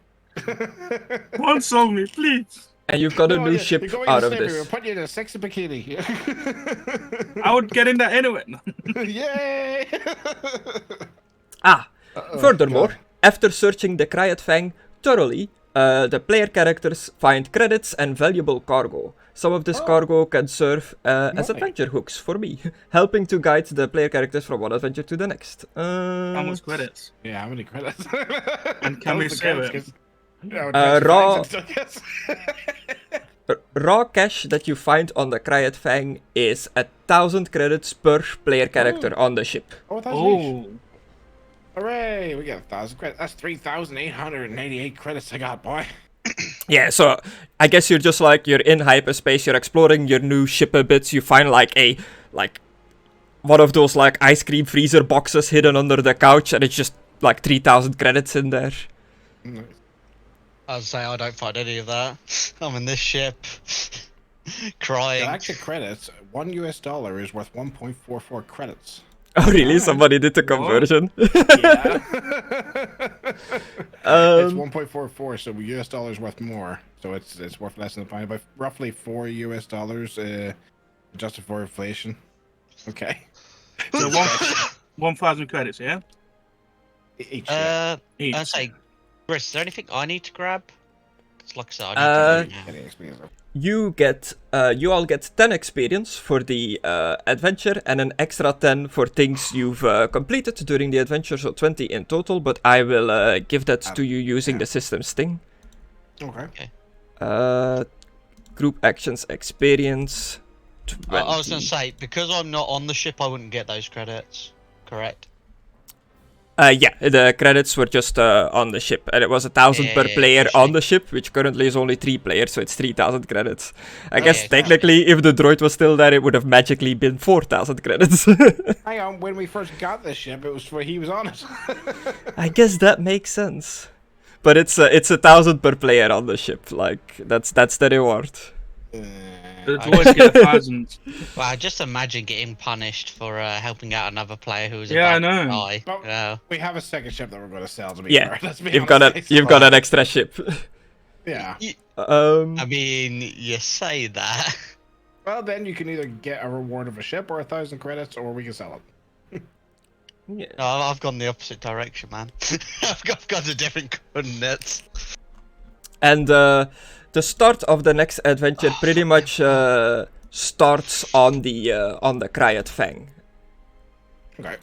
E: One song me, please.
B: And you've got a new ship out of this.
D: We'll put you in a sexy bikini.
E: I would get in that anyway.
D: Yay!
B: Furthermore, after searching the Cryot Fang thoroughly, the player characters find credits and valuable cargo. Some of this cargo can serve as adventure hooks for me, helping to guide the player characters from one adventure to the next.
E: How much credits?
D: Yeah, how many credits?
E: And can we sell it?
B: Raw cash that you find on the Cryat Fang is 1,000 credits per player character on the ship.
E: Oh.
D: Hooray! We got 1,000 credits. That's 3,888 credits I got, boy.
B: Yeah, so I guess you're just like, you're in hyperspace, you're exploring your new ship a bit, you find like one of those like ice cream freezer boxes hidden under the couch, and it's just like 3,000 credits in there.
D: Nice.
A: I'd say I don't find any of that. I'm in this ship, crying.
D: Galactic credits, $1 is worth 1.44 credits.
B: Oh really? Somebody did the conversion.
D: Yeah. It's 1.44, so US dollars worth more. So it's worth less than the pound, by roughly $4 adjusted for inflation. Okay.
E: So 1,000 credits, yeah?
D: Each.
E: Each.
A: I'd say, Chris, is there anything I need to grab? It's like I said, I need to
D: Any experience.
B: You all get 10 experience for the adventure, and an extra 10 for things you've completed during the adventure, so 20 in total, but I will give that to you using the system's thing.
D: Okay.
B: Group actions experience 20.
A: I was going to say, because I'm not on the ship, I wouldn't get those credits, correct?
B: Yeah, the credits were just on the ship, and it was 1,000 per player on the ship, which currently is only 3 players, so it's 3,000 credits. I guess technically, if the droid was still there, it would have magically been 4,000 credits.
D: Hang on, when we first got this ship, it was for he was on it.
B: I guess that makes sense, but it's 1,000 per player on the ship. Like that's the reward.
E: The droids get 1,000.
A: Wow, just imagine getting punished for helping out another player who's
E: Yeah,
A: about
E: I
A: to
E: know.
A: die.
D: Well, we have a second ship that we're going to sell to be
B: Yeah,
D: fair. Let's be
B: you've
D: honest.
B: got an extra ship.
D: Yeah.
A: I mean, you say that.
D: Well, then you can either get a reward of a ship or 1,000 credits, or we can sell it.
B: Yeah.
A: No, I've gone the opposite direction, man. I've got a different coordinates.
B: And the start of the next adventure pretty much starts on the Cryat Fang.
D: Okay.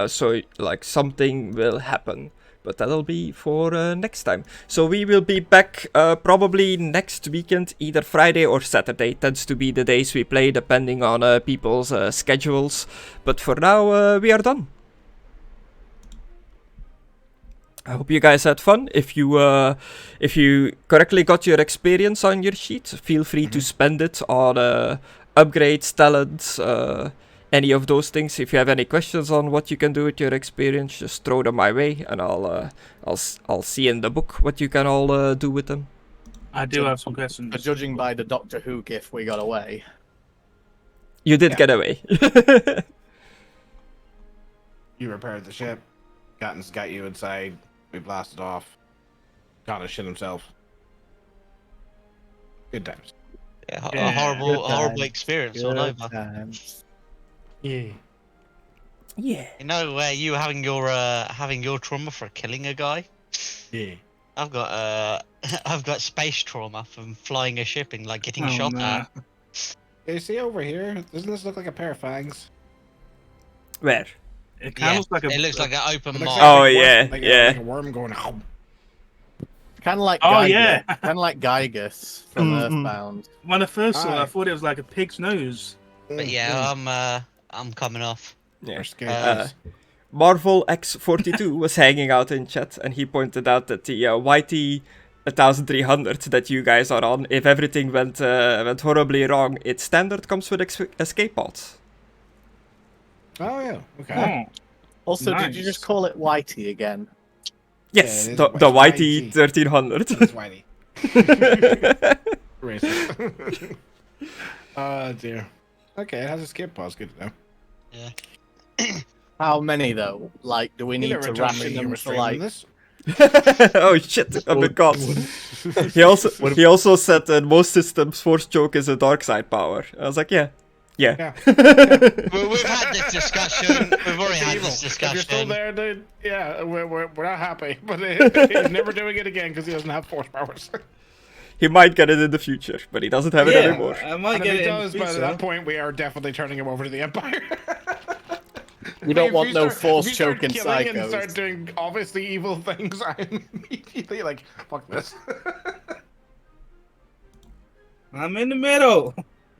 B: So like something will happen, but that'll be for next time. So we will be back probably next weekend, either Friday or Saturday. Tends to be the days we play, depending on people's schedules. But for now, we are done. I hope you guys had fun. If you correctly got your experience on your sheet, feel free to spend it on upgrades, talents, any of those things. If you have any questions on what you can do with your experience, just throw them my way, and I'll see in the book what you can all do with them.
E: I do have some questions.
C: Judging by the Doctor Who gif, we got away.
B: You did get away.
D: You repaired the ship. Got you inside. We blasted off. Conna shit himself. Good times.
A: Yeah,
E: Yeah,
A: a horrible experience all over.
F: Yeah.
B: Yeah.
A: You know where you were having your trauma for killing a guy?
D: Yeah.
A: I've got space trauma from flying a ship and like getting shot at.
D: You see over here? Doesn't this look like a pair of fangs?
B: Where?
E: It kind of looks like a.
A: It looks like an open
D: It looks
A: mouth.
B: Oh,
D: like a
B: yeah,
D: worm,
B: yeah.
D: Like a worm going.
C: Kind of like
E: Oh,
C: Gygus,
E: yeah.
C: kind of like Gygus from Earthbound.
E: When I first saw it, I
D: Aye.
E: thought it was like a pig's nose.
A: But yeah, I'm coming off.
B: Yeah.
D: We're scared.
B: Marvel X42 was hanging out in chat, and he pointed out that the YT 1300 that you guys are on, if everything went horribly wrong, its standard comes with escape pods.
D: Oh yeah. Okay.
E: Oh.
C: Also,
E: Nice.
C: did you just call it Whitey again?
B: Yes,
D: it is
B: the YT 1300.
D: That's whitey. Racist. Oh dear. Okay, it has escape pods. Good to know.
A: Yeah.
C: How many though? Like, do we
D: You
C: need
D: never
C: to
D: told me
C: ration
D: you
C: them
D: were
C: for
D: streaming
C: like?
D: this.
B: Oh shit, I'm a god. He also said that most systems force choke is a dark side power. I was like, yeah, Yeah.
A: We've had this discussion. We've already had this
D: If you're still
A: discussion.
D: there, dude, yeah, we're not happy. But he's never doing it again because he doesn't have force powers.
B: He might get it in the future, but he doesn't have it anymore.
E: I might
D: And
E: get
D: if he
E: it in the
D: does, but at
E: future.
D: that point, we are definitely turning him over to the Empire.
C: We don't
D: If
C: want
D: you
C: no
D: start-
C: force
D: if you start
C: choking
D: killing and
C: psychos.
D: start doing obviously evil things, I'm immediately like, fuck this.
E: I'm in the middle.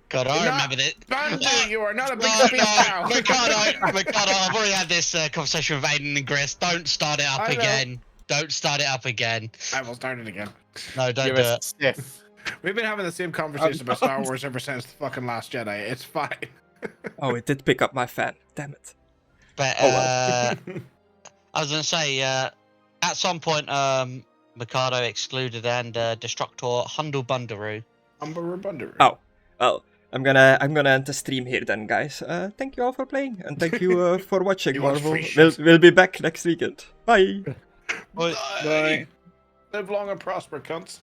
A: God, I
D: Not-
A: remember this.
D: Bandu, you are not a big
A: No,
D: speech
A: no,
D: now.
A: Mckadow, I've already had this conversation with Aidan and Griss. Don't start it up
D: I know.
A: again. Don't start it up again.
D: I will start it again.
A: No, don't
C: You're
A: do
C: a
A: it.
C: stiff.
D: We've been having the same conversation about Star Wars ever since the fucking Last Jedi. It's fine.
B: Oh, it did pick up my fan. Damn it.
A: But
B: Oh, well.
A: I was gonna say, at some point, Mckadow, Excluded, and Destructore Hundle Bundaroo.
B: Oh, well, I'm gonna end the stream here then, guys. Thank you all for playing, and thank you for watching,
D: You want
B: Marvel.
D: free shit?
B: We'll be back next weekend. Bye!
A: Bye.
E: Bye.
D: Live long and prosper, cunts.